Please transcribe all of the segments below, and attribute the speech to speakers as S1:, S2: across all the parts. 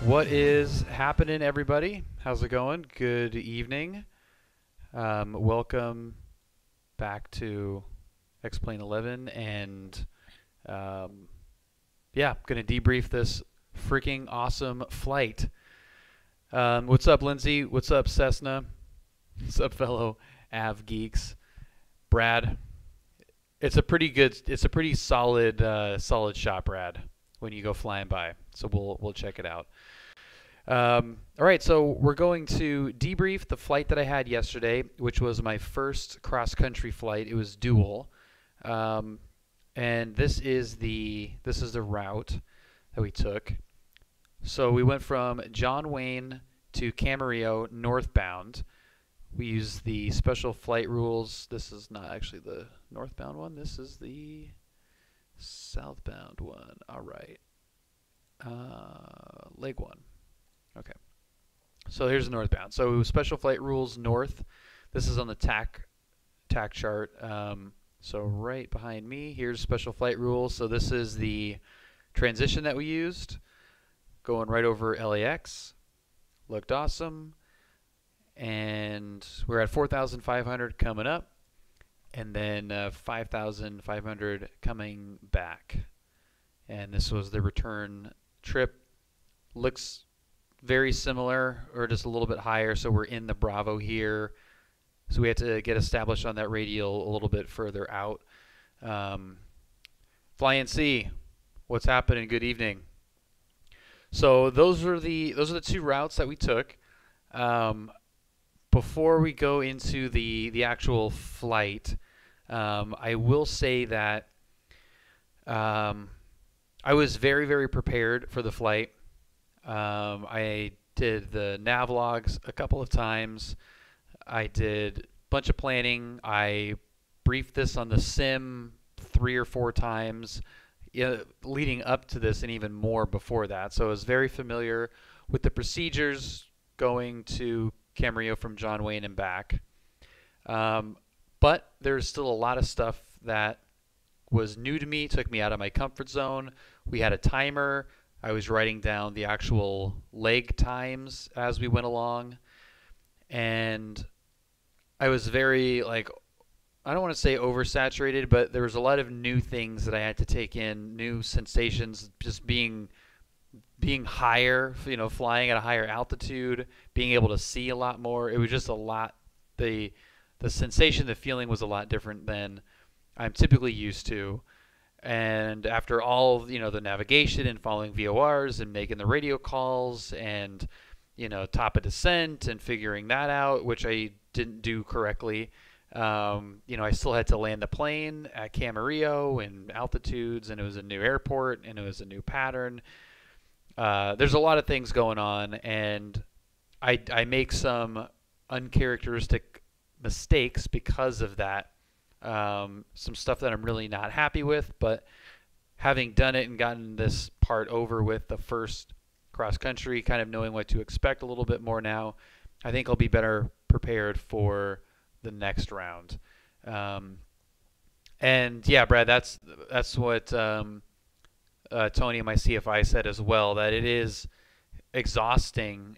S1: What is happening, everybody? How's it going? Good evening. Welcome back to X-Plane 11, and um, yeah, gonna debrief this freaking awesome flight. What's up, Lindsay? What's up, Cessna? What's up, fellow Av geeks? Brad. It's a pretty solid, solid shot, Brad. When you go flying by, so we'll check it out. All right, so we're going to debrief the flight that I had yesterday, which was my first cross-country flight. It was dual, um, and this is the route that we took. So we went from John Wayne to Camarillo northbound. We used the special flight rules. This is not actually the northbound one. This is the southbound one. All right, leg one. Okay. So here's the northbound. So special flight rules north. This is on the TAC chart. So right behind me, here's special flight rules. So this is the transition that we used, going right over LAX. Looked awesome, and we're at 4,500 coming up, and then 5,500 coming back. And this was the return trip. Looks very similar or just a little bit higher, so we're in the Bravo here, so we had to get established on that radial a little bit further out. Fly and see what's happening. Good evening. So those are the two routes that we took. um, Before we go into the actual flight, I will say that um, I was very prepared for the flight. I did the navlogs a couple of times. I did a bunch of planning. I briefed this on the sim 3 or 4 times, leading up to this, and even more before that. So I was very familiar with the procedures going to Camarillo from John Wayne and back. Um, but there's still a lot of stuff that was new to me, took me out of my comfort zone. We had a timer. I was writing down the actual leg times as we went along, and I was very, like, I don't want to say oversaturated, but there was a lot of new things that I had to take in, new sensations, just being higher, flying at a higher altitude, being able to see a lot more. It was just a lot. The sensation, the feeling was a lot different than I'm typically used to. And after all, the navigation and following VORs and making the radio calls and, top of descent and figuring that out, which I didn't do correctly. I still had to land the plane at Camarillo and altitudes, and it was a new airport, and it was a new pattern. There's a lot of things going on, and I make some uncharacteristic mistakes because of that. Some stuff that I'm really not happy with, but having done it and gotten this part over with, the first cross country, kind of knowing what to expect a little bit more now, I think I'll be better prepared for the next round. Um, and yeah, Brad, that's what Tony, my CFI, said as well, that it is exhausting,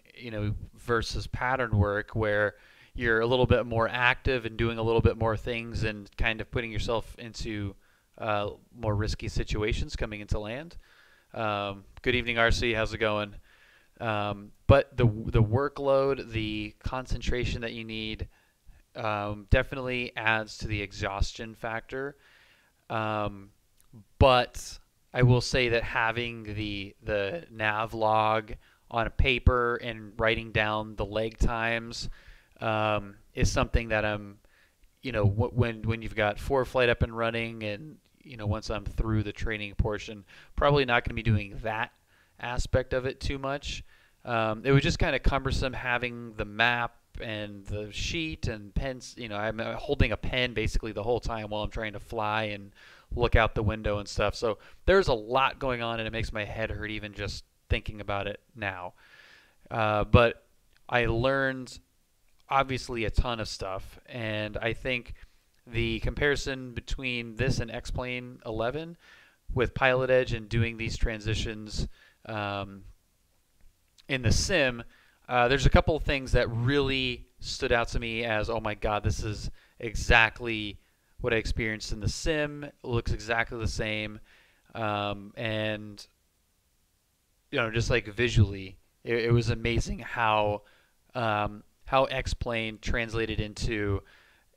S1: versus pattern work where you're a little bit more active and doing a little bit more things and kind of putting yourself into more risky situations coming into land. Good evening, RC. How's it going? But the workload, the concentration that you need, definitely adds to the exhaustion factor. But I will say that having the nav log on a paper and writing down the leg times is something that I'm, when you've got ForeFlight up and running, and once I'm through the training portion, probably not going to be doing that aspect of it too much. It was just kind of cumbersome having the map and the sheet and pens. I'm holding a pen basically the whole time while I'm trying to fly and look out the window and stuff. So there's a lot going on, and it makes my head hurt even just thinking about it now. But I learned obviously a ton of stuff, and I think the comparison between this and X-Plane 11 with PilotEdge and doing these transitions in the sim, there's a couple of things that really stood out to me as, oh my God, this is exactly what I experienced in the sim. It looks exactly the same, and just like visually, it was amazing how X-Plane translated into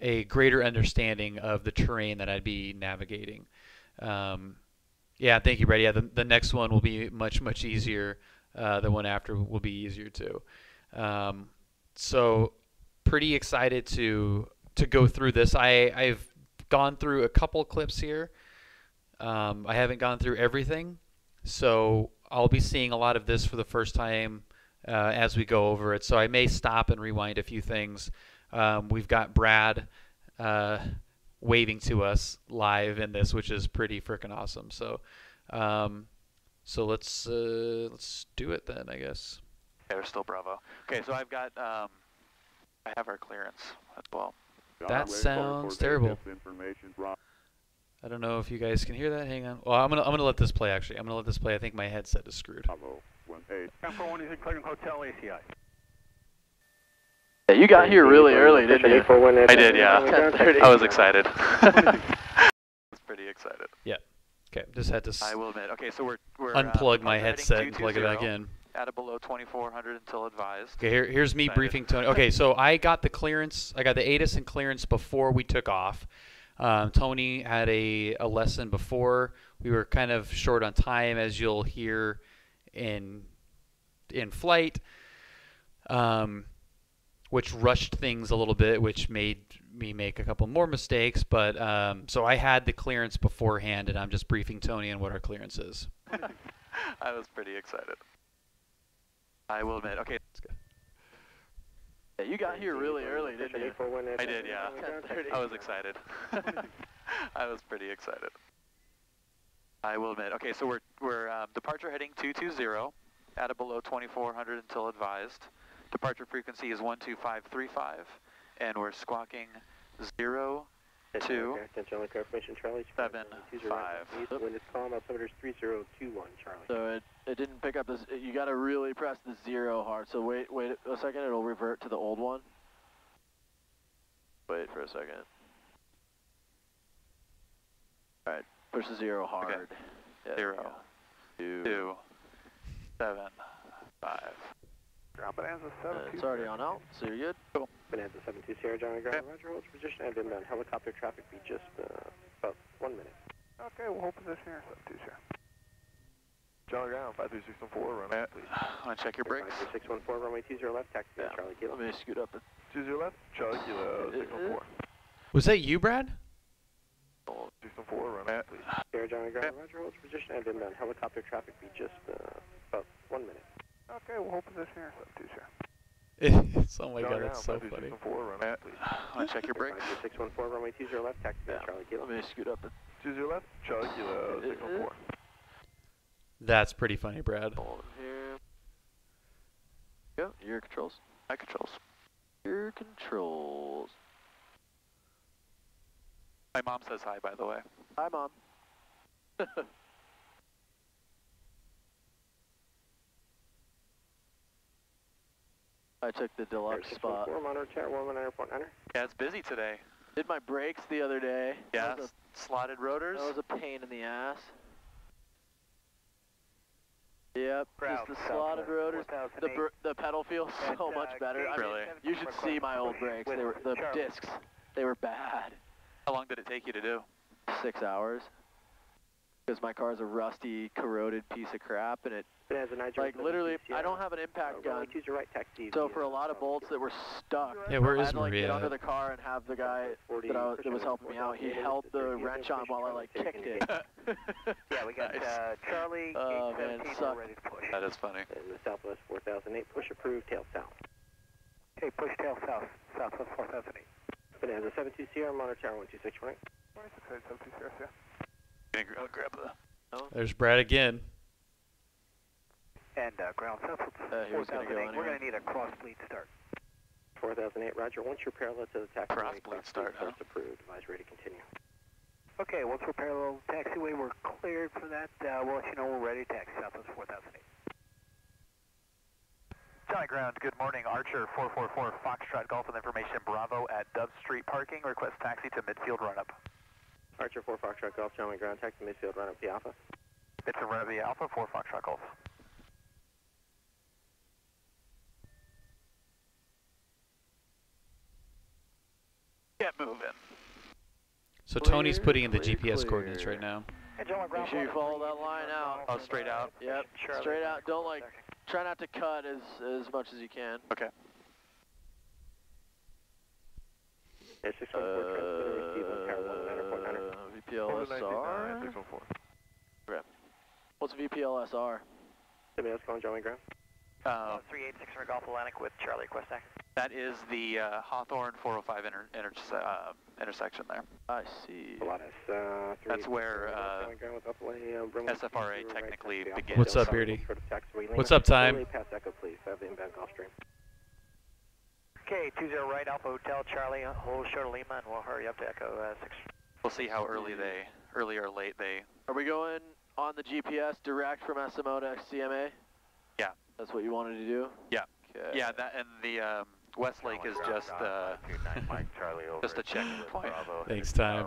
S1: a greater understanding of the terrain that I'd be navigating. Yeah, thank you, Brady. Yeah, the next one will be much easier. The one after will be easier too. So pretty excited to go through this. I've gone through a couple clips here. I haven't gone through everything, so I'll be seeing a lot of this for the first time as we go over it. So I may stop and rewind a few things. We've got Brad waving to us live in this, which is pretty freaking awesome. So, let's do it then, I guess.
S2: Okay, we're still Bravo. Okay, so I've got I have our clearance as well.
S1: That sounds terrible. I don't know if you guys can hear that. Hang on. Well, I'm gonna let this play. Actually, I'm gonna let this play. I think my headset is screwed.
S3: Bravo 1-8. Campo 1 is in clearing hotel ACI.
S4: Yeah, you got here really early, didn't you?
S2: I did, yeah. I was excited. I was pretty excited.
S1: Yeah. Okay. Just had to.
S2: I will admit. Okay, so we're
S1: unplug my headset and plug it back in.
S2: At a below 2400 until advised.
S1: Okay, here's me briefing Tony. Okay, so I got the clearance. I got the ATIS and clearance before we took off. Tony had a lesson before. We were kind of short on time, as you'll hear in flight, which rushed things a little bit, which made me make a couple more mistakes. But so I had the clearance beforehand, and I'm just briefing Tony on what our clearance is.
S2: I was pretty excited. I will admit. Okay. Let's go.
S4: Yeah, you got here really early, didn't you?
S2: I did, yeah. I was excited. I was pretty excited. I will admit. Okay, so we're departure heading 220 at a below 2400 until advised. Departure frequency is 12535, and we're squawking 0, 2, 7, 5.
S5: When it's calm, altimeter is 3021, Charlie.
S4: So it didn't pick up this. You got to really press the 0 hard. So wait a second. It'll revert to the old one. Wait for a second. All right, push the 0 hard.
S2: Okay.
S4: Yeah,
S2: 0, 2, 7, 5.
S3: Ground Bonanza 72.
S4: It's already on out, so you're good.
S2: Cool.
S5: Bonanza 72 Sierra John ground. Roger, hold position. I've been on helicopter traffic. Be just about 1 minute.
S3: Okay, we'll hold position here. 72 Sierra. John ground 53614. Runway, please.
S2: Want to check your brakes?
S5: 614 runway 20 left. Taxi Charlie Kilo.
S4: Let me scoot up.
S3: 20 left. Charlie Kilo 614.
S1: Was that you, Brad?
S3: 614. Runway, please.
S5: Sierra John ground. Roger, hold position. I've been on helicopter traffic. Be just about 1 minute.
S3: Okay, we'll hold position here. 72 Sierra.
S1: Oh my God, that's so funny.
S2: Want to check your brakes?
S5: 614 runway 20 left. Taxi Charlie Kilo.
S4: Let me scoot up.
S3: 20 left. Charlie Kilo 614.
S1: That's pretty funny, Brad.
S4: Hold here. Go. Your controls.
S2: My controls.
S4: Your controls.
S2: My mom says hi, by the way.
S4: Hi, Mom. I took the deluxe spot.
S2: Yeah, it's busy today.
S4: Did my brakes the other day.
S2: Yeah, slotted rotors.
S4: That was a pain in the ass. Yep, just the slotted rotors. The pedal feels so much better. I mean,
S2: Really?
S4: you should see my old brakes. They were the discs. They were bad.
S2: How long did it take you to do?
S4: 6 hours. Because my car's a rusty, corroded piece of crap, and it, like, literally, I don't have an impact gun. So for a lot of bolts that were stuck,
S1: Yeah, where
S4: I
S1: is
S4: had to, like,
S1: Maria
S4: get under the car and have the guy that was helping me out. He held the wrench on while I, like, kicked it.
S5: Yeah, we got Charlie,
S4: Oh, man, it sucked.
S5: ready to push.
S2: That is funny.
S5: In the Southwest 4008, push approved, tail south.
S3: Okay, push tail south. Southwest 4008.
S5: Bonanza 72 Sierra, monitor tower 12618.
S3: 72 Sierra, Sierra.
S2: I'll grab the...
S1: There's Brad again.
S3: And ground Southwest
S4: He was gonna go
S3: 4008.
S4: anyway.
S3: We're going to need a cross bleed start.
S5: 4008, roger. Once you're parallel to the taxiway,
S2: Cross bleed start, huh?
S5: approved. Advise ready to continue.
S3: Okay, once we're parallel taxiway, we're cleared for that. We'll let you know we're ready to taxi Southwest 4008.
S2: Charlie Ground, good morning. Archer 444 Foxtrot Golf with information Bravo at Dove Street parking. Request taxi to midfield run-up.
S5: Archer 4 Foxtrot Golf, gentlemen ground, taxi midfield run up the Alpha.
S2: It's a run-up via Alpha 4 Foxtrot Golf. Get moving.
S1: So Tony's putting in the GPS coordinates right now.
S2: Hey, gentlemen ground.
S4: Make sure you follow that line out.
S2: Oh, straight out?
S4: Yep, straight out. Don't like, try not to cut as much as you can.
S2: Okay.
S4: VPLSR?
S3: 614.
S4: Okay. What's VPLSR?
S5: Somebody else calling gentlemen ground?
S2: 386 for Golf Atlantic with Charlie request taxi. That is the Hawthorne 405 intersection there.
S4: I see.
S2: That's where SFRA technically begins.
S1: What's up, Beardy? What's up, time?
S5: Pass echo, please. I have the inbound Gulf Stream.
S6: Okay, 20 right, Alpha Hotel, Charlie, hold short of Lima, and we'll hurry up to Echo 6.
S2: We'll see how early or late they...
S4: Are we going on the GPS direct from SMO to CMA?
S2: Yeah.
S4: That's what you wanted to do?
S2: Yeah.
S4: Okay.
S2: Yeah, that and the Westlake is just a check point.
S1: Thanks, time.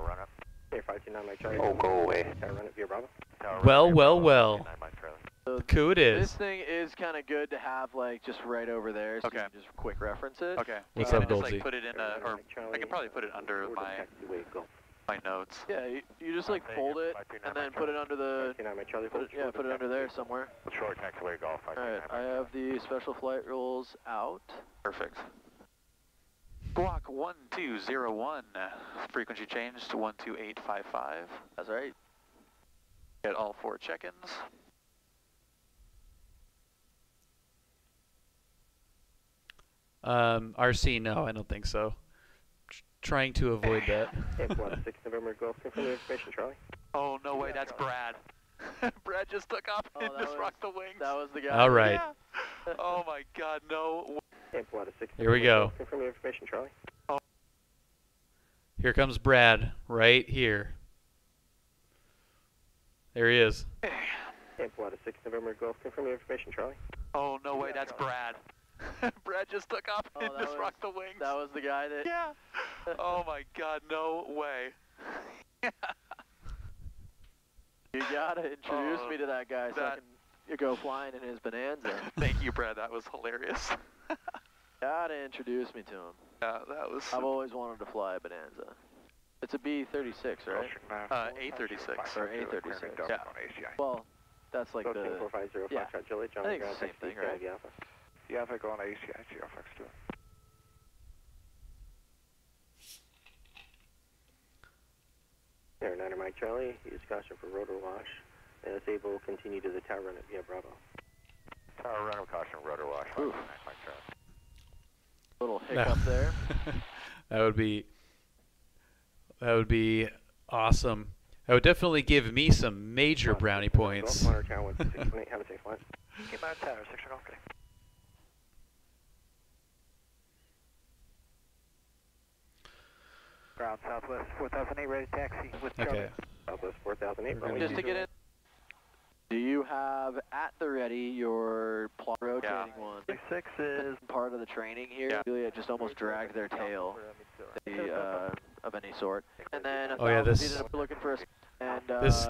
S5: Here, 529 Mike Charlie.
S3: Oh, go away.
S5: Run up via Bravo.
S1: Well, well, well.
S4: So
S1: Look who it
S4: this
S1: is.
S4: thing is kind of good to have like just right over there, so
S2: Okay.
S4: you can just quick reference it.
S2: Okay.
S1: What's
S2: You
S1: up,
S2: can just,
S1: Goldsy?
S2: like, put it in or I can probably put it under my notes.
S4: Yeah, you just like fold it and then put it under the,
S5: 529 Mike Charlie.
S4: put it under there somewhere.
S3: Short taxiway golf.
S4: Alright, I have the special flight rules out.
S2: Perfect. Squawk 1201. Frequency change to 12855.
S4: That's right.
S2: Get all 4 check-ins.
S1: RC, no, I don't think so. Trying to avoid that.
S5: Airport 6 November Golf, confirm the information, Charlie.
S2: Oh, no way, that's Brad. Brad just took off and
S4: that
S2: just
S4: was-
S2: rocked the wings.
S4: That was the guy.
S1: All right.
S2: Yeah. Oh my God, no.
S5: Airport 6
S1: Here we go.
S5: confirm the information, Charlie.
S1: Here comes Brad, right here. There he is.
S5: Airport 6 November Golf, confirm the information, Charlie.
S2: Oh, no way, that's Brad. Brad just took off and
S4: that
S2: just
S4: was-
S2: rocked the wings.
S4: That was the guy that.
S2: Yeah. Oh my God, no way.
S4: You gotta introduce me to that guy so I can go flying in his Bonanza.
S2: Thank you, Brad. That was hilarious.
S4: Gotta introduce me to him.
S2: Yeah, that was.
S4: I've always wanted to fly a Bonanza. It's a B-36, right?
S2: A36.
S4: Or A36.
S2: Yeah.
S4: Well, that's like the.
S5: 450
S4: Yeah.
S5: Foxtrot Juliet,
S4: I
S5: John
S4: think
S5: ground,
S4: it's the same
S5: taxi
S4: thing, right?
S5: to Alpha.
S3: Yeah, if I go on ACI, GFX too.
S5: Air 9 Mike Charlie, use caution for rotor wash. And it's able to continue to the tower run at via Bravo.
S3: Tower run of caution, rotor wash.
S4: Oof.
S3: Mike Charlie.
S4: Little hiccup there.
S1: That would be awesome. That would definitely give me some major brownie points.
S5: Golf Monitor Tower 1618, have a safe flight.
S6: Keep out tower, 6 Golf, okay. Ground Southwest 4008, ready to taxi with Charlie.
S1: Okay.
S5: Southwest 4008,
S1: We're gonna
S5: runway
S4: Just to
S5: 20.
S4: get in. Do you have at the ready your plot rotating one?
S6: 6 is
S4: Part of the training here.
S2: Yeah.
S4: Really, it just almost dragged their tail of any sort. And then
S1: Oh, yeah, this-
S4: feet, we're looking for a, and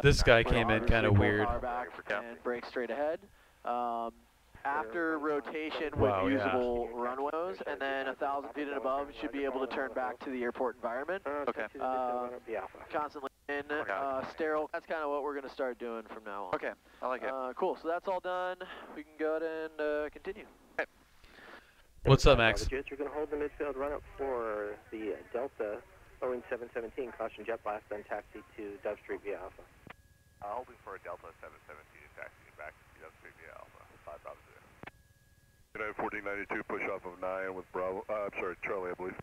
S1: This guy came in
S4: obviously
S1: kind of
S4: pull
S1: weird.
S4: power back and brake straight ahead. After rotation
S1: Wow,
S4: with
S1: yeah.
S4: usable runways, and then 1,000 feet and above, you should be able to turn back to the airport environment.
S2: Okay.
S5: Taxi to the run up the Alpha.
S4: Constantly in sterile. That's kind of what we're going to start doing from now on.
S2: Okay, I like it.
S4: Cool. So that's all done. We can go ahead and continue.
S1: What's up, Max?
S5: Jets, you're going to hold the midfield run up for the Delta Boeing 717. Caution jet blast, then taxi to Dove Street via Alpha.
S3: Holding for a Delta 717 taxi back to Dove Street via Alpha. 5 Bravo 0. United 1492, push off of 9 with Bravo. I'm sorry, Charlie, I believe.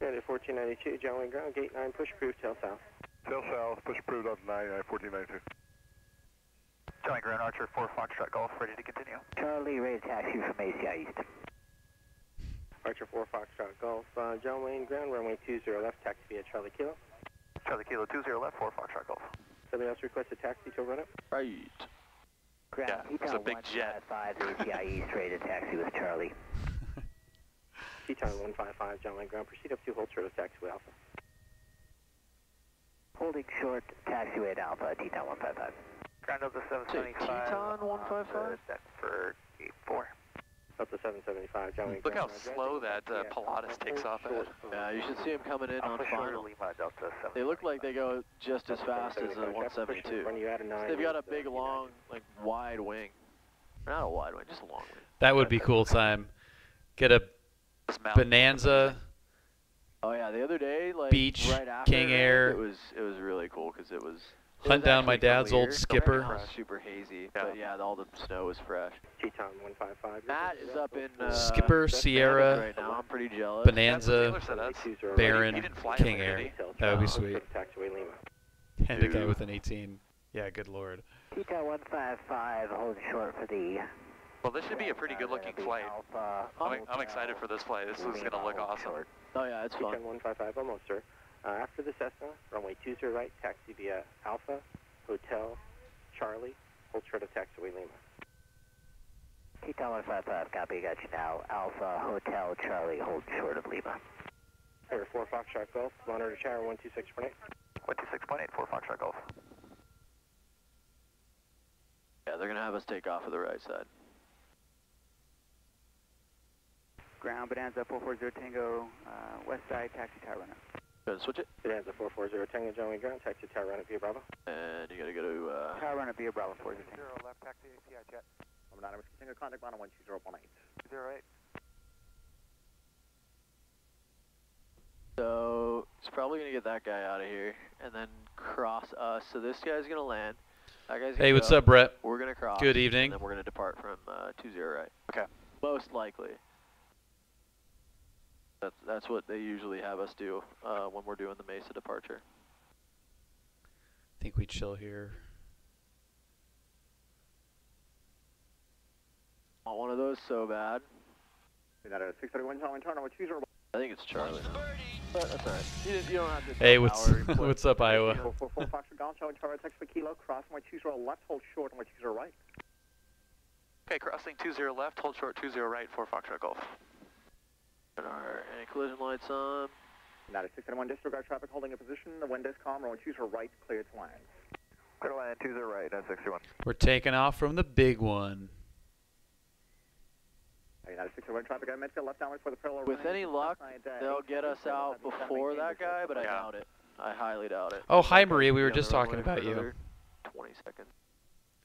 S5: United 1492, John Wayne ground, gate 9, push approved, tail south.
S3: Tail south, push approved off 9, United 1492.
S2: Charlie Ground Archer 4 Foxtrot Golf, ready to continue.
S6: Charlie, ready to taxi from ACI East.
S5: Archer 4 Foxtrot Golf, John Wayne ground, runway 20 left, taxi via Charlie Kilo.
S2: Charlie Kilo 20 left, 4 Foxtrot Golf.
S5: Somebody else request a taxi to run up?
S4: Right.
S2: Yeah, it's a big jet.
S5: 155, ATI East, ready to taxi with Charlie. Teton 155, John Line Ground, proceed up to hold short of taxiway Alpha. Holding short, taxiway at Alpha, Teton 155.
S6: Ground Delta 775.
S4: Teton 155?
S6: Set for 84.
S5: Delta 775, John Line
S2: Look how
S5: Ground.
S2: slow that Pilatus takes off at.
S4: Yeah, you should see them coming in on final.
S6: Lima, Delta 7.
S4: They look like they go just as fast as a 172. They've got a big, long, like, wide wing. Not a wide wing, just a long wing.
S1: That would be cool time. Get a Bonanza,
S4: Oh yeah, the other day, like
S1: Beach,
S4: right after
S1: King Air.
S4: it was really cool because it was
S1: hunt down my
S4: actually
S1: dad's
S4: clear.
S1: old skipper.
S4: It was super hazy, but yeah, all the snow was fresh.
S5: Teton 155.
S4: Matt is up in
S1: Skipper, Sierra,
S4: right now. I'm pretty jealous.
S1: Bonanza, Baron,
S2: He didn't fly
S1: King
S2: him,
S1: Air.
S2: did
S1: That would be sweet.
S5: Taxiway Lima.
S1: And a guy with an 18. Yeah, good lord.
S5: Teton 155, hold short for the...
S2: Well, this should be a pretty good-looking flight. I'm excited for this flight. This is going to look awesome.
S4: Oh yeah, it's fun.
S5: Teton 155, almost, sir. After the Cessna, runway 20 right, taxi via Alpha, Hotel, Charlie, hold short of taxiway Lima. Teton 155, copy, got you now. Alpha, Hotel, Charlie, hold short of Lima. Air 4 Foxtrot Golf, monitor tower 126.8.
S6: 126.8, 4 Foxtrot Golf.
S4: Yeah, they're gonna have us take off of the right side.
S7: Ground Bonanza 440 Tango, west side, taxi tower runner.
S4: Go switch it.
S5: Bonanza 440 Tango, Joey Ground, taxi tower runner via Bravo.
S4: And you gotta go to
S7: Tower runner via Bravo 40 Tango.
S6: Zero left, taxi ATI jet.
S5: I'm anonymous, continue contact on 120.8.
S6: 08.
S4: So it's probably gonna get that guy out of here and then cross us. So this guy's gonna land. That guy's gonna
S1: Hey, what's
S4: go.
S1: up, Brett?
S4: We're gonna cross.
S1: Good evening.
S4: And then we're gonna depart from 20 right.
S2: Okay.
S4: Most likely. That's what they usually have us do when we're doing the Mesa departure.
S1: I think we chill here.
S4: Want one of those so bad.
S5: That at 631 John Turner, 20.
S4: I think it's Charlie. But that's alright. You don't have to.
S1: Hey, what's up, Iowa?
S5: 444 Foxtrot Golf, Charlie Tower, text for kilo, cross 120 left, hold short on 120 right.
S2: Okay, crossing 20 left, hold short 20 right, 4 Foxtrot Golf.
S4: Any collision lights on?
S5: Not at 631, disregard traffic, holding a position, the wind is calm, runway 20 right, clear to land.
S6: Clear to land, 20 right, that's 61.
S1: We're taking off from the big one.
S5: Not at 631, traffic at Midfield, left downward for the parallel.
S4: With any luck, they'll get us out before that guy, but I doubt it. I highly doubt it.
S1: Oh, hi, Maria. We were just talking about you.
S4: 20 seconds.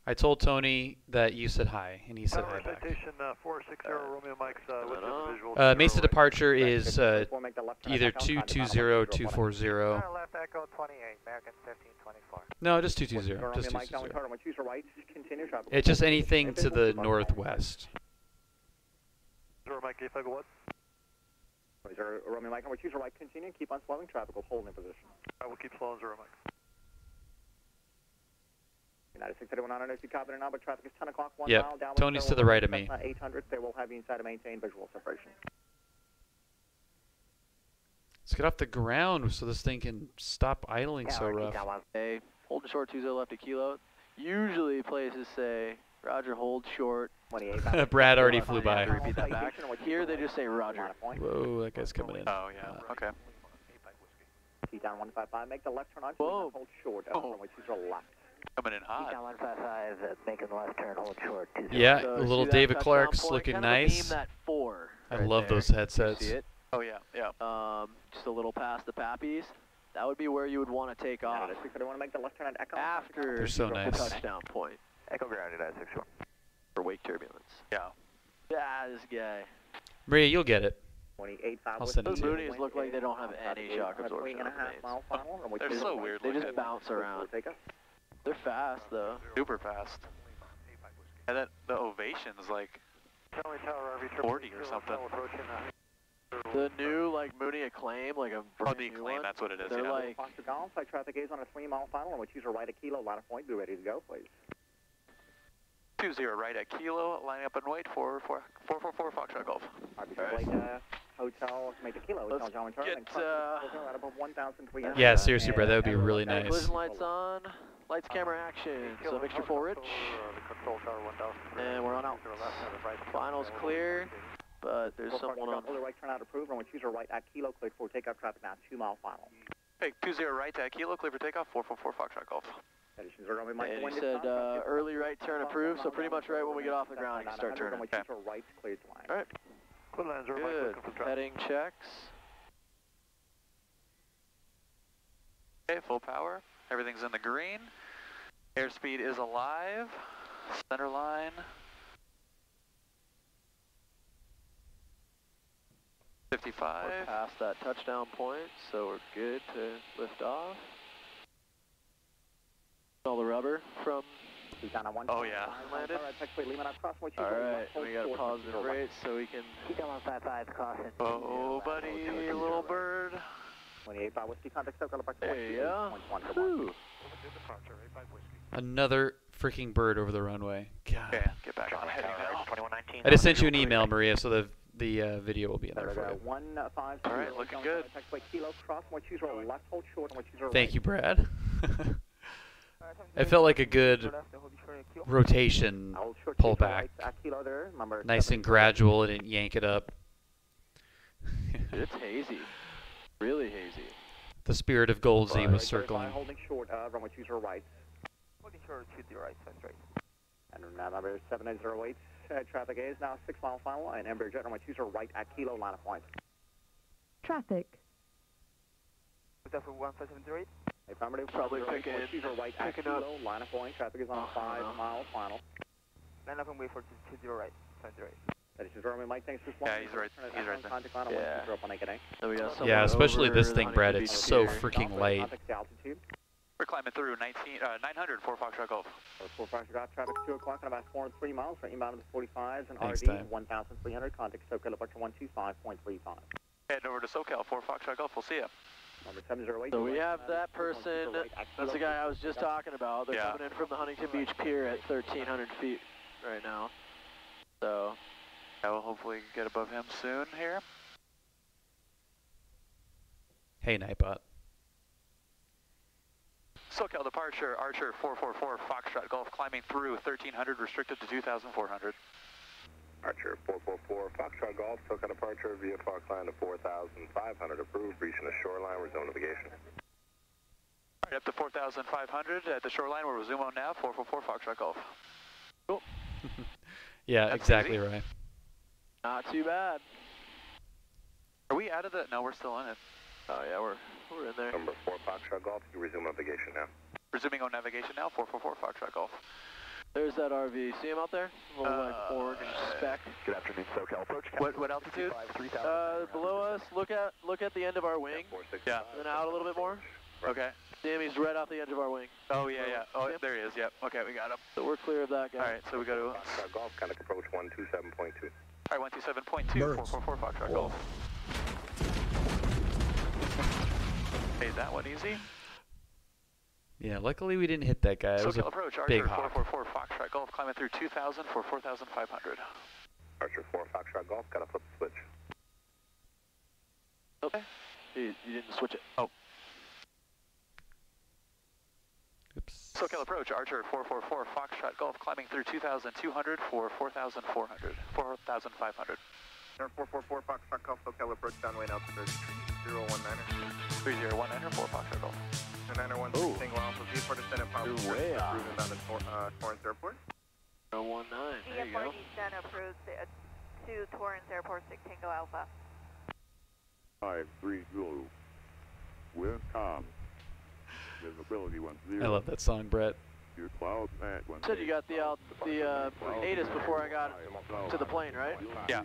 S1: I told Tony that you said hi, and he said hi back.
S6: Citation 460 Romeo Mike's with the visual.
S1: Mesa departure is either 220 or 240.
S6: Left Echo 28, American 1524.
S1: No, just 220. Just 220. It's just anything to the northwest.
S6: Zero Mike, if I go what?
S5: Romeo Mike, number 20 right, continue, keep on slowing, traffic will hold in position.
S6: I will keep slowing, Zero Mike.
S5: United 631, I don't know if you copy it now, but traffic is 10 o'clock, 1
S1: Yep.
S5: mile down.
S1: Tony's to the right of me.
S5: 800, they will have you inside to maintain visual separation.
S1: Let's get off the ground so this thing can stop idling so rough.
S4: Hey, hold short 20 left to kilo. Usually places say, Roger, hold short.
S1: Brad already flew by.
S4: Repeat that back. Here they just say Roger.
S1: Whoa, that guy's coming in.
S2: Oh, yeah, okay.
S5: T-down 155, make the left turn on,
S4: whoa.
S5: hold short, which is left.
S2: Coming in hot.
S5: T-down 155, making the left turn, hold short.
S1: Yeah,
S4: So
S1: a little
S4: see that
S1: David
S4: touchdown
S1: Clark's
S4: point?
S1: looking
S4: Kind of
S1: nice.
S4: beam that 4
S1: I
S4: right
S1: love
S4: there.
S1: those headsets.
S4: You see it?
S2: Oh, yeah, yeah.
S4: Just a little past the Pappies. That would be where you would want to take off
S5: I want to make the left turn on Echo.
S4: after
S1: They're so
S4: the
S1: nice.
S4: touchdown point
S6: Echo ground, United 61.
S4: for wake turbulence.
S2: Yeah.
S4: Yeah, this guy.
S1: Maria, you'll get it.
S5: 28,
S1: I'll send it
S4: Those
S1: to you.
S4: Moonies look like they don't have any shock absorption on the mains.
S2: They're so weird
S4: They just
S2: looking.
S4: bounce around. They're fast, though.
S2: Super fast. And then the Ovation's like
S6: Charlie Tower, RV
S2: 40 or something.
S6: Approaching
S4: The new, like, Mooney Acclaim, like a
S2: Oh,
S4: brand
S2: the
S4: new
S2: Acclaim,
S4: one,
S2: that's what it is,
S4: they're
S2: yeah.
S4: like,
S5: Foxtrot Golf, side traffic is on a 3-mile final, and which is right at kilo, line of point, be ready to go, please.
S2: 20 right at kilo, lining up and wait for 444 Foxtrot Golf.
S5: Right. Hotel, make the kilo.
S4: Let's
S5: Hotel,
S4: get,
S5: right above 1,300.
S1: Yeah, seriously, Brad, that would be really nice.
S4: collision lights on. lights, camera, action. So mixture full rich. And we're on out. Finals clear, but there's someone on.
S5: Right turnout approved. Runway 20 right at Kilo, cleared for takeoff traffic now, 2 mile final.
S2: Hey, 20 right at Kilo, clear for takeoff, 444 Foxtrot Golf.
S4: And he said early right turn approved, so pretty much right when we get off the ground, you can start turning.
S5: Okay. Right, cleared to line.
S4: All right. Good. Heading checks.
S2: Okay, full power. Everything's in the green. Airspeed is alive. Center line. 55.
S4: We're past that touchdown point, so we're good to lift off. All the rubber from.
S2: Oh yeah.
S4: Landed. Alright, we got a positive rate, so we can.
S2: Oh, buddy, little bird.
S5: 28 by whiskey contact circle.
S4: There you go.
S1: Another freaking bird over the runway. God.
S2: Okay, get back on heading now. 2119.
S1: I just sent you an email, Maria, so the video will be in there for you.
S2: Alright, looking good.
S1: Thank you, Brad. It felt like a good rotation pullback. Nice and gradual, it didn't yank it up.
S4: It's hazy. Really hazy.
S1: The spirit of Goldsey was circling.
S5: Holding short, runway 20 right. Holding short to the right, that's right. And number 7008, traffic is now 6 mile final line. Embraer jet runway 20 right at Kilo, line of point.
S8: Traffic.
S6: Was that for 1578?
S5: Affirmative,
S4: probably picking
S5: right at Kilo, line of point. Traffic is on 5 mile final.
S6: Line up and wait for 20 right, 20 right.
S5: That is confirming, Mike. Thanks for
S2: Yeah, he's right. He's right there.
S4: Yeah.
S1: Yeah, especially this thing, Brad. It's so freaking light.
S2: We're climbing through 900 for Foxtrot Golf.
S5: 4 Foxtrot Golf, traffic 2 o'clock and about 403 miles for inbound to the 45s and
S1: Thanks,
S5: RV
S1: Ty.
S5: 1,300. Contact SoCal departure 125.35.
S2: Heading over to SoCal for Foxtrot Golf. We'll see you.
S5: Number 708.
S4: So we have that person. That's the guy I was just talking about. They're coming in from the Huntington Beach Pier at 1,300 feet right now. So.
S2: I will hopefully get above him soon here.
S1: Hey, Nightbot.
S2: SoCal departure, Archer 444, Foxtrot Golf, climbing through 1,300, restricted to 2,400.
S3: Archer 444, Foxtrot Golf, SoCal departure via Fox line to 4,500, approved, reaching the shoreline, resume navigation.
S2: All right, up to 4,500 at the shoreline, we'll resume on now, 444, Foxtrot Golf. Cool.
S1: Yeah,
S2: That's
S1: exactly
S2: easy.
S1: right.
S4: Not too bad.
S2: Are we out of the? No, we're still in it.
S4: Oh yeah, we're in there.
S3: Number 4 Foxtrot Golf, you resume navigation now.
S2: Resuming on navigation now, 444 Foxtrot Golf.
S4: There's that RV. See him out there? Little like orange speck.
S3: Good afternoon, SoCal approach.
S2: What altitude?
S4: Below us. Look at the end of our wing.
S2: Yeah.
S4: Then out a little bit more.
S2: Okay.
S4: See him? He's right off the edge of our wing.
S2: Oh yeah, yeah. Oh, there he is. Yep. Okay, we got him.
S4: So we're clear of that guy.
S2: All right, so we go to.
S3: Foxtrot Golf, contact approach 127.2.
S2: All right, 127.2, 444 Foxtrot Golf. Made that one easy.
S1: Yeah, luckily we didn't hit that guy. It was
S2: SoCal
S1: a
S2: approach,
S1: big
S2: Archer
S1: hawk.
S2: 444 Foxtrot Golf, climbing through 2,000 for 4,500.
S3: Archer 4 Foxtrot Golf, gotta flip the switch.
S2: Okay.
S4: You didn't switch it.
S2: Oh.
S1: Oops.
S2: SoCal approach, Archer 444 Foxtrot Golf, climbing through 2,200 for 4,400, 4,500.
S3: 444 Foxtrot Golf, SoCal approach, downway now to 3019er.
S2: 3019er for Foxtrot Golf.
S3: 901 single alpha, V4 descendant power.
S4: You're way out.
S3: Down to Torrance Airport.
S4: 019. There you go.
S8: VF4 approved to Torrance Airport, 6 Tango Alpha.
S3: 530, wind calm. Visibility 10.
S1: I love that song, Brett.
S3: Your clouds at 10.
S4: Said you got the ATIS before I got to the plane, right?
S2: Yeah.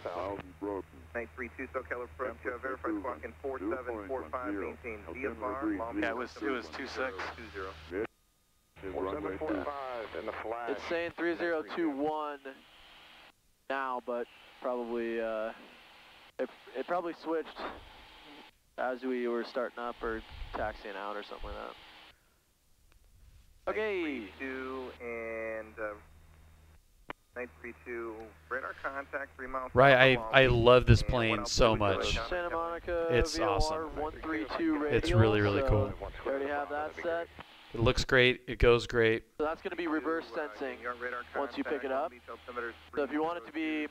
S3: Clouds broken.
S5: 932 SoCal approach, verified squawk in 4745, maintain VFR.
S2: Yeah, it was 26.
S5: 20.
S3: 4745 in the flag.
S4: It's saying 3021 now, but probably it probably switched as we were starting up or taxiing out or something like that. Okay.
S5: 932 and 932 radar contact 3 miles.
S1: Right, I love this plane so much.
S4: Santa Monica
S1: It's
S4: VOR
S1: awesome.
S4: 132 radio.
S1: It's really, really
S4: so
S1: cool.
S4: We already have that set.
S1: It looks great. It goes great.
S4: So that's going to be reverse sensing once you pick it up. So if you want it to be,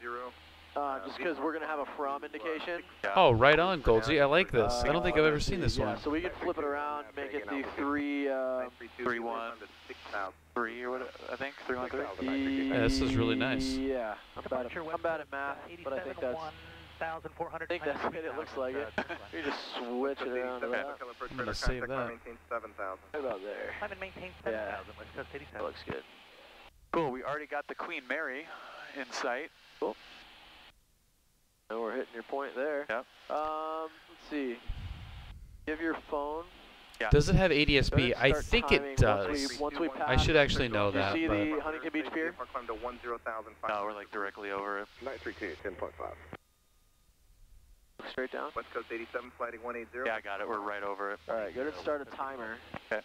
S4: just because we're going to have a from indication.
S1: Oh, right on, Goldsy. I like this. I don't think I've ever seen this one.
S4: So we can flip it around, make it the
S2: 313 or what? I think 313.
S1: Yeah, this is really nice.
S4: Yeah, I'm bad at math, but I think that's. I think that's what it looks like it. You just switch it around to that.
S1: I'm gonna save that.
S4: Right about there. Yeah, that looks good.
S2: Cool. We already got the Queen Mary in sight.
S4: Cool. And we're hitting your point there.
S2: Yep.
S4: Let's see. Give your phone.
S2: Yeah.
S1: Does it have ADS-B? I think it does.
S4: Once we pass,
S1: I should actually know that.
S4: You see
S1: but
S4: the Huntington Beach Pier?
S2: No, we're like directly over it.
S3: 932, 10.5.
S4: Straight down.
S3: West Coast 87, flighting 180.
S2: Yeah, I got it. We're right over it.
S4: All right, go ahead and start a timer.
S2: Okay.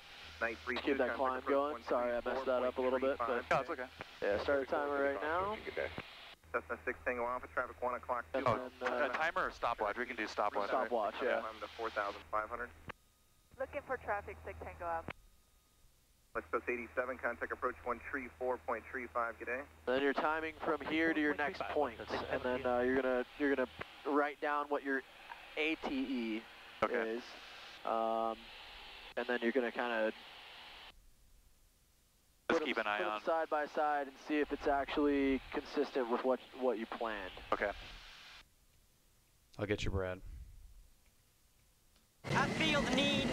S4: Just keep that climb going. Sorry, I messed that up a little bit, but
S2: No, it's okay.
S4: yeah, start a timer right now.
S3: Cessna 6 Tango Alpha, traffic 1 o'clock.
S4: And
S2: Oh,
S4: then,
S2: a timer or stopwatch? We can do stopwatch.
S4: Stopwatch, yeah.
S3: Climb to 4,500.
S8: Looking for traffic, 6 Tango Alpha.
S3: West Coast 87, contact approach 134.35, good day.
S4: Then you're timing from here to your next point, and then you're gonna write down what your ATE is, and then you're gonna kind of
S2: Just keep an eye on.
S4: side by side and see if it's actually consistent with what you planned.
S2: Okay.
S1: I'll get you, Brad.
S9: I feel the need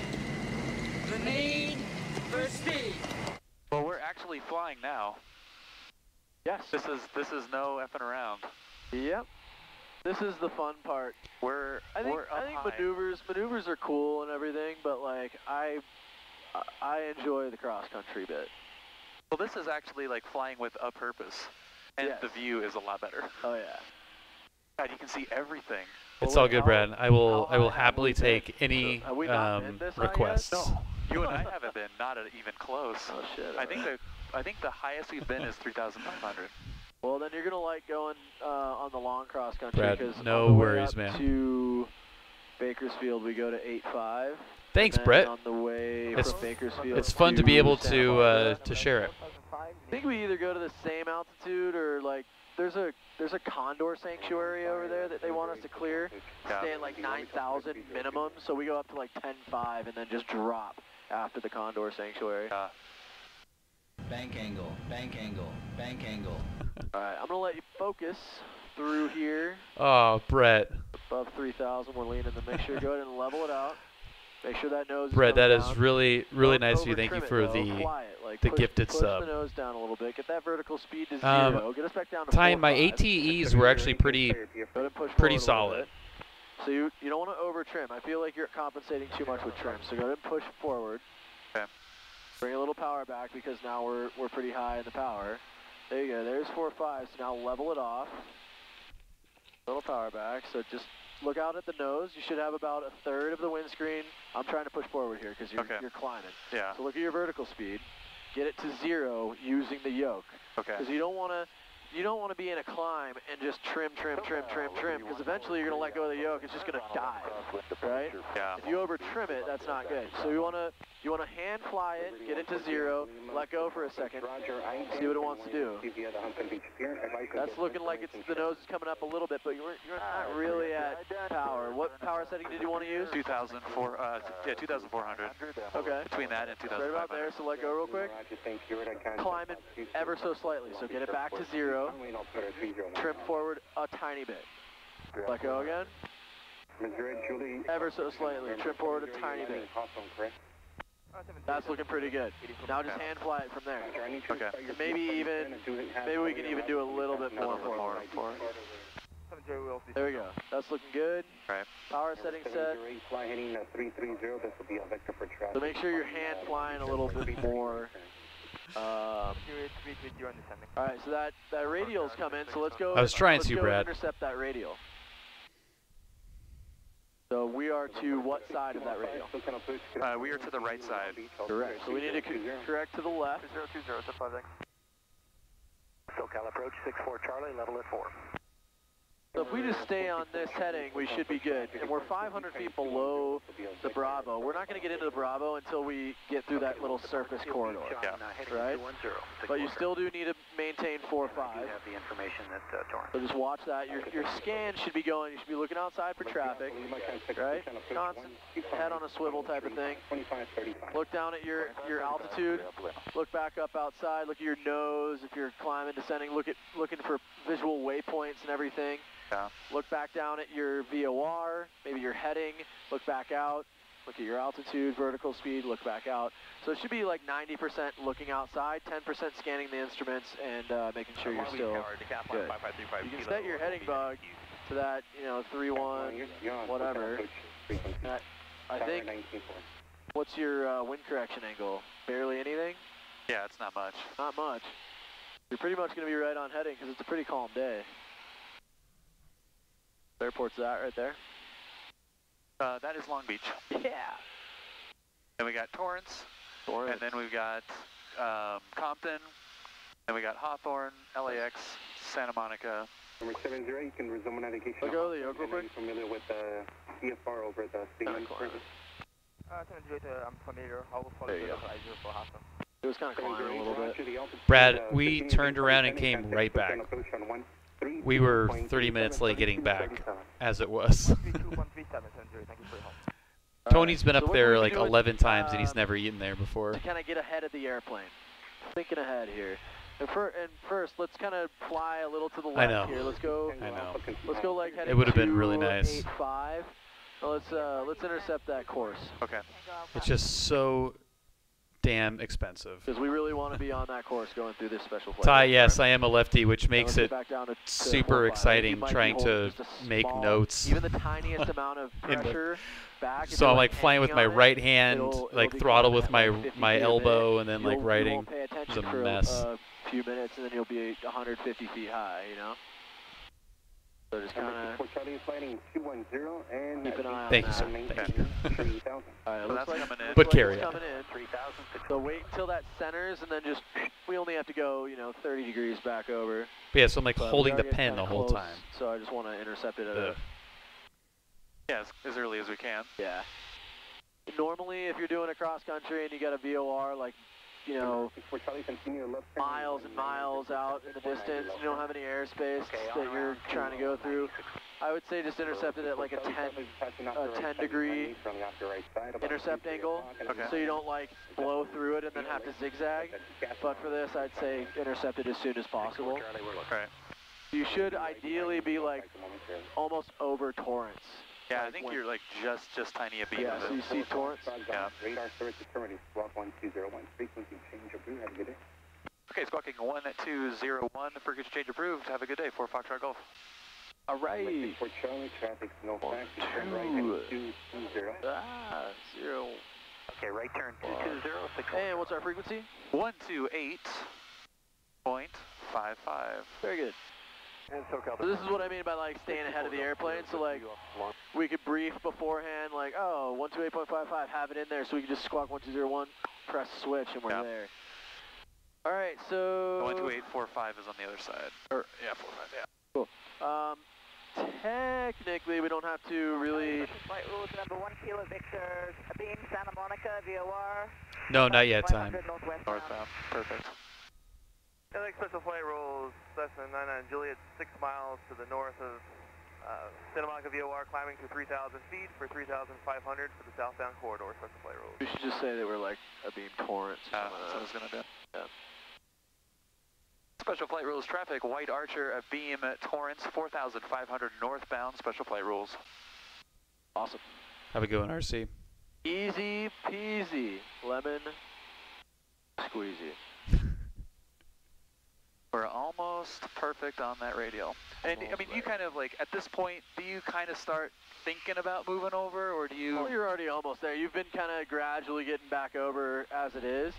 S9: for speed.
S2: Well, we're actually flying now.
S4: Yes.
S2: This is no effing around.
S4: Yep. This is the fun part. I think
S2: high.
S4: maneuvers are cool and everything, but like I enjoy the cross country bit.
S2: Well, this is actually like flying with a purpose, and
S4: Yes.
S2: the view is a lot better.
S4: Oh yeah.
S2: God, you can see everything.
S1: It's
S4: Well,
S1: all good, Brad. I will happily take any
S4: Have we not been this high yet?
S1: requests.
S2: No, you and I haven't been, not even close.
S4: Oh shit.
S2: I think the highest we've been is 3,500.
S4: Well, then you're gonna like going on the long cross country
S1: Brad,
S4: because
S1: no
S4: on the way
S1: worries,
S4: up
S1: man.
S4: To Bakersfield, we go to 8.5.
S1: Thanks,
S4: and then
S1: Brett.
S4: On the way
S1: It's-
S4: from Bakersfield,
S1: It's fun to be able
S4: Santa
S1: to
S4: Monica.
S1: share it.
S4: I think we either go to the same altitude or like there's a condor sanctuary over there that they want us to clear.
S2: Yeah.
S4: Stay at like 9,000 minimum, so we go up to like 10.5 and then just drop after the condor sanctuary.
S9: Bank angle, bank angle, bank angle.
S4: All right, I'm gonna let you focus through here.
S1: Oh, Brett.
S4: Above 3,000, we're leaning to make sure, go ahead and level it out. Make sure that nose
S1: Brett,
S4: is
S1: that
S4: coming
S1: is
S4: down.
S1: really
S4: Don't
S1: nice of you. Thank you
S4: over-trim it,
S1: for
S4: though. Fly it. Like,
S1: the
S4: push,
S1: gifted
S4: push
S1: sub.
S4: the nose down a little bit. Get that vertical speed to
S1: Um,
S4: 0. Get us back down to
S1: Ty, my
S4: 4.5.
S1: ATEs were actually pretty
S4: Go ahead and push
S1: pretty
S4: forward a little
S1: solid.
S4: bit. So you don't want to over trim. I feel like you're compensating too much with trim. So go ahead and push forward.
S2: Okay.
S4: Bring a little power back because now we're pretty high in the power. There you go. There's 4.5. So now level it off. Little power back. So just look out at the nose. You should have about a third of the windscreen. I'm trying to push forward here because you're climbing.
S2: Yeah.
S4: So look at your vertical speed. Get it to 0 using the yoke.
S2: Okay.
S4: Because you don't want to be in a climb and just trim, because eventually you're going to let go of the yoke. It's just going to die, right?
S2: Yeah.
S4: If you over trim it, that's not good. So you want to hand fly it, get it to 0, let go for a second, see what it wants to do. That's looking like the nose is coming up a little bit, but you're not really at power. What power setting did you want to use?
S2: 2,400.
S4: Okay.
S2: Between that and
S4: Right about
S2: 2,500.
S4: there, so let go real quick. Climb it ever so slightly, so get it back to 0. Trim forward a tiny bit. Let go again. Ever so slightly. Trim forward a tiny bit. That's looking pretty good. Now just hand fly it from there.
S2: Okay.
S4: And maybe we can even do a little bit more for it. There we go. That's looking good.
S2: Right.
S4: Power setting set. So make sure your hand flying a little bit more. Alright, so that radial's come in, so let's go.
S1: I was trying to,
S4: go
S1: Brad.
S4: Intercept that radial. So we are to what side of that radial?
S2: We are to the right side.
S4: Correct. So we need to correct to the left.
S6: 020, SFRA. SoCal approach 64 Charlie, level at 4.
S4: So if we just stay on this heading, we should be good. And we're 500 feet below the Bravo. We're not going to get into the Bravo until we get through that little surface corridor, right? But you still do need to maintain 4-5. So just watch that. Your scan should be going. You should be looking outside for traffic, right? Constant head on a swivel type of thing. Look down at your altitude. Look back up outside. Look at your nose. If you're climbing, descending, looking for visual waypoints and everything.
S2: Yeah.
S4: Look back down at your VOR, maybe your heading, look back out, look at your altitude, vertical speed, look back out. So it should be like 90% looking outside, 10% scanning the instruments, and making sure you're still good. You can set your heading bug to that, 3-1, whatever. I think, what's your wind correction angle? Barely anything?
S2: Yeah, it's not much.
S4: Not much. You're pretty much going to be right on heading because it's a pretty calm day. Airport's that right there?
S2: That is Long Beach.
S4: Yeah.
S2: Then we got Torrance. And then we've got Compton. Then we got Hawthorne, LAX, Santa Monica.
S5: Number 70, you can resume navigation.
S4: I'll go to the Yoke real quick.
S5: Are you familiar with the CFR over the Stadium service?
S6: I'm familiar. I will follow
S4: there you go.
S6: for Hawthorne.
S4: It was kind of climbing a little bit.
S1: Brad, we turned around and came right back. We were 30 minutes late getting back, as it was. Tony's been up there like 11 times and he's never eaten there before.
S4: To kind of get ahead of the airplane. Thinking ahead here. And first, let's kind of fly a little to the left here. Let's go.
S1: I know.
S4: Let's go like heading.
S1: It would have been really nice.
S4: 8-5. Let's intercept that course.
S2: Okay.
S1: It's just so damn expensive.
S4: Because we really want to be on that course going through this special flight.
S1: Ty, yes, I am a lefty, which makes it
S4: to
S1: super
S4: 4-5.
S1: exciting trying to make notes.
S4: Even the tiniest amount of pressure back.
S1: So I'm like flying with my right hand, like throttle with my elbow, and then like writing.
S4: You won't pay
S1: It's
S4: attention
S1: a
S4: for
S1: mess.
S4: a few minutes, and then you'll be 150 feet high, So just kind of keep an eye on
S1: Thank you,
S4: that.
S1: sir. Thank you.
S4: All right,
S2: So
S4: looks
S2: that's
S4: like,
S2: coming in.
S1: But carry
S4: coming in. So wait until that centers, and then just, we only have to go, 30 degrees back over.
S1: But yeah, so I'm like
S4: But
S1: holding
S4: we
S1: the
S4: are getting
S1: pen the
S4: kinda
S1: whole
S4: close,
S1: time.
S4: So I just want to intercept it at a,
S2: Yeah, as early as we can.
S4: yeah. Normally, if you're doing a cross country and you got a VOR, like, miles and miles out in the distance, you don't have any airspace that you're trying to go through, I would say just intercept it at like a 10 degree intercept angle, so you don't like blow through it and then have to zigzag. But for this, I'd say intercept it as soon as possible.
S2: Right.
S4: You should ideally be like almost over Torrance.
S2: Yeah, I think you're like just tiny a beat.
S4: Yeah, so you see Torrance?
S2: Yeah.
S5: Radar service determined is squawk 1201. Frequency change approved. Have a good day.
S2: Okay, squawking 1201. Frequency change approved. Have a good day. 4 Foxtrot Golf.
S4: All right.
S5: For Charlie, traffic, no facts. Turn right, 220.
S4: 0.
S6: Okay, right turn 220.
S4: And what's our frequency?
S2: 128.55.
S4: Very good. So this is what I mean by like staying ahead of the airplane. So like we could brief beforehand, like 128.55, have it in there, so we can just squawk 1201, press switch, and we're there. All right, so
S2: 128.45 is on the other side. Or yeah, 45. Yeah.
S4: Cool. Technically, we don't have to really.
S8: Flight rules number 1 Kilo Victor, beam Santa Monica, VOR.
S1: No, not yet, time.
S2: Northbound. Perfect.
S10: LAX Special Flight Rules, Cessna 99 Juliet, 6 miles to the north of Santa Monica VOR, climbing to 3,000 feet for 3,500 for the southbound corridor, Special Flight Rules.
S4: We should just say that we're like a beam Torrance.
S2: That's what I was going to do.
S4: Yeah.
S2: Special Flight Rules traffic, White Archer, a beam Torrance, 4,500 northbound, Special Flight Rules.
S4: Awesome.
S1: Have a good one, RC.
S4: Easy peasy, lemon squeezy.
S2: We're almost perfect on that radial. And I mean, you kind of like, at this point, do you kind of start thinking about moving over, or do you?
S4: Well, you're already almost there. You've been kind of gradually getting back over as it is.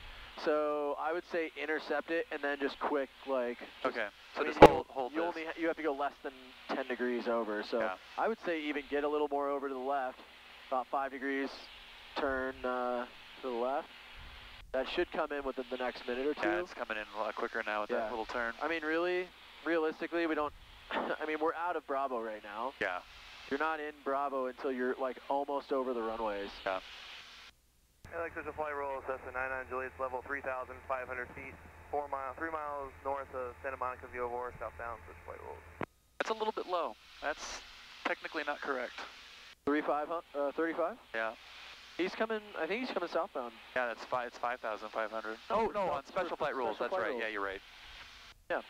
S4: So I would say intercept it and then just quick, like.
S2: Okay. So just hold
S4: you
S2: this.
S4: you have to go less than 10 degrees over. So
S2: yeah.
S4: I would say even get a little more over to the left, about 5 degrees, turn to the left. That should come in within the next minute or two.
S2: Yeah, it's coming in a lot quicker now with that little turn.
S4: I mean, realistically, we don't I mean, we're out of Bravo right now.
S2: Yeah.
S4: You're not in Bravo until you're like almost over the runways.
S2: Yeah.
S10: LAX Special Flight Rules, Cessna 99 Juliet's level 3,500 feet, 3 miles north of Santa Monica Viejo, southbound Special Flight Rules.
S2: That's a little bit low. That's technically not correct.
S4: 35?
S2: Yeah.
S4: He's coming, I think he's coming southbound.
S2: Yeah, it's 5,500. Oh, no, on Special Flight Rules, that's right.
S4: Rules.
S2: Yeah, you're right.
S4: Yeah.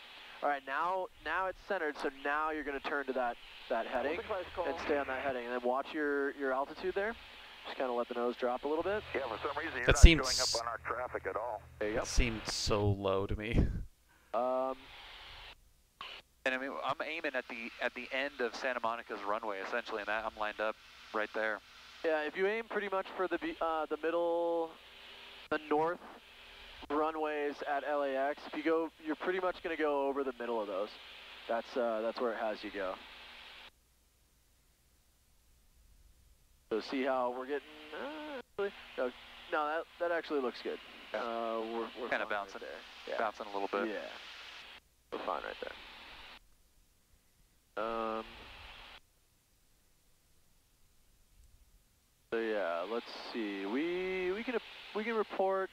S4: All right, now it's centered, so now you're going to turn to that heading and stay on that heading. And then watch your altitude there. Just kind of let the nose drop a little bit.
S3: Yeah, for some reason you're
S1: That
S3: not
S1: seems-
S3: showing up on our traffic at all.
S4: There you go.
S1: That seemed so low to me.
S2: And I mean, I'm aiming at the end of Santa Monica's runway, essentially, and that I'm lined up right there.
S4: Yeah, if you aim pretty much for the middle, the north runways at LAX, if you go, you're pretty much going to go over the middle of those. That's where it has you go. So see how we're getting, no, that actually looks good.
S2: Yeah.
S4: We're
S2: Kind of
S4: fine
S2: bouncing,
S4: right there. Yeah.
S2: bouncing a little bit.
S4: Yeah, we're fine right there. So yeah, let's see. We can report.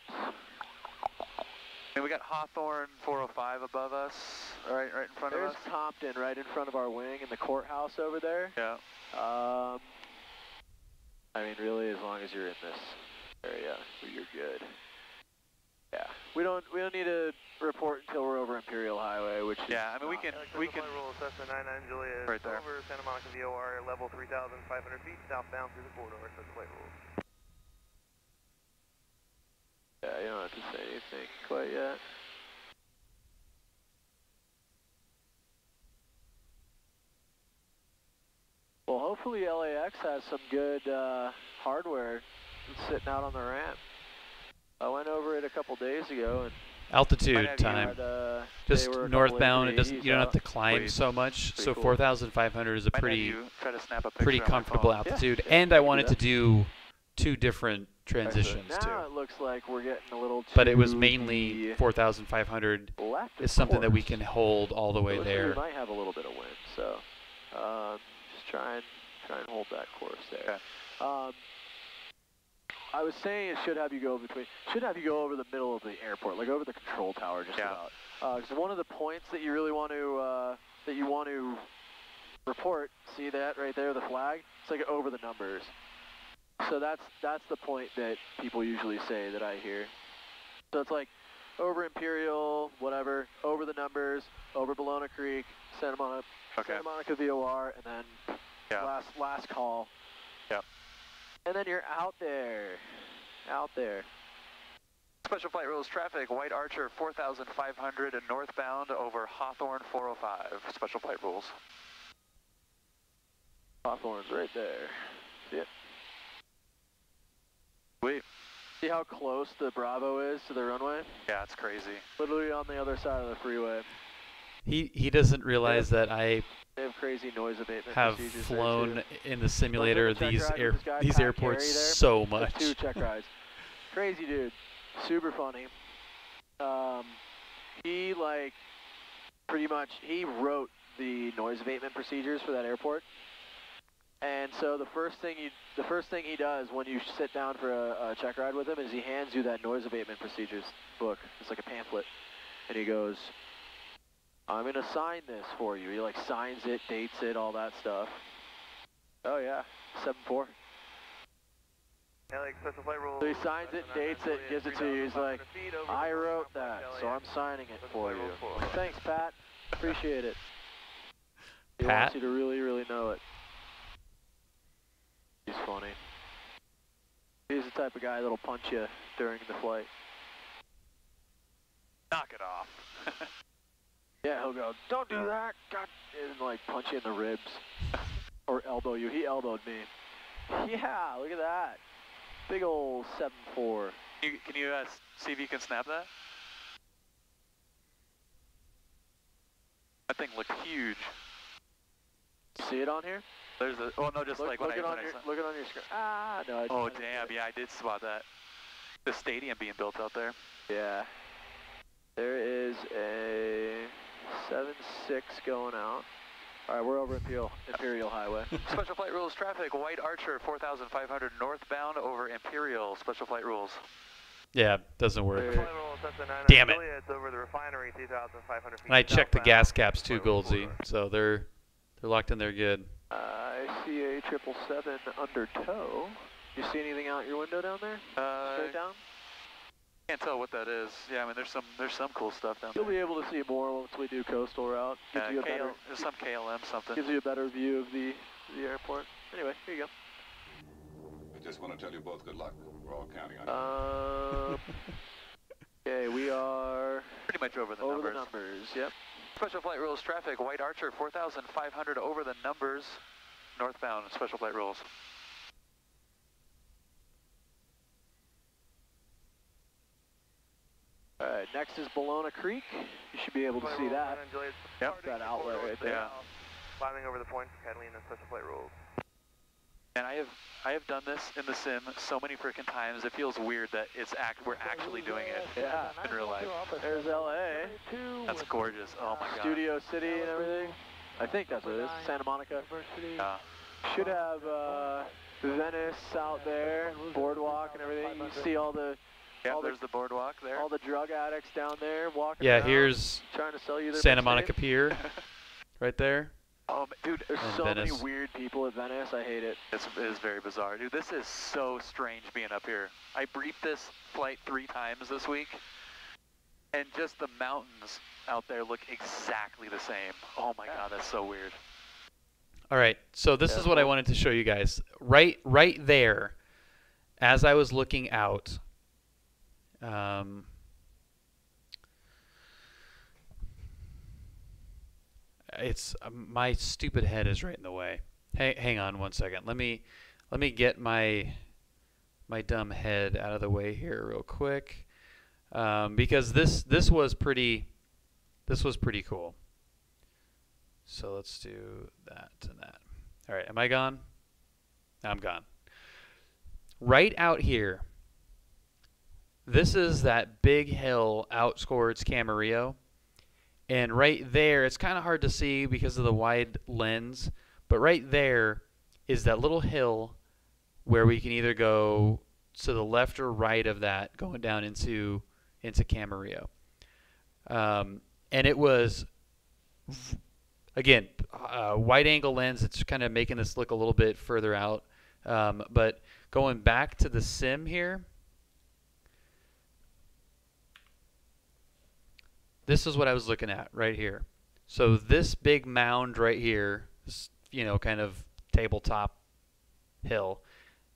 S2: And we got Hawthorne 405 above us, right in front of
S4: There's
S2: us.
S4: Compton right in front of our wing and the courthouse over there.
S2: Yeah.
S4: I mean, really, as long as you're in this area, you're good. Yeah, we don't need to report until we're over Imperial Highway, which is
S2: Yeah, I mean, we can
S10: Flight Rules, Cessna 99 Juliet,
S2: right there.
S10: over Santa Monica VOR, level 3,500 feet, southbound through the corridor, Special Flight Rules.
S4: Yeah, you don't have to say anything quite yet. Well, hopefully LAX has some good hardware sitting out on the ramp. I went over it a couple days ago, and
S1: Altitude
S2: have
S1: time.
S4: they
S1: Just
S4: were a couple
S1: northbound. It
S4: APs
S1: doesn't. You don't have to
S4: out.
S1: climb
S2: Wait.
S1: so much.
S4: Pretty
S1: So
S4: cool.
S1: 4,500 is a
S2: Might have
S1: pretty
S2: you try to snap a picture
S1: pretty
S2: on my
S1: comfortable
S2: phone.
S1: altitude.
S4: Yeah,
S1: And
S4: I
S1: I
S4: can do
S1: wanted to
S4: that.
S1: do 2 different
S4: Okay,
S1: transitions
S4: so
S1: too.
S4: now it looks like we're getting a little too
S1: But it was mainly 4,500
S4: left of
S1: is something that we
S4: course.
S1: can hold all the way
S4: It looks like
S1: there.
S4: we might have a little bit of wind, so just try and hold that course there.
S2: Okay.
S4: I was saying it should have you go over the middle of the airport, like over the control tower, just
S2: Yeah.
S4: about. Because one of the points that you really want to report, see that right there, the flag? It's like over the numbers. So that's the point that people usually say that I hear. So it's like over Imperial, whatever, over the numbers, over Bologna Creek, Santa Monica VOR, and then
S2: Yeah.
S4: last call.
S2: Yep.
S4: And then you're out there.
S2: Special Flight Rules traffic, White Archer 4,500 and northbound over Hawthorne 405. Special Flight Rules.
S4: Hawthorne's right there. See it?
S2: Sweet.
S4: See how close the Bravo is to the runway?
S2: Yeah, it's crazy.
S4: Literally on the other side of the freeway.
S1: He doesn't realize that I
S4: They have crazy noise abatement
S1: have
S4: procedures there,
S1: flown
S4: too.
S1: in the simulator
S4: check
S1: these
S4: ride with this guy,
S1: these
S4: Pat
S1: airports
S4: Carey there.
S1: so
S4: There's
S1: much.
S4: 2 check rides. Crazy dude. Super funny. He pretty much he wrote the noise abatement procedures for that airport. And so the first thing he does when you sit down for a check ride with him is he hands you that noise abatement procedures book. It's like a pamphlet. And he goes, I'm going to sign this for you. He like signs it, dates it, all that stuff. Oh yeah, 7-4.
S10: LAX Special Flight Rules.
S4: So he signs it, dates it, gives it to you. He's like, I wrote that, so I'm signing it for you. Thanks, Pat. Appreciate it. He
S1: Pat?
S4: wants you to really, really know it. He's funny. He's the type of guy that'll punch you during the flight.
S2: Knock it off.
S4: Yeah, he'll go, don't do that, God, and like punch you in the ribs. Or elbow you. He elbowed me. Yeah, look at that. Big old 7-4.
S2: Can you see if you can snap that? That thing looks huge.
S4: See it on here?
S2: There's a, oh no, just like when I
S4: look it on your screen. Ah, no. I
S2: Oh
S4: didn't
S2: damn,
S4: see it.
S2: yeah, I did spot that. The stadium being built out there.
S4: Yeah. There is a 7-6 going out. All right, we're over Imperial Highway.
S2: Special Flight Rules traffic, White Archer 4,500 northbound over Imperial. Special Flight Rules.
S1: Yeah, doesn't work.
S10: Flight rules, Cessna 99
S1: Damn it.
S10: Juliet's over the refinery, 2,500 feet.
S1: And I checked the gas
S10: southbound.
S1: caps too, Goldsy, so they're locked in there good.
S4: I see a 777 under tow. You see anything out your window down there? Straight down?
S2: Can't tell what that is. Yeah, I mean there's some cool stuff down
S4: You'll
S2: there.
S4: be able to see more once we do coastal route. Gives you a better,
S2: there's some KLM something.
S4: gives you a better view of the airport. Anyway, here you go.
S11: I just want to tell you both good luck. We're all counting on you.
S4: Okay, we are
S2: Pretty much over the
S4: over
S2: numbers.
S4: the numbers. Yep.
S2: Special Flight Rules traffic, White Archer 4,500 over the numbers, northbound. Special Flight Rules.
S4: All right, next is Bologna Creek. You should be able to see that.
S2: Yep.
S4: That outlet right there.
S2: Yeah.
S10: Climbing over the points for Catalina, Special Flight Rules.
S2: And I have done this in the sim so many freaking times. It feels weird that we're actually doing it
S4: Yeah.
S2: in real life.
S4: There's LA.
S2: That's gorgeous. Oh my god.
S4: Studio City and everything. I think that's what it is. Santa Monica.
S2: Yeah.
S4: Should have Venice out there, boardwalk and everything. You see all the
S2: There's the boardwalk there.
S4: all the drug addicts down there walking
S1: Yeah,
S4: around,
S1: here's
S4: trying to sell you their
S1: Santa
S4: mixtape.
S1: Monica Pier, right there.
S2: Oh, dude,
S4: There's
S1: And
S4: so
S1: Venice.
S4: many weird people at Venice. I hate it.
S2: it is very bizarre. Dude, this is so strange being up here. I briefed this flight 3 times this week, and just the mountains out there look exactly the same. Oh my god, that's so weird.
S1: All right, so this is what I wanted to show you guys. Right there, as I was looking out, it's my stupid head is right in the way. Hang on one second. Let me get my dumb head out of the way here real quick, because this was pretty cool. So let's do that and that. All right, am I gone? I'm gone. Right out here, this is that big hill out towards Camarillo. And right there, it's kind of hard to see because of the wide lens, but right there is that little hill where we can either go to the left or right of that, going down into Camarillo. And it was, again, wide angle lens. It's kind of making this look a little bit further out. But going back to the sim here, this is what I was looking at right here. So this big mound right here, this, kind of tabletop hill,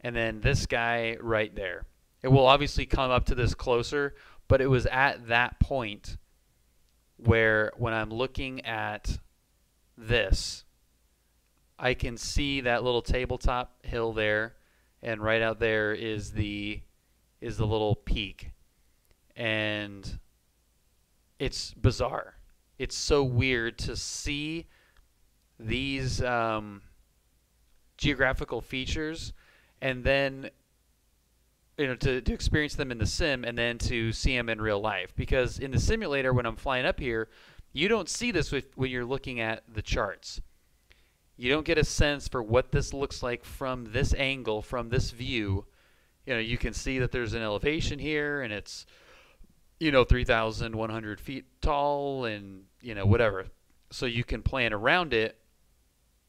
S1: and then this guy right there. It will obviously come up to this closer, but it was at that point where when I'm looking at this, I can see that little tabletop hill there, and right out there is the little peak. And it's bizarre. It's so weird to see these geographical features and then to experience them in the sim and then to see them in real life. Because in the simulator, when I'm flying up here, you don't see this when you're looking at the charts. You don't get a sense for what this looks like from this angle, from this view. You can see that there's an elevation here, and it's 3,100 feet tall, and whatever. So you can plan around it,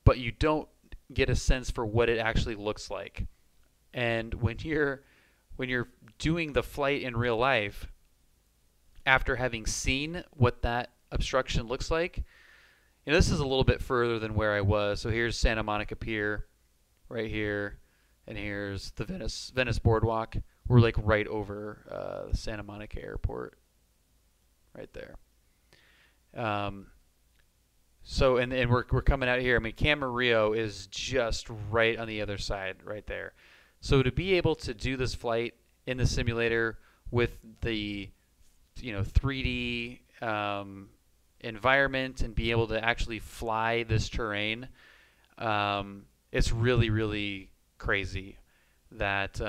S1: but you don't get a sense for what it actually looks like. And when you're doing the flight in real life, after having seen what that obstruction looks like, this is a little bit further than where I was. So here's Santa Monica Pier right here, and here's the Venice Boardwalk. We're like right over the Santa Monica Airport right there. So and we're coming out here. I mean, Camarillo is just right on the other side right there. So to be able to do this flight in the simulator with the 3D environment and be able to actually fly this terrain, it's really, really crazy that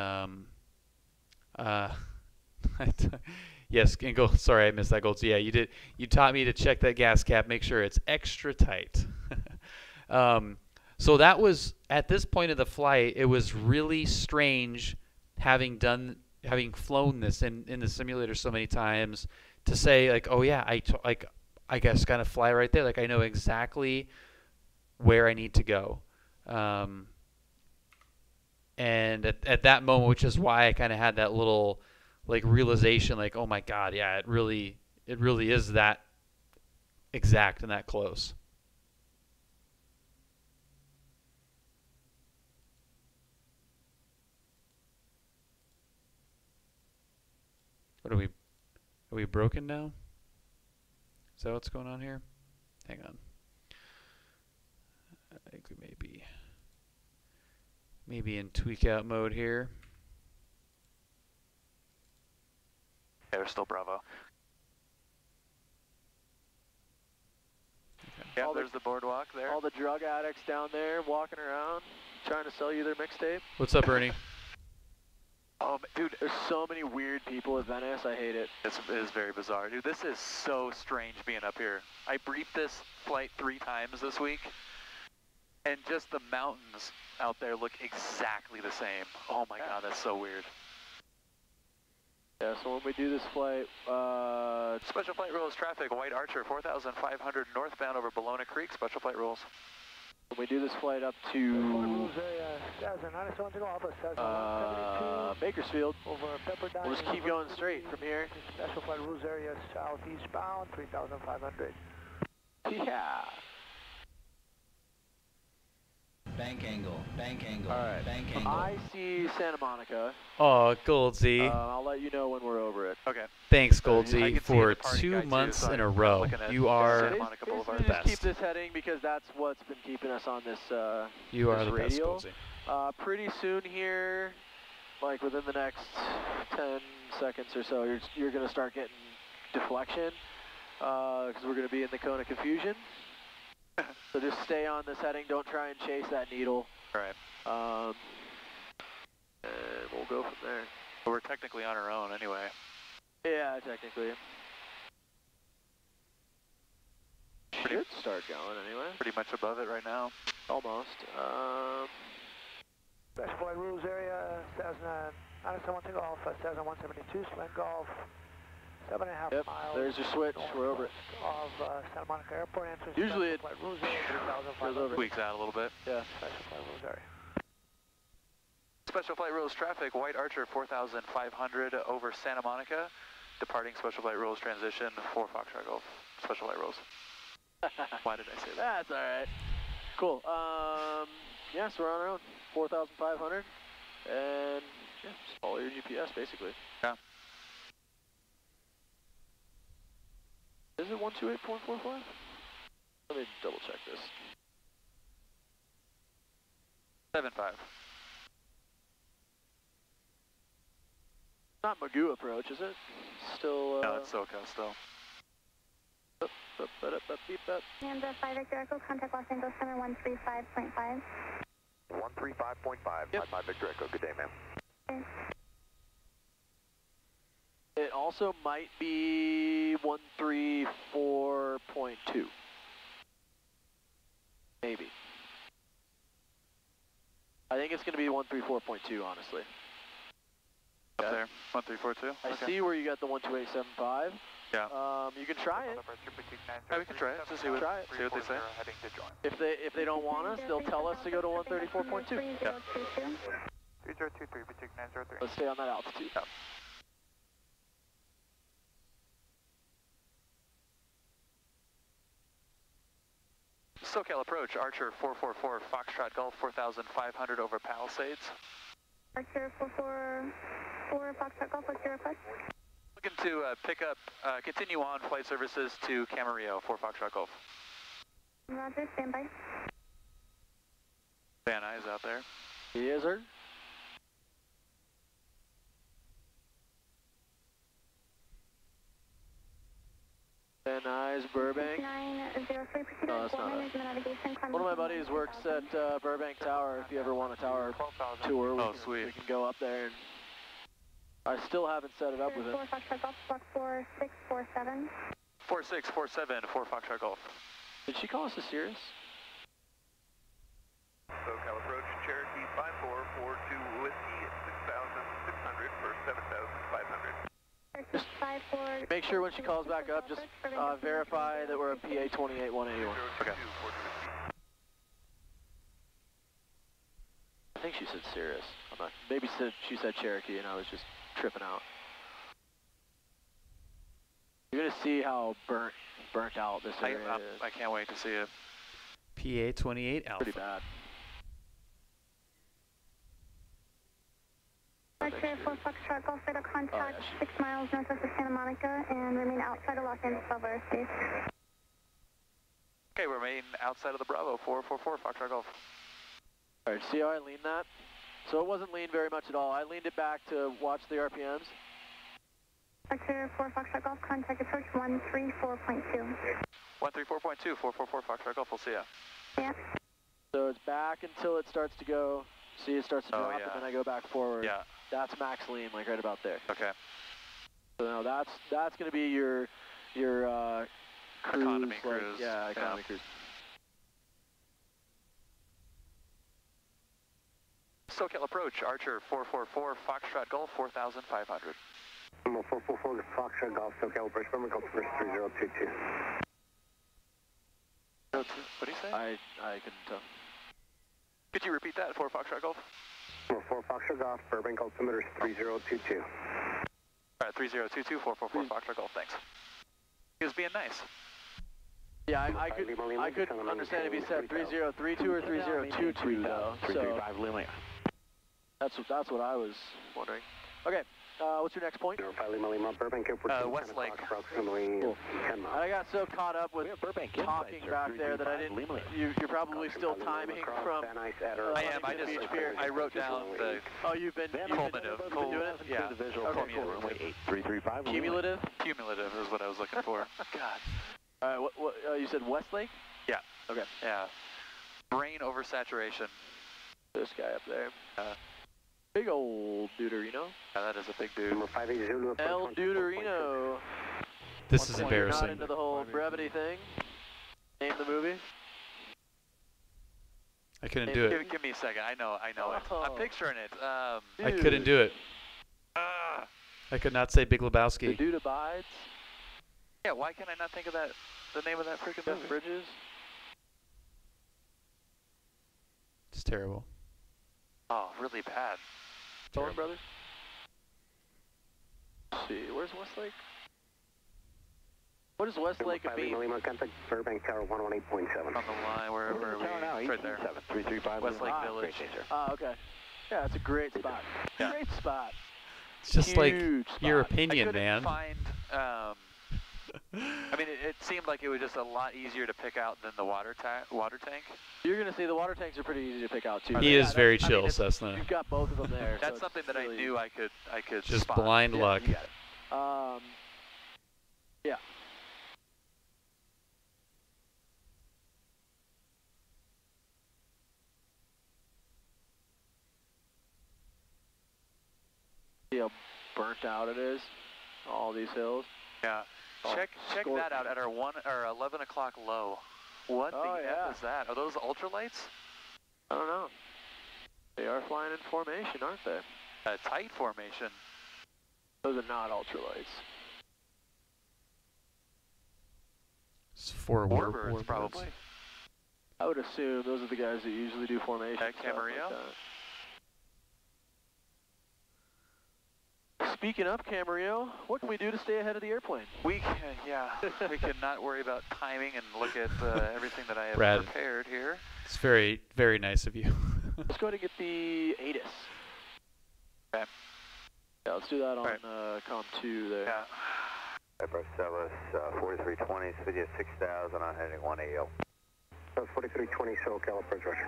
S1: yes, and Gold, sorry I missed that, Gold. So yeah, you did. You taught me to check that gas cap, make sure it's extra tight. So that was, at this point of the flight, it was really strange having flown this in the simulator so many times to say like, oh yeah, I guess kind of fly right there. Like I know exactly where I need to go. And at that moment, which is why I kind of had that little like realization, like, oh my God, yeah, it really is that exact and that close. What are we broken now? Is that what's going on here? Hang on. I think we may be in tweak out mode here.
S2: Yeah, we're still Bravo. Okay. Yeah, there's the boardwalk there.
S4: All the drug addicts down there walking around, trying to sell you their mixtape.
S1: What's up, Ernie?
S2: Oh, dude,
S4: there's so many weird people at Venice. I hate it.
S2: It is very bizarre. Dude, this is so strange being up here. I briefed this flight 3 times this week, and just the mountains out there look exactly the same. Oh my God, that's so weird.
S4: Yeah, so when we do this flight,
S2: Special Flight Rules traffic, White Archer, 4,500 northbound over Bologna Creek, Special Flight Rules.
S4: When we do this flight up to Bakersfield, we'll just keep going straight from here.
S6: Special Flight Rules area southeastbound, 3,500.
S4: Yeah.
S9: Bank angle, bank angle,
S4: All right.
S9: bank angle.
S4: I see Santa Monica.
S1: Oh, Goldsy.
S4: I'll let you know when we're over it.
S2: Okay.
S1: Thanks, Goldsy, for 2 months in a row. You are the best.
S4: Just keep this heading because that's what's been keeping us on this.
S1: You are the
S4: radio.
S1: best, Goldsy.
S4: Pretty soon here, like within the next 10 seconds or so, you're going to start getting deflection because we're going to be in the cone of confusion. So just stay on this heading. Don't try and chase that needle.
S2: All right.
S4: And we'll go from there.
S2: But we're technically on our own anyway.
S4: Yeah, technically. Should start going anyway.
S2: Pretty much above it right now.
S4: Almost.
S6: Special Flight Rules area, Cessna 971 Golf, Cessna 172, Slant Golf, 7.5 miles.
S4: There's your switch. We're over it.
S6: Of Santa Monica Airport entrance.
S4: Usually it
S2: tweaks out a little bit.
S4: Yeah.
S6: Special Flight Rules area.
S2: Special Flight Rules traffic, White Archer 4,500 over Santa Monica. Departing Special Flight Rules transition for Foxtrot Golf. Special Flight Rules. Why did I say that?
S4: That's all right. Cool. Yeah, so we're on our own. 4,500. And yeah, just follow your GPS basically.
S2: Yeah.
S4: Is it 128.45? Let me double check this.
S2: 7.5.
S4: Not Magoo approach, is it? Still.
S2: No, it's SoCal still.
S12: And 5 Victor Echo, contact Los Angeles Center 135.5.
S3: 135.5,
S4: yep.
S3: 5 Victor Echo, good day, ma'am.
S12: Okay.
S4: It also might be 134.2. Maybe. I think it's going to be 134.2, honestly.
S2: Up there, 1342.
S4: I see where you got the 128.75.
S2: Yeah.
S4: You can try it.
S2: Yeah, we can try it. Just see what they say.
S4: If they don't want us, they'll tell us to go to 134.2.
S2: Yeah.
S6: 3023, Pacific 903.
S4: Let's stay on that altitude.
S2: Yeah. SoCal approach, Archer 444, Foxtrot Golf 4,500 over Palisades.
S12: Archer 444, Foxtrot Golf, what's your request?
S2: Looking to pick up, continue on flight services to Camarillo for Foxtrot Golf.
S12: Roger, stand by.
S2: Van Nuys out there.
S4: Yes, sir. Van Nuys, Burbank.
S12: 903, proceed
S4: No, that's not it. One of my buddies works at Burbank Tower. If you ever want a tower tour, we can go up there. And I still haven't set it up with it.
S12: 4 Foxtrot Golf, block 4647.
S2: 4647 for Foxtrot Golf.
S4: Did she call us a Cirrus?
S10: SoCal approach, Cherokee 5442 Whiskey, 6,600 for 7,500.
S4: Just make sure when she calls back up, just verify that we're a PA 28181.
S2: Okay.
S4: I think she said Sirius. I'm not. Maybe she said Cherokee, and I was just tripping out. You're gonna see how burnt out this area is.
S2: I can't wait to see it.
S1: PA 28 Alpha.
S4: Pretty bad.
S12: Departure for Foxtrot Golf Radar contact 6 miles northwest of Santa Monica and remain outside of Los Angeles Bravo airspace.
S2: Okay, we're remaining outside of the Bravo, 444 Foxtrot Golf.
S4: Alright, see how I leaned that? So it wasn't leaned very much at all. I leaned it back to watch the RPMs.
S12: Departure for Foxtrot Golf contact approach 134.2.
S2: 134.2, 444 Foxtrot Golf, we'll see ya.
S12: Yeah.
S4: So it's back until it starts to go. See, it starts to drop, and then I go back forward.
S2: Yeah.
S4: That's max lean, like right about there.
S2: Okay.
S4: So now that's going to be your cruise,
S2: economy cruise.
S4: Yeah, economy cruise.
S2: SoCal approach, Archer 444 Foxtrot Golf, 4,500.
S5: 444 Foxtrot Golf, SoCal approach, Burma Golf first 3022.
S2: What do you say?
S4: I couldn't tell.
S2: Could you repeat that, 4 Foxtrot Golf?
S5: 4 Foxtrot Golf, Burbank altimeter 3022.
S2: Alright, 3022, 444 Foxtrot Golf, thanks. He was being nice.
S4: Yeah, I couldn't understand if he said 3032 or 3022 though. So that's what I was wondering. Okay, what's your next point?
S5: Burbank Airport.
S2: Westlake.
S5: Approximately 10 miles.
S4: I got so caught up with talking back there that I didn't. You're probably still timing from.
S2: I am. I wrote down the.
S4: Oh, you've been
S2: cumulative.
S4: Doing it?
S2: Yeah.
S4: Okay, cool.
S5: 335.
S4: Cumulative.
S2: Cumulative is what I was looking for. God.
S4: All right. What you said Westlake?
S2: Yeah.
S4: Okay.
S2: Yeah. Brain oversaturation.
S4: This guy up there. Big old Deuterino.
S2: Yeah, that is a big dude.
S4: El Deuterino.
S1: This is
S4: You're
S1: embarrassing.
S4: not into the whole brevity thing. Name the movie.
S1: I couldn't do it.
S2: Give me a second. I know it. I'm picturing it.
S1: I couldn't do it. I could not say Big Lebowski.
S4: The Dude Abides.
S2: Yeah, why can I not think of that? The name of that freaking movie?
S4: Bridges.
S1: It's terrible.
S2: Oh, really bad.
S4: Coen Brothers. Let's see, where's Westlake? What is Westlake a beat?
S5: Contact Burbank Tower 118.7.
S2: On the line, wherever we it's right there.
S5: 335
S2: Westlake Village.
S4: Oh, okay. Yeah, it's a great spot.
S2: Yeah.
S4: Great spot.
S1: It's just like
S4: Huge spot.
S1: your opinion,
S2: I couldn't
S1: man.
S2: find, I mean, it seemed like it was just a lot easier to pick out than the water tank.
S4: You're going to see the water tanks are pretty easy to pick out, too.
S1: He is very chill, Cessna.
S4: You've got both of them there.
S2: That's
S4: so
S2: something that I knew I could
S1: just
S2: spot.
S1: blind luck.
S4: You got it. Yeah. See how burnt out it is? All these hills.
S2: Yeah. Check that out at our 11 o'clock low. What the F is that? Are those ultralights?
S4: I don't know. They are flying in formation, aren't they?
S2: A tight formation.
S4: Those are not ultralights.
S1: It's for
S2: Warbirds, probably.
S4: I would assume those are the guys that usually do formation.
S2: At Camarillo?
S4: Speaking of Camarillo, what can we do to stay ahead of the airplane?
S2: We can not worry about timing and look at everything that I have
S1: Brad,
S2: prepared here.
S1: It's very, very nice of you.
S4: Let's go ahead and get the ATIS.
S2: Okay.
S4: Yeah, let's do that on COM 2 there.
S2: Yeah.
S5: Airport Dallas 4320, City 6000 on heading 1AL. 4320 SoCal approach, Roger.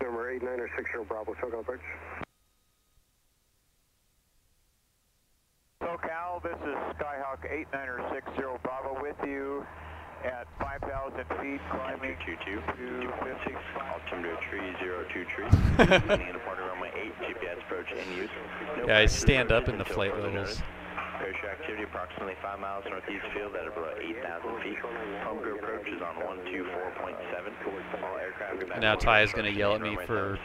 S5: Number 8960 Bravo, SoCal approach.
S13: SoCal, this is Skyhawk 8960 Bravo with you at 5,000 feet climbing to 250.
S5: Altimeter 3023. Landing in the runway 8, GPS approach in use.
S1: Yeah, I stand up in the flight levels.
S5: Parachute
S14: your activity approximately 5 miles northeast field at about 8,000 feet. Home crew approach is on 124.7. All aircraft are back.
S1: Now Ty is going to yell at me for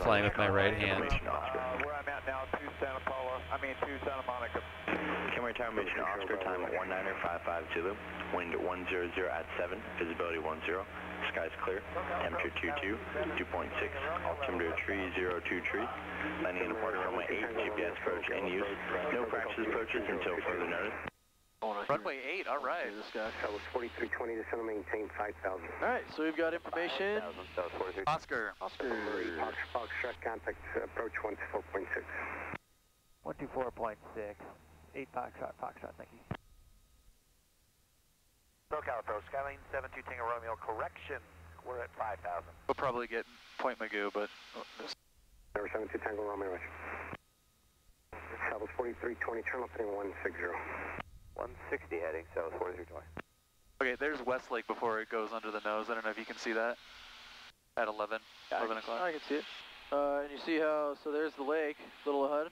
S1: flying with my right hand.
S13: Where I'm at now, 2 Santa Monica.
S14: Camera tower mission Oscar, time 1955 Zulu. Wind 100 at 7, visibility 10. Skies clear. Temperature 22, 2.6. Altimeter 302 tree. Landing in departure runway 8. GPS approach in use. No practice approaches until further notice.
S2: Runway 8, all right.
S5: This guy. That was 4320, descend and maintain 5,000.
S4: All right, so we've got information.
S2: Oscar.
S5: Foxtrot, contact approach 124.6.
S6: 124.6. 8 Foxtrot, thank you.
S10: SoCal approach, Skyline 72 Tango Romeo, correction. We're at 5,000.
S2: We'll probably get Point Magoo, but...
S5: Number 72 Tango Romeo, Roger. Southwest 4320, turn left heading 160.
S10: 160 heading, Southwest 4320.
S2: Okay, there's Westlake before it goes under the nose. I don't know if you can see that. At 11 o'clock.
S4: I can see it. And you see how, so there's the lake, little ahead.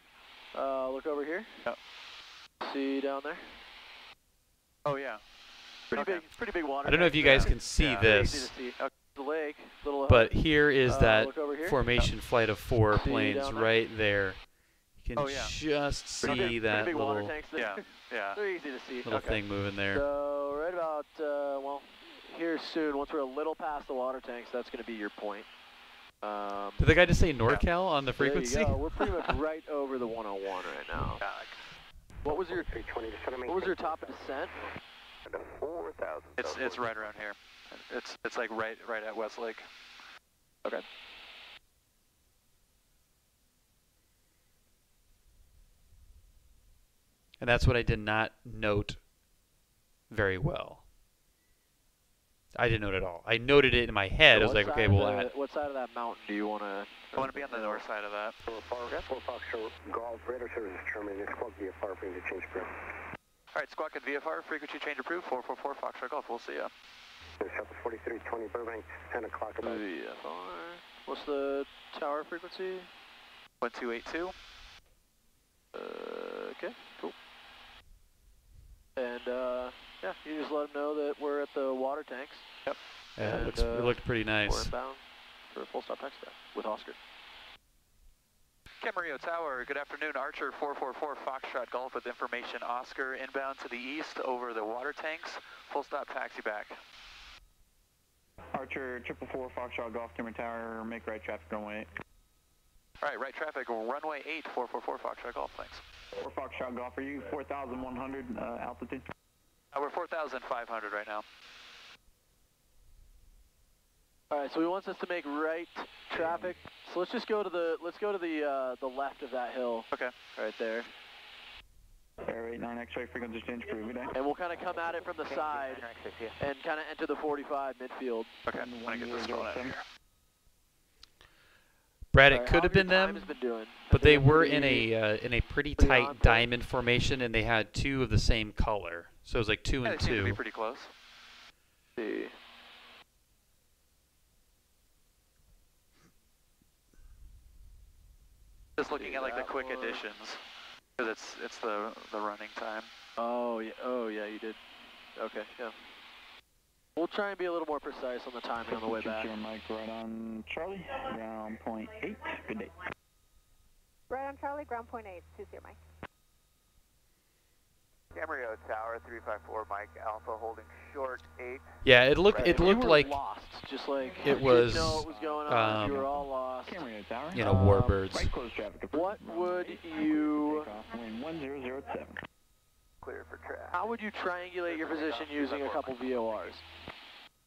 S4: Look over here.
S2: Yep.
S4: See down there?
S2: Oh, yeah.
S4: Pretty big water.
S1: I don't know if you guys can see this,
S4: Easy to see. The lake, little ahead.
S1: but here is that
S4: look over here.
S1: formation flight of 4
S4: See
S1: planes
S4: down there?
S1: right there. You can
S2: Oh, yeah.
S1: just see that
S4: big
S1: little,
S4: water tanks there.
S2: Yeah.
S4: They're easy to see.
S1: little thing moving there.
S4: So right about, well, here soon, once we're a little past the water tanks, that's going to be your point.
S1: Did the guy just say NorCal on the frequency?
S4: There you go. We're pretty much right over the 101 right now. What was your top of descent?
S10: 4,000.
S2: It's right around here. It's like right at Westlake.
S4: Okay.
S1: And that's what I did not note very well. I didn't note it at all. I noted it in my head. I was like, okay, well,
S4: what side of that mountain do you want to?
S2: I want to be on the north side of that.
S5: 4 Foxtrot, Golf, radar service is terminated. Squawk VFR, bring the change crew.
S2: All right, squawk at VFR, frequency change approved, 444 Foxtrot Golf. We'll see ya.
S5: Southwest 4320, Burbank, 10 o'clock about.
S4: VFR. What's the tower frequency?
S2: 1282.
S4: Okay, cool. And yeah, you just let them know that we're at the water tanks.
S2: Yep.
S1: yeah, it looked pretty nice.
S4: We're inbound for a full stop taxi with Oscar.
S2: Camarillo Tower, good afternoon. Archer 444 Foxtrot Golf with information. Oscar inbound to the east over the water tanks. Full stop taxi back.
S7: Archer 444 Foxtrot Golf, Timber Tower, make right traffic runway 8.
S2: All right, right traffic, runway 8, 444 Foxtrot Golf, thanks.
S7: 4 Foxtrot Golf, are you 4,100 altitude?
S2: We're 4,500 right now.
S4: All right, so he wants us to make right traffic. So let's just go to the the left of that hill.
S2: Okay.
S4: Right there.
S7: Air 89 X-ray frequency change approved. Good day.
S4: And we'll kind of come at it from the side and kind of enter the 45 midfield.
S2: Okay. I'm gonna get this going out here.
S1: Brad, it could have been them, but they were in a pretty tight diamond formation, and they had 2 of the same color. So it was like 2 and 2.
S2: It seemed to be pretty close.
S4: See.
S2: Just looking at like the quick additions, because it's the running time.
S4: Oh yeah, you did. Okay, yeah. We'll try and be a little more precise on the timing on the way back.
S7: Mike, right on Charlie, ground point 8. Good day.
S8: Right on Charlie, ground point 8, 20 Mike.
S10: Camarillo Tower 354 Mike Alpha holding short 8.
S1: Yeah, it looked like
S4: lost, just like
S1: it was.
S4: You didn't know what was going on. You were all lost.
S7: Camarillo Tower.
S1: You know, warbirds.
S7: Right close traffic.
S4: What would you?
S7: Wind 1007.
S10: Clear for traffic.
S4: How would you triangulate your position using a couple VORs?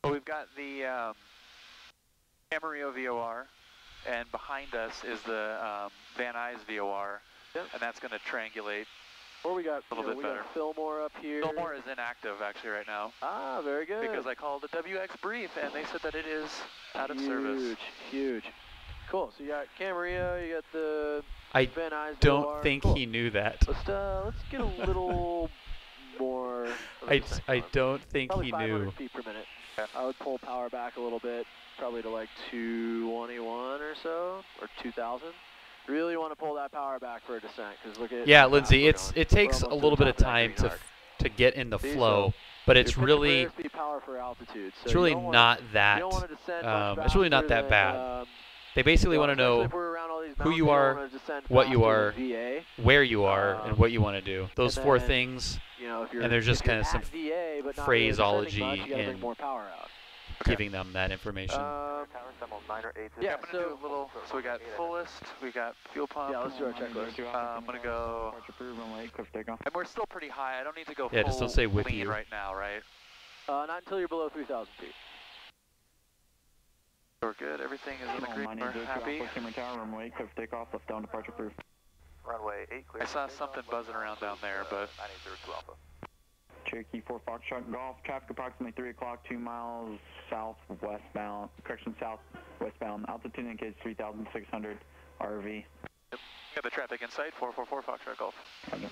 S2: Well, we've got the Camarillo VOR, and behind us is the Van Nuys VOR, and that's going to triangulate.
S4: Or we got
S2: a little bit better.
S4: Got Fillmore up here.
S2: Fillmore is inactive actually right now.
S4: Ah, very good.
S2: Because I called the WX brief and they said that it is out of service.
S4: Huge. Cool. So you got Camarillo, you got the Van Nuys
S1: don't
S4: VOR.
S1: think
S4: cool.
S1: he knew that.
S4: Let's get a little more.
S1: I don't think
S4: probably
S1: he
S4: 500
S1: knew.
S4: feet per minute. I would pull power back a little bit, probably to like 221 or so, or 2,000. Really want to pull that power back for a descent, because look at
S1: Yeah, Lindsay, it takes a little bit of time to get in the flow, but it's really
S4: power for altitude, so
S1: it's really not that it's really not that bad. They basically want to know who you are, what you are, where you are, and what you want to do. Those four things, and there's just kind of some phraseology in giving them that information.
S2: Yeah, I'm gonna do a little. So we got fullest, we got fuel pump.
S4: Yeah, let's do our checklist.
S2: I'm gonna go. And we're still pretty high. I don't need to go.
S1: Yeah, just don't say with
S2: lean
S1: you
S2: right now, right?
S4: Not until you're below 3,000 feet.
S2: We're good. Everything is in the green. We're happy.
S13: Runway, clear for takeoff, left down departure proof.
S10: Runway 8 clear.
S2: I saw something buzzing around down there, but.
S10: 902 Alpha.
S13: Cherokee 4 Foxtrot Golf, traffic approximately 3 o'clock, 2 miles southwestbound, correction southwestbound, altitude indicates 3,600 RV.
S2: Yep. Got the traffic in sight, 444 Foxtrot Golf.
S13: Okay.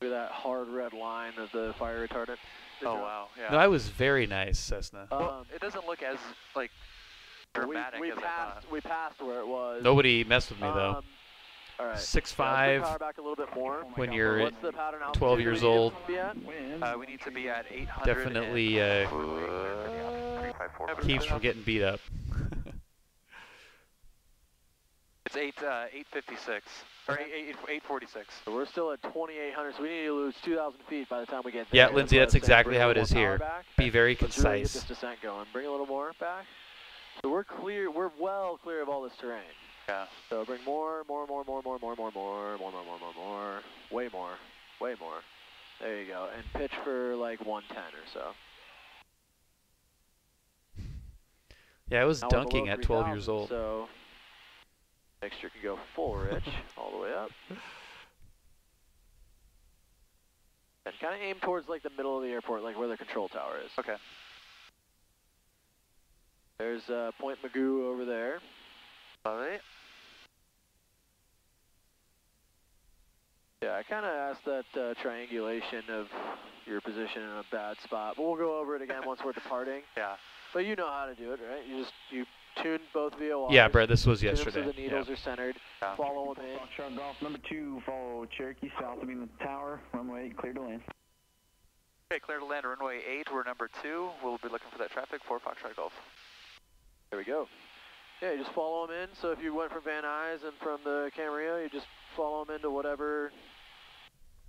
S4: Look at that hard red line of the fire retardant.
S2: Oh wow, yeah.
S1: No, I was very nice, Cessna.
S2: Well, it doesn't look as like dramatic as I thought.
S4: We passed where it was.
S1: Nobody messed with me though.
S4: All right.
S1: 6'5",
S4: power back a little bit more.
S1: when you're 12 years old.
S2: We need to be at 800.
S1: Definitely keeps from getting beat up.
S2: It's 856 or 846.
S4: So we're still at 2,800, so we need to lose 2,000 feet by the time we get there.
S1: Yeah, Lindsay, that's exactly how it is here. Be very concise.
S4: Let's really get this descent going. Bring a little more back. So we're clear. We're well clear of all this terrain.
S2: Yeah.
S4: So bring more. Way more. There you go. And pitch for like 110 or so.
S1: Yeah, I was
S4: now
S1: dunking at 12 years old.
S4: So mixture can go full rich all the way up. And kind of aim towards like the middle of the airport, like where the control tower is.
S2: Okay.
S4: There's Point Magoo over there.
S2: Love it.
S4: Yeah, I kind of asked that triangulation of your position in a bad spot, but we'll go over it again once we're departing.
S2: Yeah.
S4: But you know how to do it, right? You tune both VORs.
S1: Yeah, Brad, this was yesterday.
S4: So the needles are centered.
S2: Yeah.
S4: Follow them in.
S13: Foxtrot Golf, number 2, follow Cherokee south of the tower, runway 8, clear to land.
S2: Okay, clear to land, runway 8, we're number 2. We'll be looking for that traffic for Foxtrot Golf.
S4: There we go. Yeah, you just follow them in. So if you went from Van Nuys and from the Camarillo, you just follow them into whatever,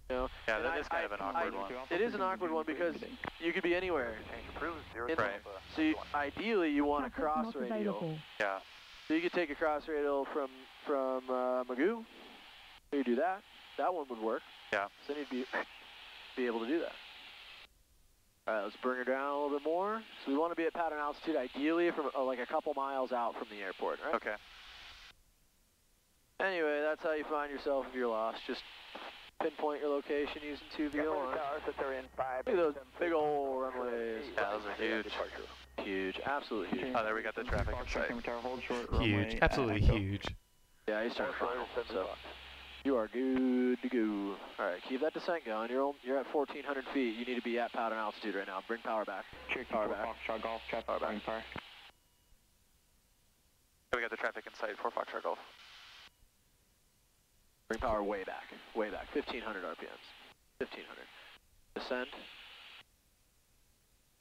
S4: you know.
S2: Yeah, that is kind of an awkward one.
S4: It is an awkward one because you could be anywhere.
S2: Right.
S4: So ideally you want a cross radial.
S2: Yeah.
S4: So you could take a cross radial from Magoo. So you do that. That one would work.
S2: Yeah.
S4: So then you'd be able to do that. All right, let's bring her down a little bit more. So we want to be at pattern altitude, ideally from like a couple miles out from the airport, right?
S2: Okay.
S4: Anyway, that's how you find yourself if you're lost. Just pinpoint your location using 2 VO1. Look at those big old runways.
S2: Yeah, those are huge.
S4: Huge, absolutely huge.
S2: Oh, there we got the traffic in sight.
S1: Huge, absolutely huge.
S4: Yeah, he's starting to so you are good to go. All right, keep that descent going. You're at 1,400 feet. You need to be at pattern altitude right now. Bring power back. Power back.
S13: Foxtrot Golf, traffic
S4: power back.
S13: Power.
S2: We got the traffic in sight for Foxtrot Golf.
S4: Bring power way back. 1,500 RPMs. 1,500. Descend.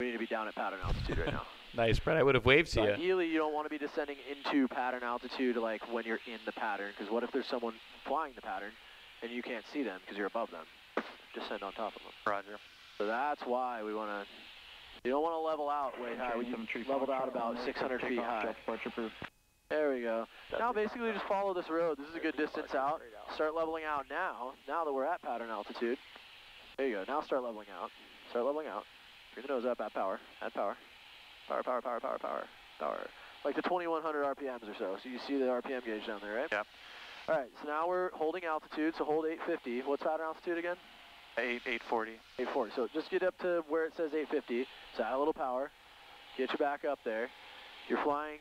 S4: We need to be down at pattern altitude right now.
S1: Nice, Brad. I would have waved to you.
S4: Ideally, you don't want to be descending into pattern altitude like when you're in the pattern, because what if there's someone flying the pattern and you can't see them because you're above them? Descend on top of them.
S2: Roger.
S4: So that's why we want to. You don't want to level out way high. We leveled out about 600 feet high. There we go. Now basically just follow this road. This is a good distance out. Start leveling out now. Now that we're at pattern altitude. There you go. Now start leveling out. Start leveling out. Bring the nose up. Add power. Add power. Power. Like the 2,100 RPMs or so. So you see the RPM gauge down there, right?
S2: Yeah.
S4: All right. So now we're holding altitude. So hold 850. What's pattern altitude again?
S2: 840.
S4: 840. So just get up to where it says 850. So add a little power. Get you back up there. You're flying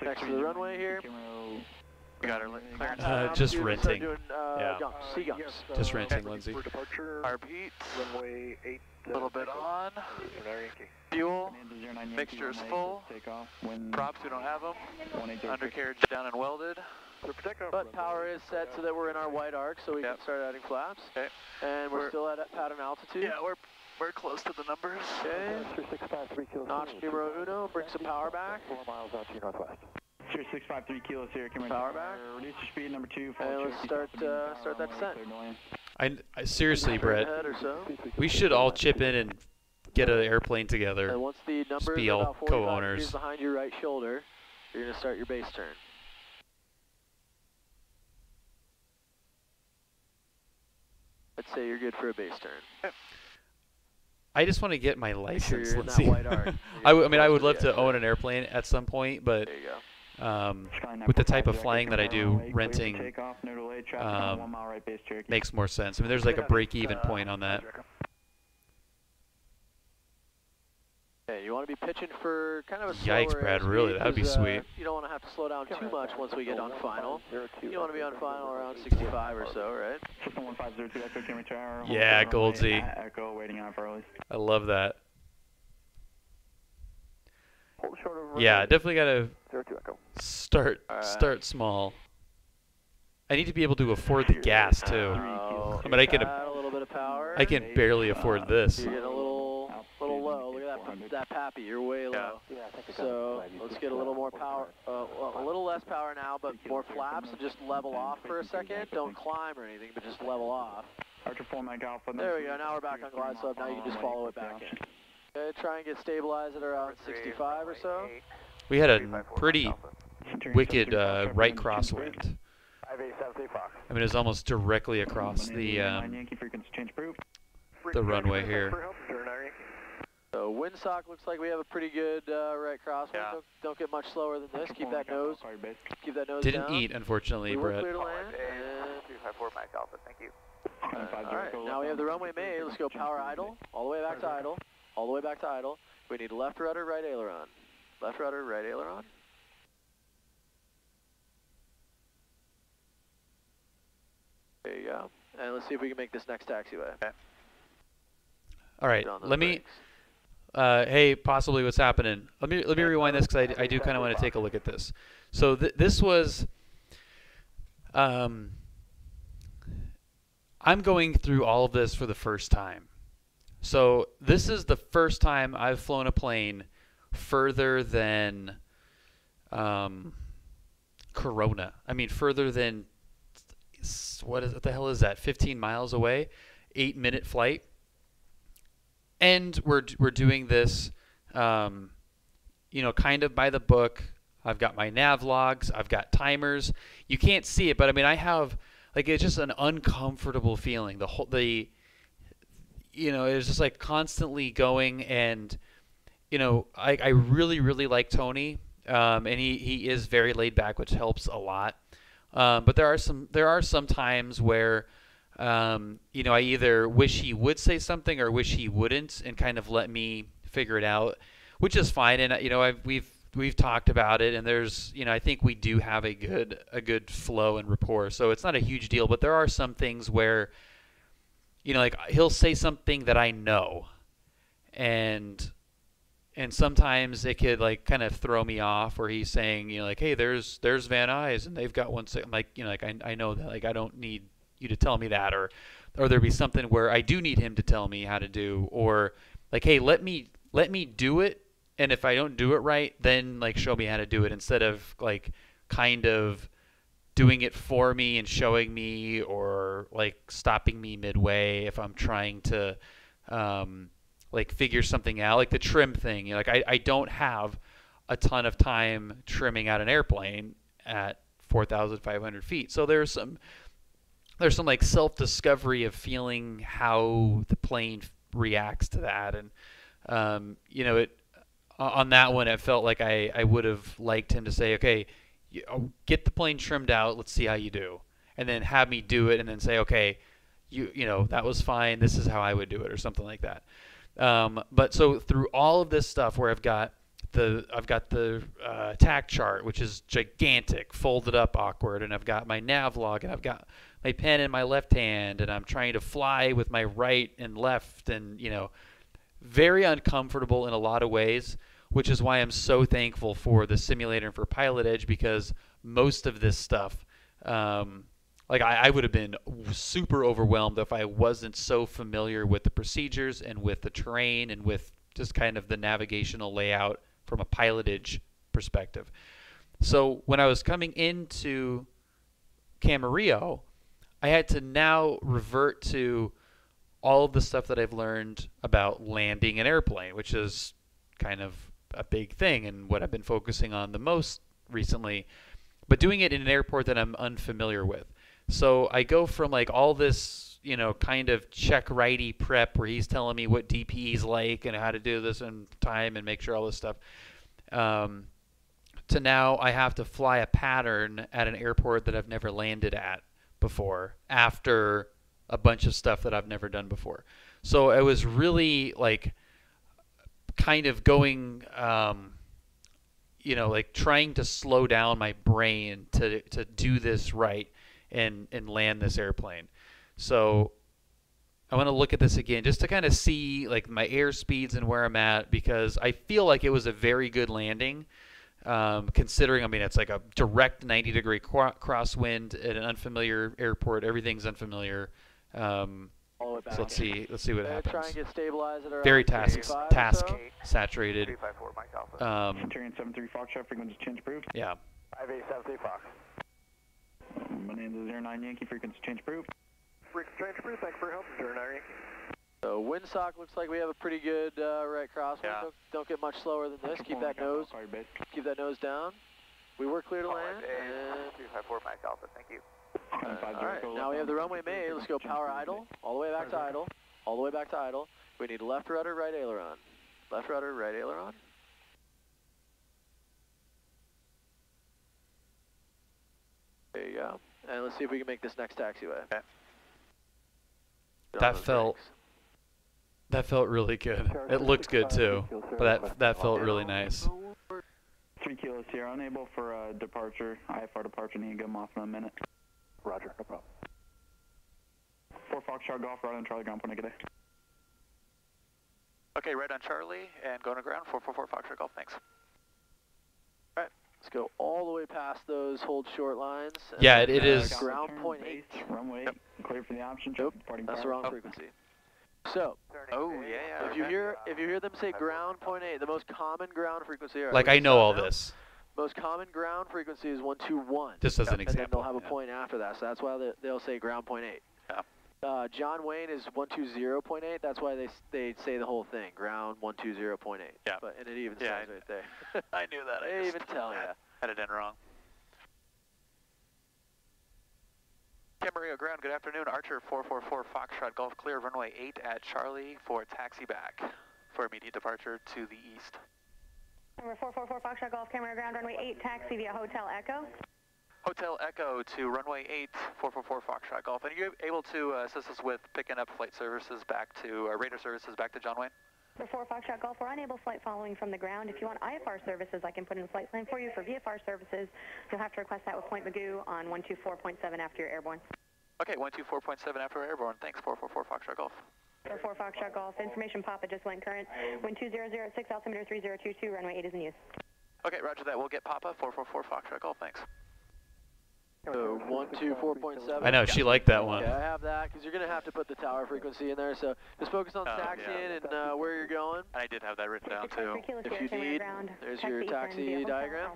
S4: next to the runway here.
S2: We got our clearance.
S1: Just renting.
S4: Doing,
S1: yeah.
S4: Sea gumps.
S1: Just renting, Lindsay.
S3: For departure,
S2: our beat.
S3: runway
S4: A little bit on. Fuel. Mixture's full. Props, we don't have them. Undercarriage down and welded. But power is set so that we're in our white arc, so we can start adding flaps. Okay. And we're still at pattern altitude.
S2: Yeah, we're close to the numbers.
S4: Okay. Notch numero uno, bring some power back.
S5: 4 miles out to your northwest.
S13: 653 kilos here.
S4: Power back.
S13: Reduce your speed, number 2.
S4: And let's start that descent.
S1: I seriously, Brett,
S4: So.
S1: we should all chip in and get an airplane together.
S4: And once the numbers
S1: Just be
S4: are
S1: all
S4: about 45
S1: co-owners.
S4: degrees behind your right shoulder, you're going to start your base turn. Let's say you're good for a base turn.
S1: I just want to get my license.
S4: you're in
S1: Let's
S4: that
S1: see.
S4: white arc.
S1: I mean, I would love to own an airplane at some point, but
S4: There you go.
S1: with the type of flying that I do, renting makes more sense. I mean, there's like a break-even point on that.
S4: Okay, you want to be pitching for kind of a slower
S1: Yikes, Brad,
S4: airspeed
S1: really, that'd be
S4: 'cause,
S1: sweet.
S4: You don't want to have to slow down too much once we get on final. You want to be on final around 65 or so, right?
S1: Yeah, Goldsy.
S13: Echo waiting out for release.
S1: I love that. Yeah, definitely gotta start small. I need to be able to afford the gas too. I mean, I can
S4: Add a little bit of power.
S1: I can barely afford this.
S4: You're getting a little low. Look at that pappy. You're way low. So let's get a little more power. Well, a little less power now, but more flaps, and just level off for a second. Don't climb or anything, but just level off. There we go. Now we're back on glide slope. Now you can just follow it back in. Okay, try and get stabilized at around 65 or so.
S1: We had a pretty wicked right crosswind. I mean, it was almost directly across the runway here.
S4: So windsock looks like we have a pretty good right crosswind.
S2: Yeah.
S4: Don't get much slower than this. Keep that nose
S1: Didn't
S4: down.
S1: eat, unfortunately,
S4: We were
S1: Brett.
S4: clear to land. And
S10: 254 Mac Alpha, thank you.
S4: all right, now we have the runway made. Let's go power idle, all the way back to idle, all the way back to idle. We need left rudder, right aileron. Left rudder, right aileron. There you go. And let's see if we can make this next taxiway.
S2: Okay.
S1: All right,
S4: Get on those
S1: let me.
S4: brakes.
S1: Hey, possibly what's happening? Let me rewind this because I do kind of want to take a look at this. So this was. I'm going through all of this for the first time. So this is the first time I've flown a plane further than Corona. I mean, further than what the hell is that? 15 miles away, 8-minute flight. And we're doing this, you know, kind of by the book. I've got my nav logs. I've got timers. You can't see it, but I mean, I have like it's just an uncomfortable feeling. You know, it's just like constantly going, and you know, I really like Tony, and he is very laid back, which helps a lot. But there are some times where. You know, I either wish he would say something or wish he wouldn't, and kind of let me figure it out, which is fine. And you know, we've talked about it, and there's, you know, I think we do have a good flow and rapport. So it's not a huge deal, but there are some things where, you know, like he'll say something that I know, and sometimes it could like kind of throw me off, where he's saying, you know, like, hey, there's Van Nuys and they've got one. I'm like, you know, like I know that, like I don't need you to tell me that, or there'd be something where I do need him to tell me how to do, or like, hey, let me do it, and if I don't do it right, then like show me how to do it, instead of like kind of doing it for me and showing me, or like stopping me midway if I'm trying to like figure something out, like the trim thing. You know, like I don't have a ton of time trimming out an airplane at 4,500 feet, so there's some like self-discovery of feeling how the plane reacts to that. And you know, on that one, it felt like I would have liked him to say, okay, get the plane trimmed out, let's see how you do, and then have me do it, and then say, okay, you know, that was fine, this is how I would do it, or something like that. But so through all of this stuff, where I've got the tack chart, which is gigantic, folded up awkward, and I've got my nav log, and I've got my pen in my left hand, and I'm trying to fly with my right and left, and you know, very uncomfortable in a lot of ways, which is why I'm so thankful for the simulator and for PilotEdge, because most of this stuff, like I would have been super overwhelmed if I wasn't so familiar with the procedures and with the terrain and with just kind of the navigational layout from a PilotEdge perspective. So when I was coming into Camarillo, I had to now revert to all of the stuff that I've learned about landing an airplane, which is kind of a big thing and what I've been focusing on the most recently, but doing it in an airport that I'm unfamiliar with. So I go from like all this, you know, kind of check righty prep where he's telling me what DPE is like and how to do this in time and make sure all this stuff, to now I have to fly a pattern at an airport that I've never landed at before after a bunch of stuff that I've never done before. So I was really like kind of going, you know, like trying to slow down my brain to do this right and land this airplane. So I want to look at this again just to kind of see like my air speeds and where I'm at, because I feel like it was a very good landing. Considering, I mean, it's like a direct 90-degree crosswind at an unfamiliar airport. Everything's unfamiliar. So let's see what happens.
S4: Try and get stabilized at around
S1: Very task saturated.
S10: 354 Mike Alpha.
S13: Centurion 73 Foxtrot, frequency change approved.
S1: Yeah.
S10: 5873 Fox.
S13: Bonanza 09 Yankee, frequency change approved.
S10: Frequency change approved, thanks for your help. 09 Yankee.
S4: So windsock looks like we have a pretty good right crosswind.
S2: Yeah.
S4: Don't get much slower than this. Keep that nose down. We were clear to land. And
S10: 354 Mike Alpha, thank you.
S4: Alright, now we have the runway made. Let's go power idle, all the way back to idle, all the way back to idle. We need left rudder, right aileron. Left rudder, right aileron. There you go. And let's see if we can make this next taxiway.
S2: Okay.
S1: That felt really good. It looked good too, but that felt really nice.
S13: 3 kilos here, unable for departure. IFR departure, need to get them off in a minute.
S3: Roger, no problem.
S13: 4 Foxtrot Golf, right on Charlie ground point negative.
S2: Okay, right on Charlie and going to ground, 444 Foxtrot Golf, thanks.
S4: Alright, let's go all the way past those hold short lines.
S1: Yeah, it is.
S4: Ground point 8.
S13: Runway 8, clear for the option.
S4: Nope, that's the wrong frequency. So, if you hear them say ground point 8, the most common ground frequency.
S1: Like I know all this.
S4: Most common ground frequency is 121.
S1: Just as an example.
S4: And then they'll have a point after that, so that's why they'll say ground point 8.
S2: Yeah.
S4: John Wayne is 120.8. That's why they say the whole thing, ground 120.8.
S2: Yeah.
S4: And it even says right there.
S2: I knew that.
S4: They even tell you.
S2: Had it in wrong. Camarillo ground, good afternoon. Archer 444 Foxtrot Golf, clear runway 8 at Charlie for taxi back for immediate departure to the east.
S12: Number 444 Foxtrot Golf, Camarillo ground, runway 8, taxi via Hotel Echo.
S2: Hotel Echo to runway 8, 444 Foxtrot Golf. And are you able to assist us with picking up flight services back to, radar services back to John Wayne?
S12: For 4 Foxtrot Golf, we're unable flight following from the ground. If you want IFR services, I can put in a flight plan for you. For VFR services, you'll have to request that with Point Magoo on 124.7 after you're airborne.
S2: Okay, 124.7 after we're airborne. Thanks, 444 Foxtrot Golf.
S12: For 4 Foxtrot Golf, information Papa just went current. Wind 2006, altimeter 3022, runway 8 is in use.
S2: Okay, roger that. We'll get Papa, 444 Foxtrot Golf. Thanks.
S4: So 124.7.
S1: I know, she liked that one.
S4: Okay, I have that, because you're going to have to put the tower frequency in there, so just focus on taxiing and where you're going.
S2: I did have that written down, too.
S4: If you need, there's your taxi diagram.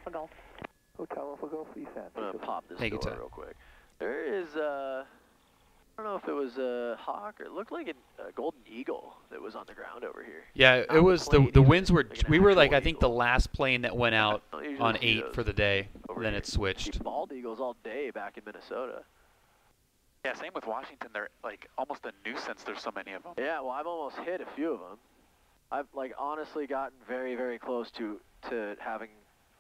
S10: Hotel Alpha Golf, East End.
S4: I'm going to pop this door real quick. There is, I don't know if it was a hawk or it looked like a golden eagle that was on the ground over here.
S1: Yeah, it was, the winds were, we were like, I think the last plane that went out on 8 for the day, then it switched.
S4: Bald eagles all day back in Minnesota.
S2: Yeah, same with Washington. They're like almost a nuisance. There's so many of them.
S4: Yeah, well, I've almost hit a few of them. I've like honestly gotten very, very close to having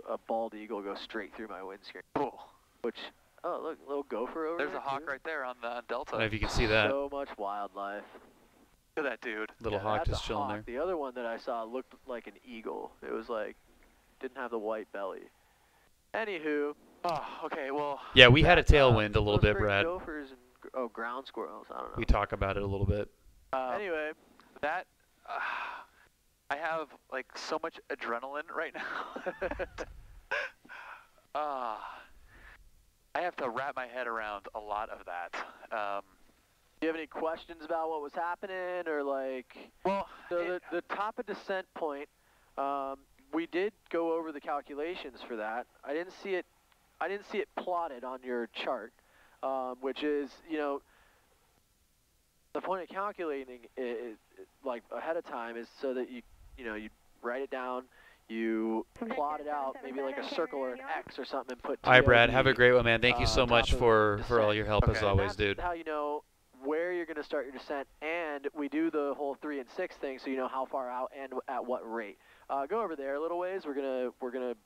S4: a bald eagle go straight through my windscreen.
S2: Cool.
S4: Which, oh look, little gopher over there.
S2: There's a hawk right there on the Delta.
S1: I don't know if you can see that.
S4: So much wildlife.
S2: Look at that dude.
S1: Little hawk just chilling there.
S4: The other one that I saw looked like an eagle. It was like, didn't have the white belly. Anywho.
S2: Oh, okay, well.
S1: Yeah, we had a tailwind a little bit, Brad.
S4: Gophers and, ground squirrels, I don't know.
S1: We talk about it a little bit.
S4: Anyway.
S2: That, I have like so much adrenaline right now. I have to wrap my head around a lot of that.
S4: Do you have any questions about what was happening, or like? Well, so the top of descent point, we did go over the calculations for that. I didn't see it plotted on your chart, which is, you know, the point of calculating it like ahead of time is so that you know, you write it down, you plot it out, maybe like a circle or an X or something, and put.
S1: All right, Brad. Have a great one, man. Thank you so much for all your help as always, dude.
S4: That's how you know where you're going to start your descent, and we do the whole 3 and 6 thing, so you know how far out and at what rate. Go over there a little ways. We're gonna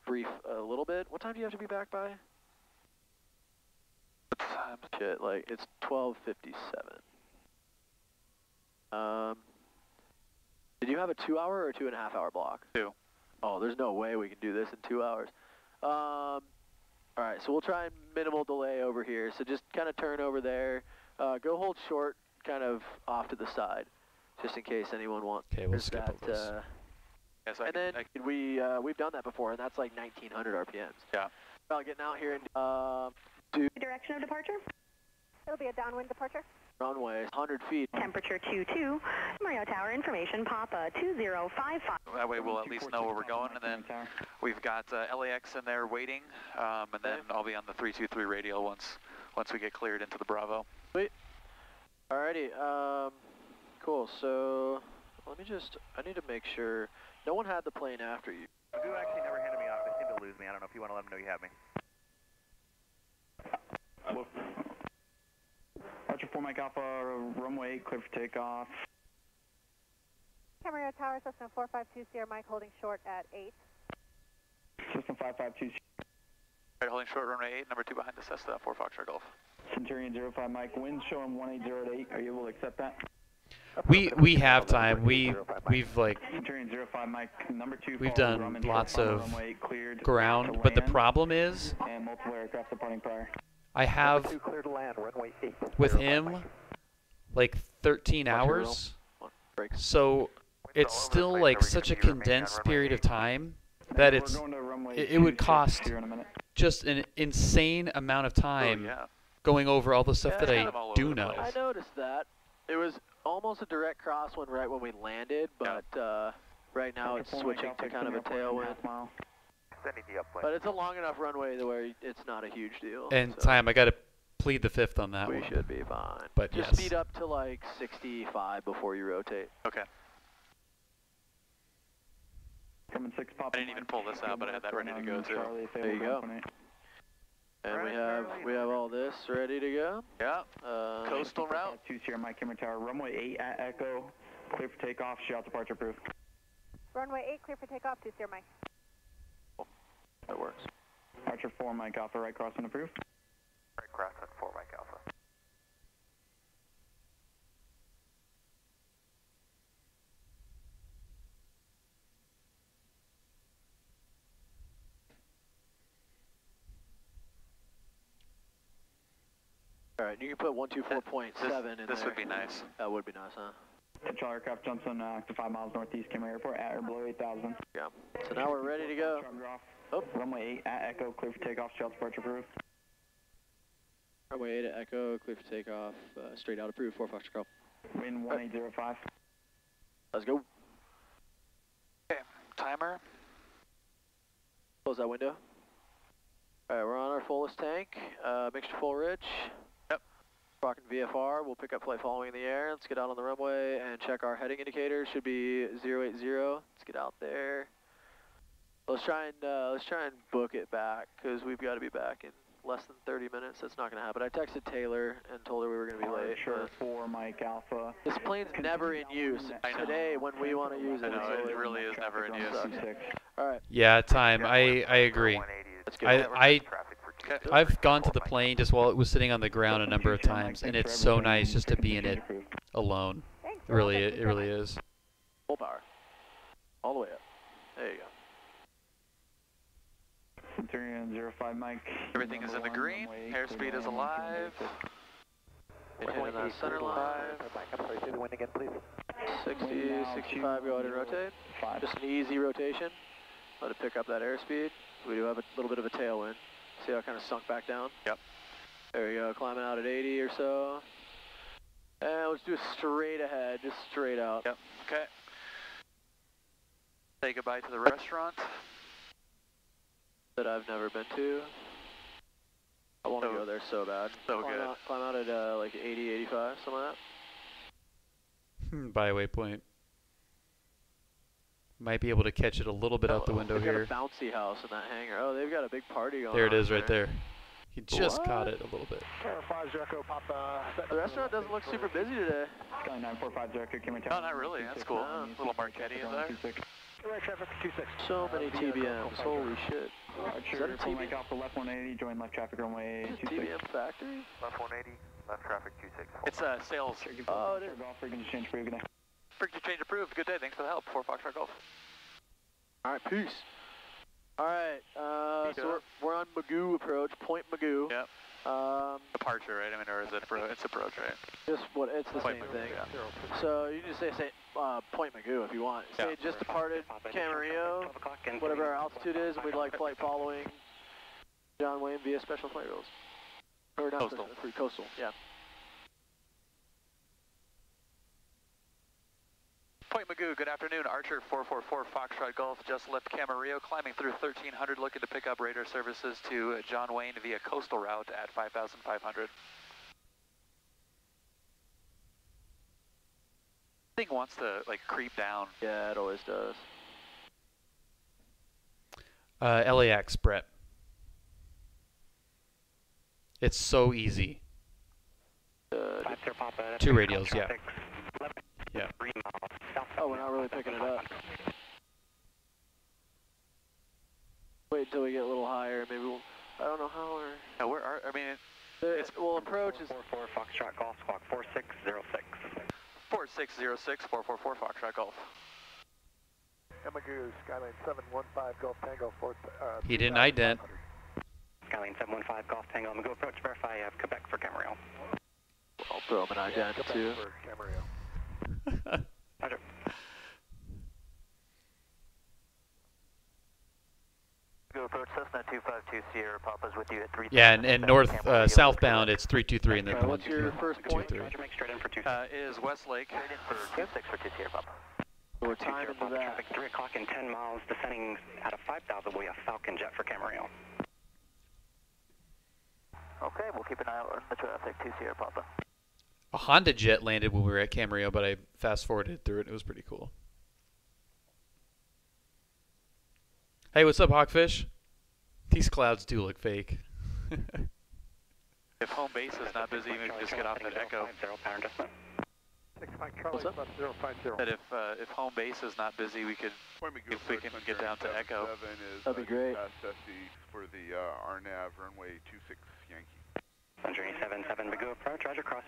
S4: brief a little bit. What time do you have to be back by? Shit, like it's 12:57. Did you have a 2-hour or 2.5-hour block? 2. Oh, there's no way we can do this in 2 hours. All right, so we'll try minimal delay over here. So just kind of turn over there. Go hold short, kind of off to the side, just in case anyone wants.
S1: Okay, we'll skip over this.
S2: Yes,
S4: and then we've done that before, and that's like 1900 RPMs. Yeah. Well, getting out here and to
S12: Direction of departure?
S8: It'll be a downwind departure.
S4: runway, 100 feet.
S12: Temperature 22, Camarillo Tower information, Papa 2055.
S2: That way we'll at least know where we're going, and then we've got LAX in there waiting, and then I'll be on the 323 radial once we get cleared into the Bravo.
S4: Sweet. Alrighty, cool, so let me just, I need to make sure, no one had the plane after you.
S10: You actually never handed me off. They seem to lose me. I don't know if you want to let them know you have me.
S13: Archer 4 Mike Alpha, runway 8, clear for takeoff.
S8: Camarillo Tower, Cessna 452 Sierra Mike holding short at 8.
S13: Cessna 552.
S2: Right, holding short, runway 8, number 2 behind the Cessna 4 Foxtrot Golf.
S13: Centurion 05 Mike, wind showing 180 at 8. Are you able to accept that?
S1: We have time. We've like
S13: Centurion 05 Mike, number 2.
S1: We've done lots of ground, but the problem is
S13: and multiple aircraft departing prior.
S1: I have with him like 13 hours, so it's still like such a condensed period of time that it would cost just an insane amount of time going over all the stuff that I do know.
S4: I noticed that. It was almost a direct crosswind right when we landed, but right now it's switching to kind of a tailwind. But it's a long enough runway to where it's not a huge deal.
S1: And time, I got to plead the fifth on that one.
S4: We should be fine.
S1: But
S4: just speed up to like 65 before you rotate.
S2: Okay.
S13: Coming 6 pop.
S2: I didn't even pull this out, but I had that ready to go too.
S4: There you go. And we have all this ready to go.
S2: Yeah. Coastal route.
S13: 2 Sierra Mike Camera Tower, runway 8 at Echo, clear for takeoff, shout departure approved.
S8: Runway 8 clear for takeoff, 2 Sierra Mike.
S4: That works.
S13: Archer 4 Mike Alpha, right crossing approved.
S10: Right crossing 4 Mike Alpha.
S4: All right, you can put 124.7 in
S2: This would be nice.
S4: That would be nice, huh?
S13: Control aircraft jumps on to 5 miles northeast Camarillo Airport at or below 8,000.
S4: Yeah. So now we're ready to go.
S13: Oh. Runway 8 at Echo, clear for takeoff, shout departure approved.
S4: Runway 8 at Echo, clear for takeoff, straight out approved, 4 Foxtrot Golf.
S13: Wind 1805.
S4: Let's go.
S2: Okay, timer.
S4: Close that window. All right, we're on our fullest tank, mixture full rich.
S2: Yep.
S4: Rocking VFR, we'll pick up flight following in the air. Let's get out on the runway and check our heading indicators. Should be 080. Let's get out there. Let's try and book it back because we've got to be back in less than 30 minutes. That's not going to happen. I texted Taylor and told her we were going to be late.
S13: Archer 4 Mike Alpha.
S4: This plane's never in use. Today, when we want to use it,
S2: it really is never in use.
S4: All right.
S1: Yeah, time. I agree. I've gone to the plane just while it was sitting on the ground a number of times, and it's so nice just to be in it alone. It really is.
S4: Full power. All the way up. There you go.
S13: Centurion 05 Mike.
S2: Everything is in the green. Airspeed is alive.
S4: Hitting that center line. 60, 65, go ahead and rotate.
S13: 5.
S4: Just an easy rotation. Let it pick up that airspeed. We do have a little bit of a tailwind. See how it kind of sunk back down?
S2: Yep.
S4: There we go, climbing out at 80 or so. And let's do a straight ahead, just straight out.
S2: Yep, okay. Say goodbye to the restaurant.
S4: That I've never been to. I want to go there so bad.
S2: So good.
S4: Climb out at like 80, 85, something like that.
S1: By waypoint. Might be able to catch it a little bit out the window
S4: they've
S1: here.
S4: got a bouncy house in that hangar. Oh, they've got a big party going on.
S1: There it is right there. He just caught it a little bit.
S4: The restaurant doesn't look super busy today.
S13: Sky 9450, Camry
S2: No, not really. That's cool. Little Marquetti in there.
S4: So many TBMs. Holy shit.
S13: Archer,
S4: Is that a
S13: full
S4: TBM?
S13: make off the left 180, join left traffic runway 26.
S4: TBM factory?
S10: Left 180, left traffic 26.
S2: It's sales.
S4: Oh, it is.
S13: Golf, frequency change for you, good day.
S2: Frequency change approved. Good day. Thanks for the help. 4 Foxtrot Golf.
S4: All right, peace. All right, so we're on Magoo approach, Point Magoo.
S2: Yep. Departure, right? I mean, or is it it's approach, right?
S4: Just what? It's the
S2: Point
S4: same
S2: Magoo,
S4: thing.
S2: yeah.
S4: So you just say Point Magoo if you want.
S2: Yeah.
S4: Say just departed Camarillo, whatever our altitude is, and we'd like flight following John Wayne via Special Flight Rules. Or not
S2: Coastal.
S4: Coastal, yeah.
S2: Point Magoo, good afternoon. Archer 444 Foxtrot Golf just left Camarillo, climbing through 1300, looking to pick up radar services to John Wayne via coastal route at 5,500. Thing wants to like creep down.
S4: Yeah, it always does.
S1: LAX, Brett. It's so easy. 2 radials, yeah. Yeah.
S4: Oh, we're not really picking it up. Wait until we get a little higher. Maybe we'll. I don't know how we're.
S2: No, I mean,
S4: well, approach is.
S5: 44 Foxtrot Golf Squawk 4606.
S2: 4606 444 Foxtrot Golf.
S6: Magoo, Skyline 715 Golf Tango 4.
S1: He didn't ident.
S5: Skyline 715 Golf Tango. Magoo approach, verify you have Quebec for Camarillo.
S4: I'll throw him an ident too.
S6: For Camarillo.
S5: Roger.
S10: Go approach Cessna 252 Sierra Papa's with you at 3.
S1: Yeah, and southbound it's 323 and then
S4: Okay, what's your first point?
S1: 23.
S5: Roger, make straight in for 26.
S2: Is Westlake.
S10: Straight in for 26 for 2 Sierra Papa.
S4: We're timed into that.
S5: Traffic 3 o'clock and 10 miles, descending out of 5,000. We have Falcon Jet for Camarillo.
S10: Okay, we'll keep an eye out on the traffic 2 Sierra Papa.
S1: A Honda Jet landed when we were at Camarillo, but I fast forwarded through it. It was pretty cool. Hey, what's up, Hawkfish? These clouds do look fake.
S2: If home base is not busy, we can just get off at Echo.
S6: What's up? 050.
S2: That if home base is not busy, we could if we can get down to Echo.
S4: That'd be great.
S3: For the RNAV runway 26 Yankee.
S5: Journey 77 Magoo approach, Roger cross.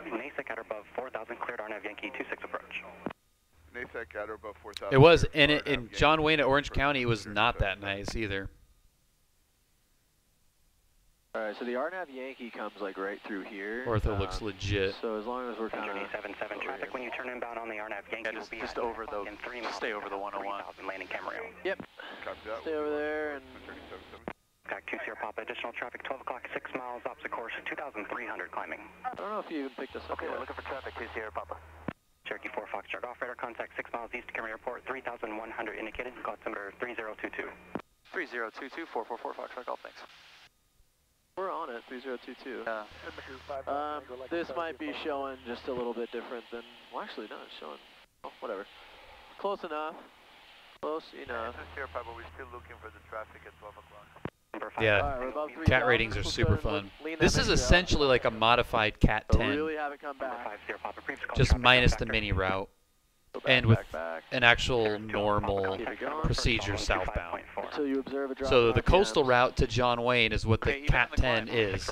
S5: NASIC at or above 4,000, cleared RNAV Yankee 26 approach.
S3: NASIC at or above 4,000.
S1: It was, and in John Wayne at Orange County, it was not that nice either.
S4: Alright, so the RNAV Yankee comes like right through here.
S1: Ortho looks legit.
S4: So as long as we're kind of...
S5: Journey 77 traffic, when you turn inbound on the RNAV Yankee, will be
S2: just over the, stay over the 101.
S5: landing Camarillo.
S4: Yep. Stay over there and...
S5: Back 2 Sierra Papa, additional traffic, 12 o'clock, 6 miles, opposite course, 2,300 climbing.
S4: I don't know if you even picked us up.
S10: Okay, we're looking for traffic 2 Sierra Papa.
S5: Cherokee 4 Foxtrot Golf, radar contact 6 miles east of Camarillo Airport, 3,100 indicated, altimeter 3022.
S2: 3022 444 Foxtrot Golf, thanks.
S4: We're on it, 3022.
S2: Yeah.
S4: This might be showing just a little bit different than... Well, actually, no, it's showing... Oh, whatever. Close enough. Close enough.
S10: Sierra Papa, we're still looking for the traffic at 12 o'clock.
S1: Yeah,
S4: right,
S1: cat ratings are super fun. This is essentially like a modified Cat 10,
S4: really haven't come back.
S1: just minus the mini route, and with an actual normal procedure southbound.
S4: Until you observe a drop
S1: So
S4: in
S1: the
S4: RPMs.
S1: coastal route to John Wayne is what the Cat 10 is.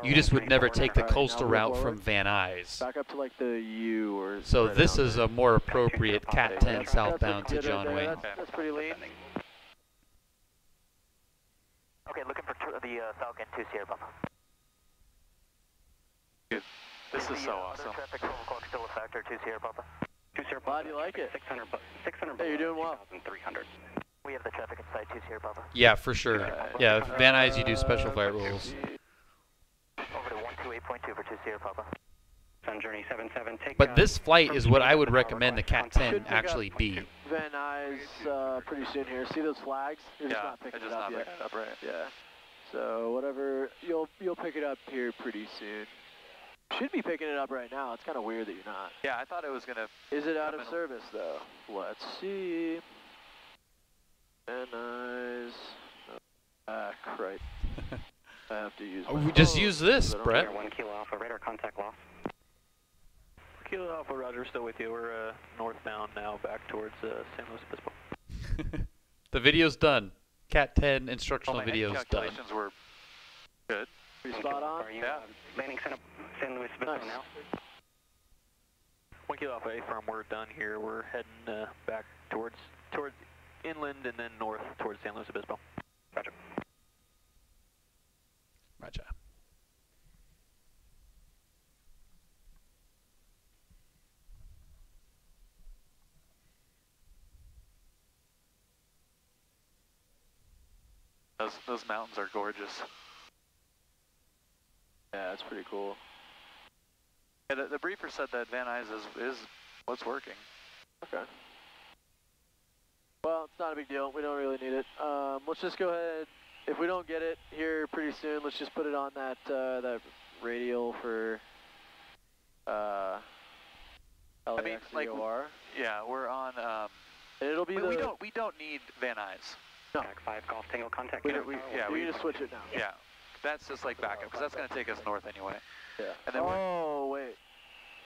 S1: You just would never take the coastal route from Van Nuys.
S4: Back up to like the U or...
S1: So
S4: right
S1: this
S4: down
S1: is
S4: there.
S1: a more appropriate Cat 10 southbound to
S4: That's
S1: John
S4: good right
S1: Wayne.
S4: there. That's pretty lean.
S10: Okay, looking for the Falcon 2 Sierra Papa.
S2: This is so awesome.
S10: Traffic 12 o'clock still a factor 2 Sierra Papa.
S4: Glad you like it.
S5: 600
S4: Hey, you're doing well.
S5: 300.
S8: We have the traffic inside 2 Sierra Papa.
S1: Yeah, for sure. Yeah, Van Nuys, you do special flight rules.
S8: Over to 128.2 for 2 Sierra Papa.
S5: Sun Journey 77, take
S1: But this flight is what I would recommend the Cat 10 actually be.
S4: Van Nuys pretty soon here. See those flags? You're just not picking it up yet.
S2: Right.
S4: Yeah. So whatever, you'll pick it up here pretty soon. Should be picking it up right now. It's kind of weird that you're not.
S2: Yeah, I thought it was gonna.
S4: Is it out of service though? Let's see. Van Nuys. Right. I have to use.
S1: We just use this, Brett.
S5: 1 Kilo Alpha, radar contact loss.
S10: Kilo Alpha, Roger, still with you. We're northbound now, back towards San Luis Obispo.
S1: The video's done. Cat 10 instructional video's done.
S2: Calculations were good.
S4: Pretty spot on.
S5: Are you
S2: Yeah.
S5: landing San Luis Obispo
S4: Nice.
S5: now?
S10: 1 Kilo Alpha A firm, we're done here. We're heading back towards inland and then north towards San Luis Obispo.
S5: Roger.
S1: Roger.
S2: Those mountains are gorgeous.
S4: Yeah, it's pretty cool.
S2: Yeah, the briefer said that Van Nuys is what's working.
S4: Okay. Well, it's not a big deal. We don't really need it. Let's just go ahead. If we don't get it here pretty soon, let's just put it on that that radial for LAX
S2: I mean, like,
S4: VOR.
S2: yeah, we're on.
S4: It'll be
S2: we don't need Van Nuys.
S4: No.
S5: Back 5 Golf Tango contact.
S4: We
S2: We
S4: need to switch it now.
S2: Yeah, that's just like backup because that's going to take us north anyway.
S4: Yeah.
S2: And then
S4: wait.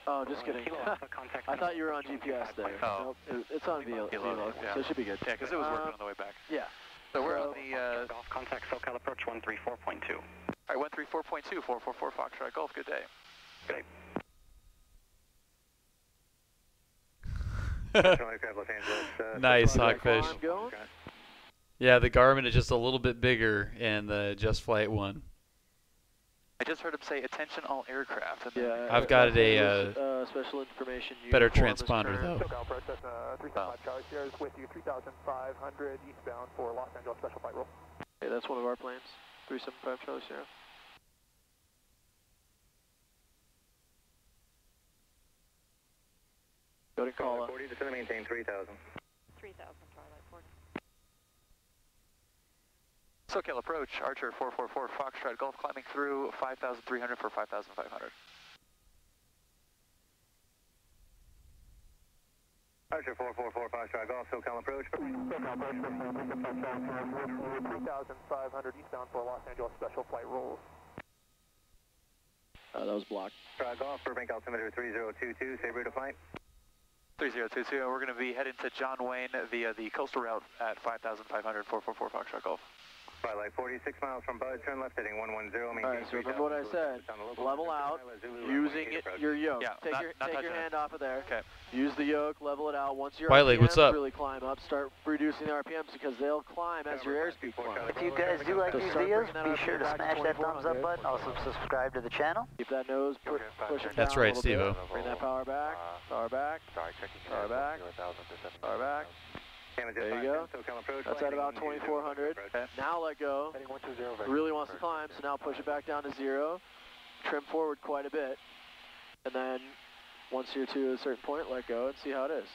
S4: Oh, just kidding.
S5: Kilo Alpha contact.
S4: I thought you were on GPS there.
S2: Oh.
S4: Nope, it's on VLO,
S2: yeah.
S4: so it should be good.
S2: Yeah, because it was working on the way back.
S4: Yeah.
S2: So we're on the.
S5: Golf contact SoCal approach 134.2.
S2: All right, 134.2, 444 Foxtrot Golf. Good day.
S5: Good day.
S1: Nice, Hawkfish.
S4: I'm going.
S1: Yeah, the Garmin is just a little bit bigger in the Just Flight one.
S2: I just heard him say, "Attention all aircraft." And
S4: Yeah.
S1: I've got a
S4: special information.
S1: better
S4: uniform is
S1: transponder
S4: turned.
S1: though.
S6: SoCal approach, that's 375 Charlie Sierra is with you, 3,500 eastbound for Los Angeles Special Flight Rules.
S4: Okay, that's one of our planes. 375 Charlie Sierra. Go to call
S5: 40 to maintain 3,000.
S8: 3,000 Twilight 40.
S2: SoCal approach, Archer 444 Foxtrot Golf, climbing through 5,300 for 5,500.
S5: Archer 444 Foxtrot Golf, SoCal approach.
S6: SoCal approach, 3,500 eastbound for Los Angeles Special Flight Rules.
S4: That was blocked.
S5: Golf, Burbank altimeter 3022, say route of flight.
S2: 3022, we're going to be heading to John Wayne via the coastal route at 5,500, 444 Foxtrot Golf.
S5: Twilight 46 miles from Bud, turn left heading 110.
S4: Alright, so remember what I said. Level out, using your yoke.
S2: Yeah,
S4: take your hand off of there.
S2: Okay.
S4: Use the yoke, level it out. Once your
S1: White Leg,
S4: RPMs
S1: what's up?
S4: really climb up, start reducing the RPMs because they'll climb as your airspeed climbs.
S8: If you guys do like
S4: So
S8: these
S4: start
S8: videos,
S4: bringing that
S8: be
S4: RPM
S8: sure to
S4: back
S8: smash that thumbs up
S4: 2400.
S8: button. Also subscribe to the channel.
S4: Keep that nose, push it
S1: That's
S4: down
S1: right,
S4: a little
S1: Steve-O.
S4: bit. Bring that power back, power back, power back, power back. There you go. That's at about 2,400. Now let go. Really wants to climb, so now push it back down to 0. Trim forward quite a bit. And then once you're to a certain point, let go and see how it is.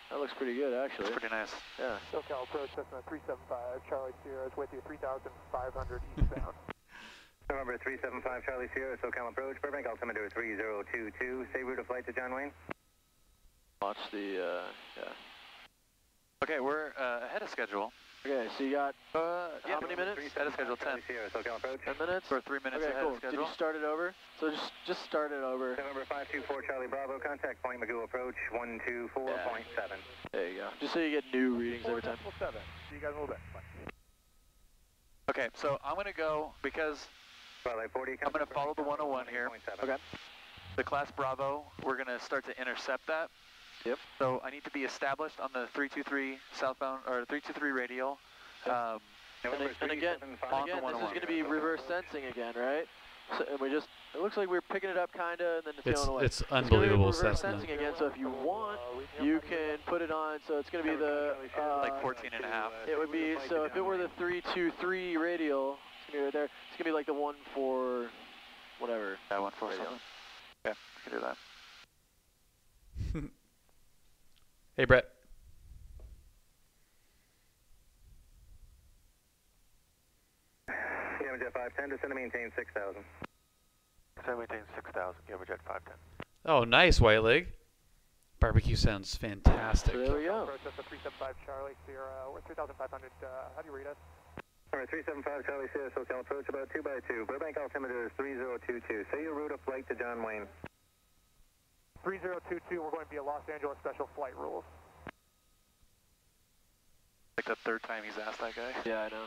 S4: That looks pretty good, actually.
S2: That's pretty nice.
S4: Yeah.
S6: SoCal approach, Cessna 375 Charlie Sierra is with you, 3,500 eastbound.
S5: November 375 Charlie Sierra, SoCal approach, Burbank altimeter 3022, say route of flight to John Wayne.
S4: Watch the, yeah.
S2: Okay, we're ahead of schedule.
S4: Okay, so you got
S2: Yeah,
S4: how many minutes?
S2: Ahead of schedule 10.
S5: Sierra, SoCal approach.
S4: 10 minutes?
S2: We're 3 minutes
S4: Okay,
S2: ahead
S4: cool.
S2: of
S4: Did
S2: schedule.
S4: you start it over? So just start it over.
S5: November 524 Charlie Bravo, contact point Magoo approach 124.7.
S4: There you go. Just so you get new readings every time.
S6: 7. See you guys in a little bit. Bye.
S2: Okay, so I'm going to go because
S5: Twilight 40.
S2: I'm going to follow the 101 here.
S4: Okay.
S2: The class Bravo, we're going to start to intercept that.
S4: Yep.
S2: So I need to be established on the 323 southbound or 323 radial.
S4: And again, this is going to be reverse sensing again, right? So, and we just, it looks like we're picking it up kinda, and then it's going away.
S1: It's unbelievable,
S4: it's gonna be reverse
S1: Cessna.
S4: sensing again, so if you want, you can put it on, so it's gonna be the,
S2: like 14 and a half.
S4: it would be, so if it were the 323 radial, it's gonna be right there, it's gonna be like the 1-4, whatever.
S2: Yeah, 1-4 something. Okay, we can do that.
S1: Hey, Brett.
S5: Jet 510, descend to maintain 6,000.
S10: Descend maintain 6,000, Jet 510.
S1: Oh, nice, White Leg. Barbecue sounds fantastic.
S4: So there we go.
S6: Approach us at 375 Charlie, Sierra, we're 3,500, how do you read us?
S5: Alright, 375 Charlie, Sierra, SoCal approach about 2x2. Burbank altimeter is 3022. Say your route of flight to John Wayne.
S6: 3022, we're going to be a Los Angeles Special Flight Rules.
S2: Like the third time he's asked that guy.
S4: Yeah, I know.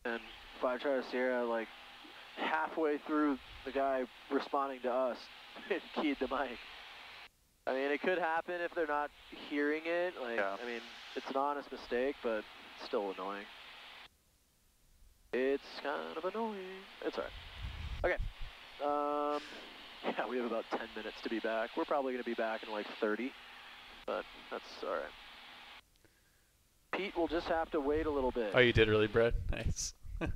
S4: And 5 Charlie Sierra, like, halfway through the guy responding to us, it keyed the mic. I mean, it could happen if they're not hearing it. Like,
S2: yeah.
S4: I mean, it's an honest mistake, but it's still annoying. It's kind of annoying. It's alright. Okay. Yeah, we have about 10 minutes to be back. We're probably going to be back in like 30, but that's alright. Pete will just have to wait a little bit.
S1: Oh, you did really, Brett? Nice.
S4: An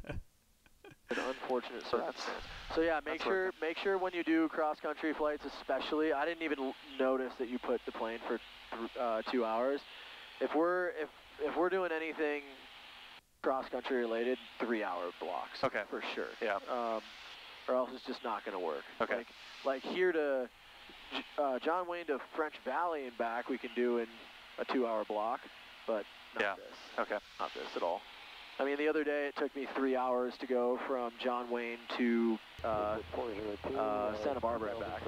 S4: unfortunate circumstance. So yeah, make sure when you do cross-country flights, especially, I didn't even notice that you put the plane for 2 hours. If we're doing anything cross-country related, 3-hour blocks.
S2: Okay.
S4: For sure.
S2: Yeah.
S4: Or else it's just not going to work.
S2: Okay.
S4: Like here to John Wayne to French Valley and back, we can do in a 2-hour block, but not this.
S2: Okay.
S4: Not this at all. I mean, the other day it took me 3 hours to go from John Wayne to Santa Barbara and back.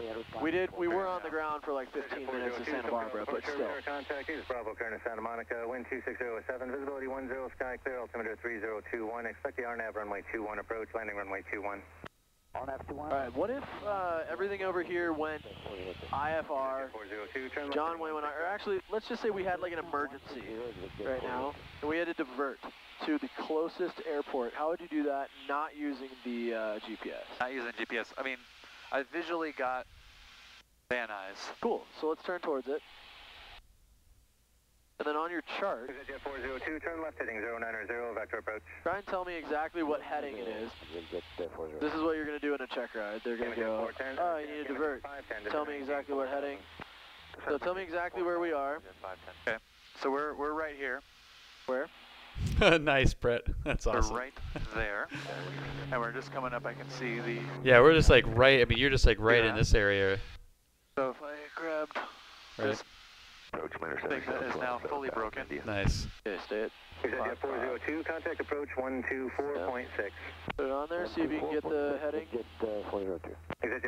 S4: We were on the ground for like 15 minutes to Santa Barbara, but still.
S5: Contact is Bravo, Kern to Santa Monica, wind 26007, visibility 10, sky clear, altimeter 3021. Expect the RNAV runway 21 approach, landing runway 21.
S4: Alright, what if everything over here went IFR, John Wayne went, or actually, let's just say we had like an emergency right now, and we had to divert to the closest airport. How would you do that not using the GPS?
S2: Not using GPS. I mean, I visually got Van Nuys.
S4: Cool, so let's turn towards it. And then on your chart,
S5: Jet 402, turn left heading 090, vector approach.
S4: try and tell me exactly what heading it is. This is what you're going to do in a check ride. They're going to go, oh, you need to divert. Tell me exactly what heading. So tell me exactly where we are.
S2: Okay. So we're right here.
S4: Where?
S1: Nice, Brett. That's awesome.
S2: We're right there. And we're just coming up. I can see the...
S1: Yeah, we're just like right, I mean, you're just like right in this area.
S2: So if I grabbed this thing that is now fully broken.
S1: Nice.
S4: Okay, stay it.
S5: Jet 402, contact approach 124.6.
S4: Put it on there, see if you can get the heading.
S5: Jet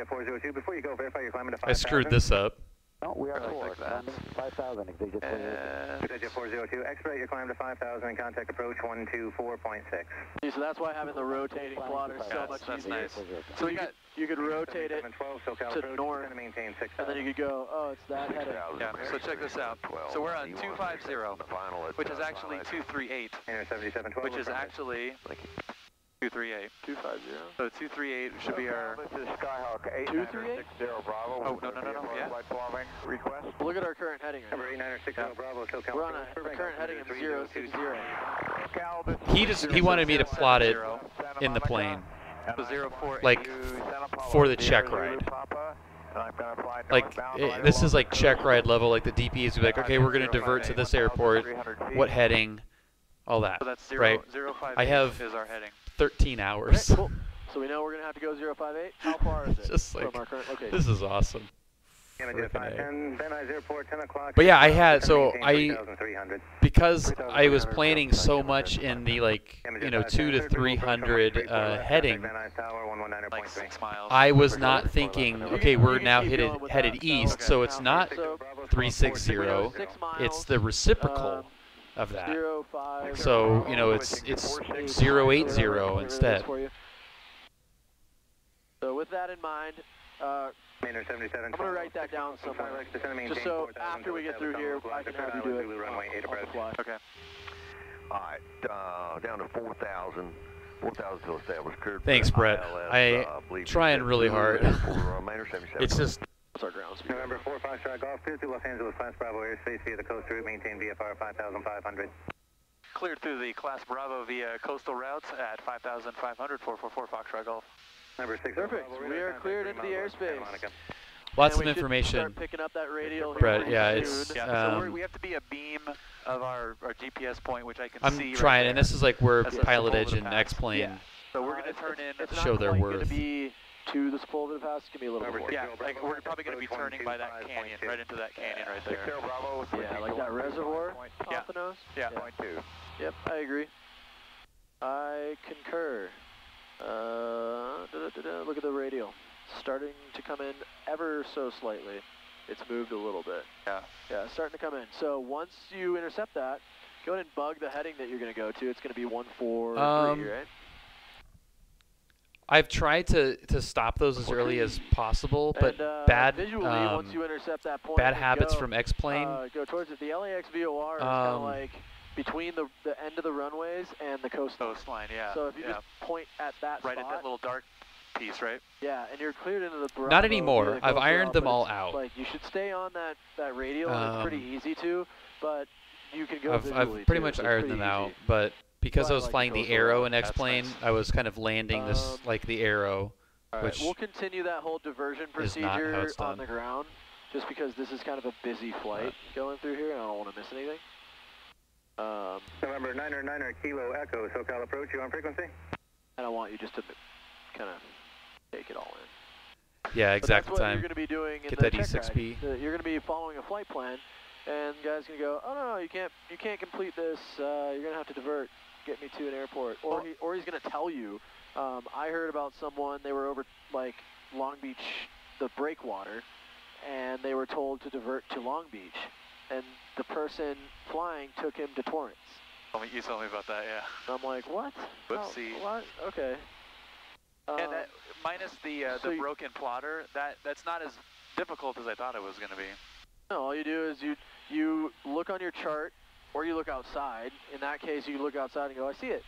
S5: 402, before you go, verify you're climbing to 5,000.
S1: I screwed this up.
S5: No, we are
S2: like that.
S5: 5,000. Jet 402, expedite your climb to 5,000 and contact approach 124.6.
S4: See, so that's why having the rotating plotter is so much
S2: that's
S4: easier.
S2: nice.
S4: So you could rotate it to north, and then you could go, oh, it's that heading.
S2: Yeah, so check this out. So we're on 250, which is actually 238, which is actually 238.
S4: 250.
S2: So 238 should be our...
S10: This is Skyhawk
S4: 238?
S10: Bravo.
S2: Oh, no, yeah.
S10: Request.
S4: Look at our current heading.
S5: Number 8960 Bravo, SoCal.
S4: We're on a current heading of 060.
S1: He wanted me to plot it in the plane.
S2: So 048.
S1: Like, for the check ride. Like, this is like check ride level, like the DPs would be like, okay, we're going to divert to this airport, what heading, all that,
S2: So that's
S1: right?
S2: 058
S1: I have
S2: is our heading.
S1: 13 hours.
S4: Okay, cool. So we know we're going to have to go 058. How far is it
S1: Just like,
S4: from our current location?
S1: this is awesome.
S5: But
S1: yeah, I had, so because I was planning so much in the like, you know, 200 to 300 heading,
S2: Like 6 miles.
S1: I was not thinking, okay, we're now headed east, so it's not 360, it's the reciprocal of that.
S4: 05.
S1: So, you know, it's 080 instead.
S4: So with that in mind, I'm going to write that down somewhere, just so after we get through here, I can have you do it on the fly.
S2: Okay.
S15: All right, down to 4,000.
S3: 4,000 still established. Cleared.
S1: Thanks, Brett. I trying really hard. It's just.
S4: What's our ground speed?
S5: November 4 Foxtrot Golf, clear through Los Angeles Class Bravo airspace via the coast route, maintain VFR 5,500.
S2: Cleared through the Class Bravo via coastal routes at 5,500, 444 Foxtrot Golf.
S5: Number 6.
S4: Perfect. We are cleared into the airspace.
S1: Lots
S4: and
S1: of information.
S4: Start picking up that radial
S1: Brett, yeah,
S4: soon.
S1: it's.
S2: So we have to be a beam of our GPS point, which I can see.
S1: I'm trying,
S2: right
S1: and this is like where
S2: That's
S1: PilotEdge and X-Plane
S4: Yeah.
S2: So we're going to turn in.
S4: It's
S1: show
S4: not
S1: their
S4: quite
S1: worth.
S4: going to be to the Sepulveda Pass. It's going to be a little bit more.
S2: Yeah, like we're probably going to be turning by that canyon, right into that canyon right there.
S4: Yeah, like that reservoir off the nose.
S2: Yeah.
S4: Point 2. Yep, I agree. I concur. Look at the radial. Starting to come in ever so slightly. It's moved a little bit.
S2: Yeah.
S4: Yeah, starting to come in. So once you intercept that, go ahead and bug the heading that you're going to go to. It's going to be 143, right?
S1: I've tried to stop those as early as possible, but bad
S4: visually, once you intercept that point,
S1: bad habits from X-Plane.
S4: Go towards it. The LAX VOR is kind of like between the end of the runways and the
S2: coastline. Yeah.
S4: So if you just point at that
S2: right
S4: spot,
S2: at that little dark piece, right?
S4: Yeah, and you're cleared into the Bravo.
S1: Not anymore.
S4: The
S1: I've ironed them all
S4: it's
S1: out.
S4: Like you should stay on that radial. It's pretty easy to, but you can go
S1: I've pretty much ironed them out, but because I was flying the Arrow in X-Plane, I was kind of landing this like the Arrow, which
S4: we'll continue that whole diversion procedure on the ground, just because this is kind of a busy flight going through here, and I don't want to miss anything.
S5: November 9er Kilo Echo, SoCal approach, you on frequency?
S4: And I want you just to kind of take it all in.
S1: Yeah, exact
S4: That's what
S1: time.
S4: you're going to be doing in
S1: Get
S4: the
S1: that E6B.
S4: You're going to be following a flight plan, and the guy's going to go, oh no, you can't complete this. You're going to have to divert, get me to an airport, or he's going to tell you. I heard about someone, they were over like Long Beach, the breakwater, and they were told to divert to Long Beach, and the person flying took him to Torrance.
S2: You told me about that, yeah.
S4: I'm like, what?
S2: Whoopsie.
S4: Oh, what? Okay.
S2: And minus the broken plotter, that's not as difficult as I thought it was going to be.
S4: No, all you do is you look on your chart, or you look outside. In that case, you look outside and go, I see it,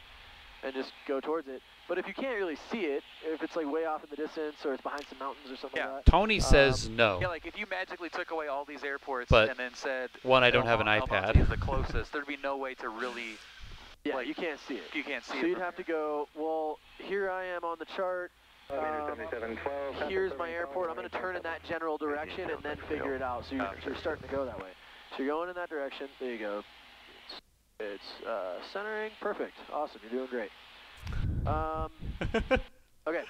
S4: and just go towards it. But if you can't really see it, if it's like way off in the distance, or it's behind some mountains or something like that.
S1: Tony says no.
S2: Yeah, like if you magically took away all these airports
S1: but
S2: and then said,
S1: one, I don't have an
S2: El
S1: iPad.
S2: Monte is the closest, there'd be no way to really.
S4: Yeah, like, you can't see it.
S2: You can't see it.
S4: So you'd have to go, well, here I am on the chart. Here's my airport. I'm going to turn in that general direction and then figure it out. So you're starting to go that way. So you're going in that direction. There you go. It's centering. Perfect. Awesome. You're doing great. Okay.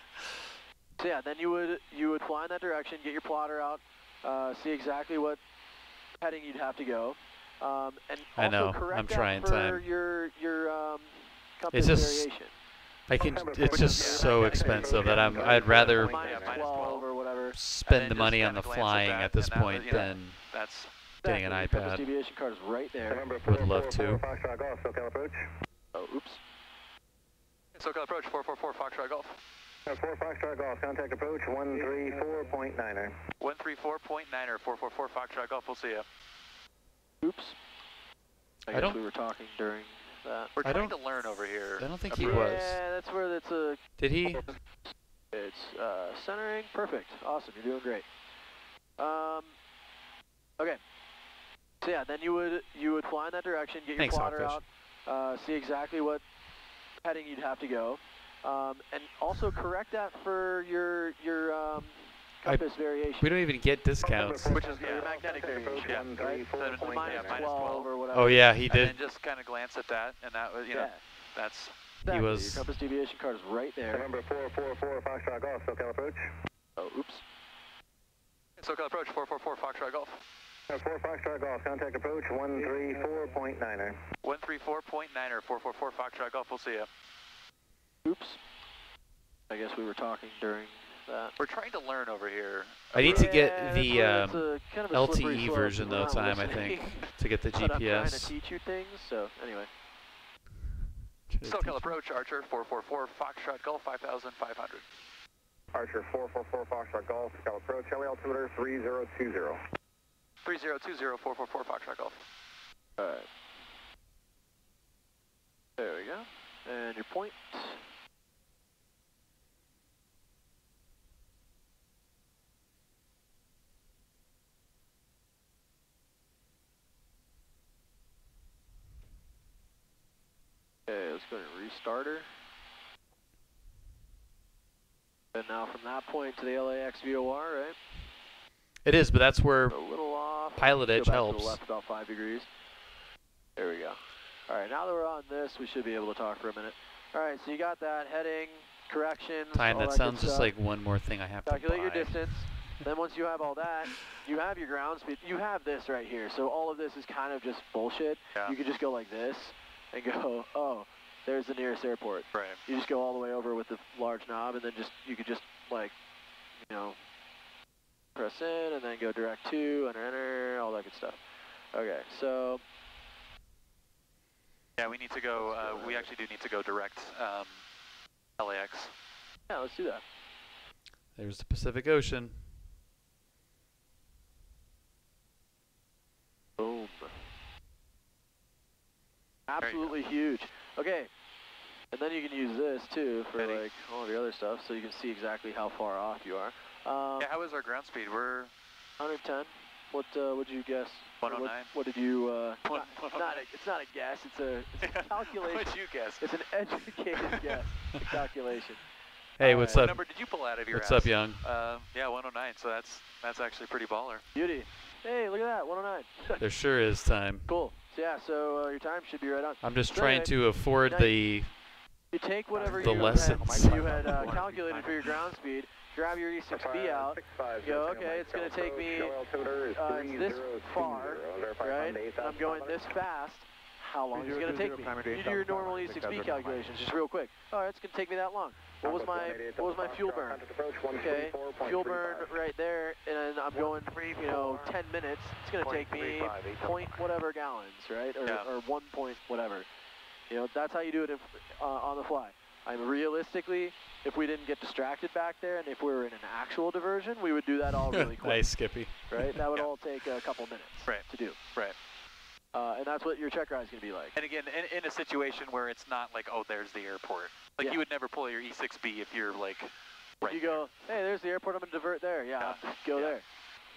S4: So yeah, then you would fly in that direction, get your plotter out, see exactly what heading you'd have to go, and also
S1: I know.
S4: correct
S1: I'm trying
S4: that for
S1: time.
S4: your compass
S1: It's just
S4: variation.
S1: it's just so expensive that I'd rather
S4: -12 or whatever.
S1: spend the money on the flying at this point than getting an
S4: Your compass
S1: iPad.
S4: deviation card is right there.
S1: Would love to.
S4: Oh, oops.
S2: SoCal approach 444 Foxtrot Golf.
S5: 4 Foxtrot Golf, contact approach 134.9er.
S2: 134.9er, 444 Foxtrot Golf, we'll see you.
S4: Oops. I guess we were talking during that.
S2: We're trying to learn over here.
S1: I don't think he was.
S4: Yeah, that's where it's a...
S1: Did he?
S4: It's centering. Perfect. Awesome. You're doing great. Okay. So yeah, then you would fly in that direction, get your plotter out, see exactly what heading you'd have to go, and also correct that for your compass variation.
S1: We don't even get discounts.
S2: Which is
S4: your magnetic variation, right? -12 or whatever.
S1: Oh yeah, he did.
S2: And then just kind of glance at that, and that was, that's...
S1: He was...
S4: Your compass deviation card is right there.
S5: November 444 Foxtrot Golf, SoCal approach.
S4: Oh, oops.
S2: SoCal approach 444 Foxtrot Golf.
S5: 4 Foxtrot Golf, contact approach 134.9er.
S2: 134.9er, 444 Foxtrot Golf, we'll see you.
S4: Oops. I guess we were talking during that.
S2: We're trying to learn over here.
S1: I need to get the
S4: kind of a slippery
S1: LTE
S4: slope.
S1: version though,
S4: We're not
S1: I
S4: listening.
S1: think, to get the
S4: But I'm trying to
S1: GPS.
S4: teach you things, so anyway.
S2: SoCal approach, Archer 444 Foxtrot Golf, 5,500.
S5: Archer 444 Foxtrot Golf, SoCal approach, heli altimeter 3020.
S2: 3020, 444 Foxtrot Golf.
S4: Alright. There we go. And your point. Okay, let's go ahead and restart her. And now from that point to the LAX VOR, right?
S1: It is, but that's where
S4: A little off.
S1: PilotEdge
S4: go back
S1: helps.
S4: To the left about 5 degrees. There we go. All right, now that we're on this, we should be able to talk for a minute. All right, so you got that heading, corrections,
S1: Time,
S4: all
S1: that
S4: that
S1: sounds
S4: good
S1: just
S4: stuff.
S1: like one more thing I have
S4: Calculate
S1: to
S4: your
S1: buy.
S4: distance. Then once you have all that, you have your ground speed. You have this right here. So all of this is kind of just bullshit.
S2: Yeah.
S4: You could just go like this and go, oh, there's the nearest airport.
S2: Right.
S4: You just go all the way over with the large knob, and then you could just like, you know, press in and then go direct to, enter, all that good stuff. Okay, so.
S2: Yeah, we need to go, we actually do need to go direct LAX.
S4: Yeah, let's do that.
S1: There's the Pacific Ocean.
S4: Boom. Absolutely huge. Okay, and then you can use this too for like all the other stuff, so you can see exactly how far off you are.
S2: Yeah, how is our ground speed? We're
S4: 110. What did you guess?
S2: 109.
S4: What did you? It's not a guess. It's a calculation.
S2: What'd you guess?
S4: It's an educated guess. It's a calculation.
S1: Hey, what's
S2: What
S1: up?
S2: number did you pull out of your
S1: What's
S2: ass?
S1: up, Young?
S2: Yeah, 109. So that's actually pretty baller.
S4: Beauty. Hey, look at that, 109.
S1: There sure is time.
S4: Cool. So yeah, so your time should be right on.
S1: I'm just
S4: So
S1: trying
S4: anyway,
S1: to afford
S4: now
S1: the
S4: You take whatever
S1: the lessons.
S4: you had calculated for your ground speed, grab your E6B out, you go, okay, it's going to take me this far, right? And I'm going this fast. How long is it going to take me? You do your normal E6B calculations, just real quick. All right, it's going to take me that long. What was my fuel burn? Okay, fuel burn right there, and I'm going, 10 minutes. It's going to take me point whatever gallons, right? Or 1 point whatever. That's how you do it on the fly. Realistically, if we didn't get distracted back there, and if we were in an actual diversion, we would do that all really quick.
S1: Nice, Skippy.
S4: Right? That would all take a couple minutes to do.
S2: Right.
S4: And that's what your check ride's going to be like.
S2: And again, in a situation where it's not like, oh, there's the airport. Like, you would never pull your E6B if you're like, right.
S4: You go, hey, there's the airport, I'm going to divert there. Yeah, go there.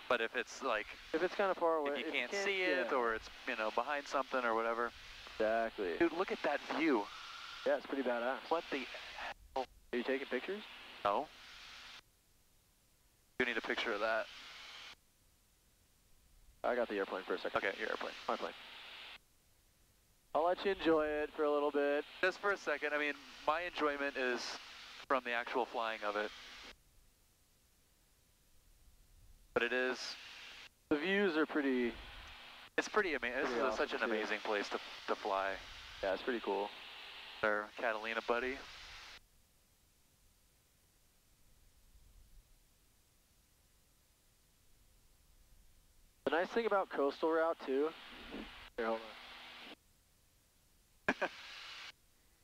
S2: But if it's like,
S4: if it's kind of far away,
S2: if you can't see it, or it's, behind something or whatever.
S4: Exactly.
S2: Dude, look at that view.
S4: Yeah, it's pretty badass.
S2: What the hell?
S4: Are you taking pictures?
S2: No. You need a picture of that.
S4: I got the airplane for a second.
S2: Okay, your airplane.
S4: My plane. I'll let you enjoy it for a little bit.
S2: Just for a second. I mean, my enjoyment is from the actual flying of it. But it is...
S4: The views are pretty...
S2: It's pretty amazing. This is
S4: awesome
S2: such an amazing place to fly.
S4: Yeah, it's pretty cool.
S2: Our Catalina buddy.
S4: The nice thing about coastal route too. Here, hold on.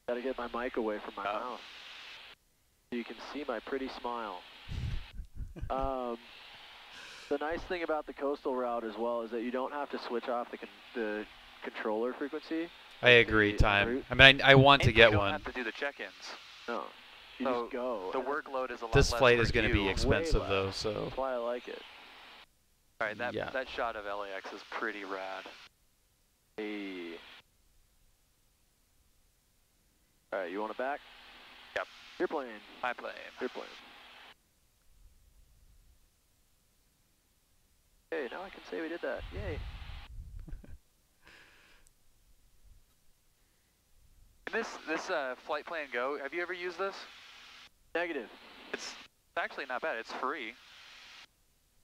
S4: Gotta get my mic away from my mouth, so you can see my pretty smile. The nice thing about the coastal route as well is that you don't have to switch off the controller frequency.
S1: I agree, Time. I mean, I want to get
S2: you
S1: one.
S2: don't have to do the check-ins.
S4: No, you just go.
S2: The workload is a lot
S1: This
S2: less
S1: flight
S2: for
S1: is going to be
S2: you.
S1: expensive, though, so...
S4: That's why I like it.
S2: All right, that shot of LAX is pretty rad.
S4: Hey. All right, you want it back?
S2: Yep.
S4: Your plane.
S2: My plane.
S4: Your plane. Hey, now I can say we did that. Yay.
S2: And this Flight Plan Go, have you ever used this?
S4: Negative.
S2: It's actually not bad. It's free.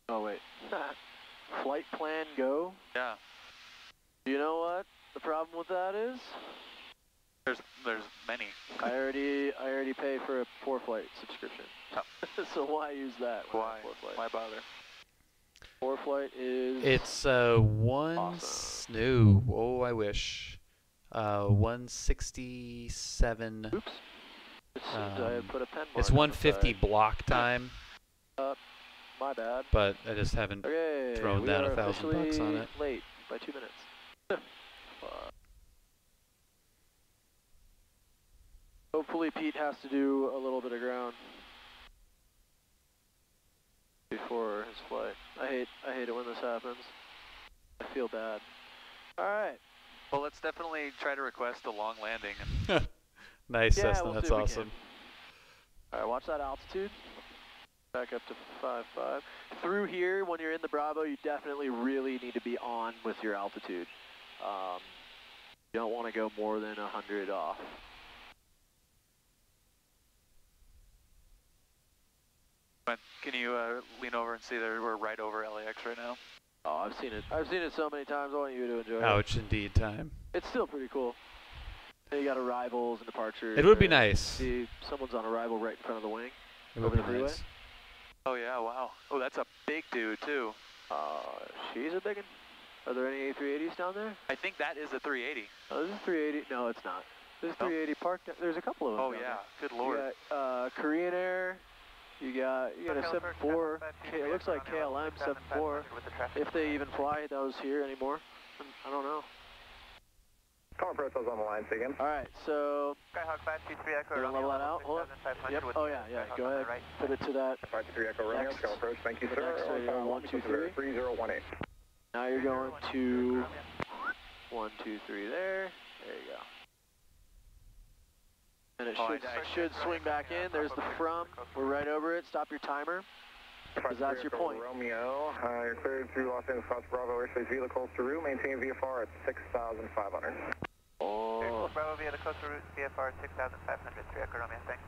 S4: Oh, wait. Flight Plan Go?
S2: Yeah.
S4: You know what the problem with that is?
S2: There's many.
S4: I already pay for a 4-flight subscription. Oh. So why use that?
S2: Why bother?
S4: 4-flight is...
S1: It's one...
S4: awesome.
S1: No. Oh, I wish. 167...
S4: Oops. It seems I put a pen mark
S1: it's 150 block time.
S4: My bad.
S1: But I just haven't thrown down $1,000 on it.
S4: Late by 2 minutes. Hopefully Pete has to do a little bit of ground before his flight. I hate it when this happens. I feel bad. All right.
S2: Well, let's definitely try to request a long landing.
S1: Nice,
S4: Yeah,
S1: Cessna.
S4: we'll
S1: That's
S4: see if we
S1: awesome.
S4: All right, watch that altitude. Back up to 5.5. Through here, when you're in the Bravo, you definitely really need to be on with your altitude. You don't want to go more than 100 off.
S2: Can you lean over and see that we're right over LAX right now?
S4: Oh, I've seen it. I've seen it so many times. I want you to enjoy it.
S1: Ouch, indeed, time.
S4: It's still pretty cool. And you got arrivals and departures.
S1: It would be nice.
S4: See, someone's on arrival right in front of the wing.
S1: It would
S4: over
S1: be
S4: the freeway.
S1: nice.
S2: Oh yeah, wow. Oh, that's a big dude too.
S4: She's a big one. Are there any A380s down there?
S2: I think that is a 380.
S4: Oh, this is 380. No, it's not. This is 380 parked. There's a couple of them.
S2: Oh yeah, good lord.
S4: You got Korean Air. You got a 74. It looks like KLM 74. If they even fly those here anymore, I don't know.
S5: Calling protocols on the line, say again.
S4: All right, so
S10: Skyhawk 523 Echo.
S4: you want to level that out? Hold on. Yep. Oh yeah, yeah. Go ahead. Put it to that.
S5: 523 Echo Romeo,
S4: Next.
S5: Skyhawk approach. Thank you,
S4: The
S5: sir.
S4: next radio, 123.
S5: 3018.
S4: Now you're going to 123 there. There you go. And it should swing back in. There's the from. We're right over it. Stop your timer, because that's your point.
S5: Romeo, you're cleared through Los Angeles Fox Bravo airspace via the coastal route. Maintain VFR at 6,500.
S4: Oh.
S10: Bravo via the coastal route, VFR 6,500. 3 Echo Romeo, thanks.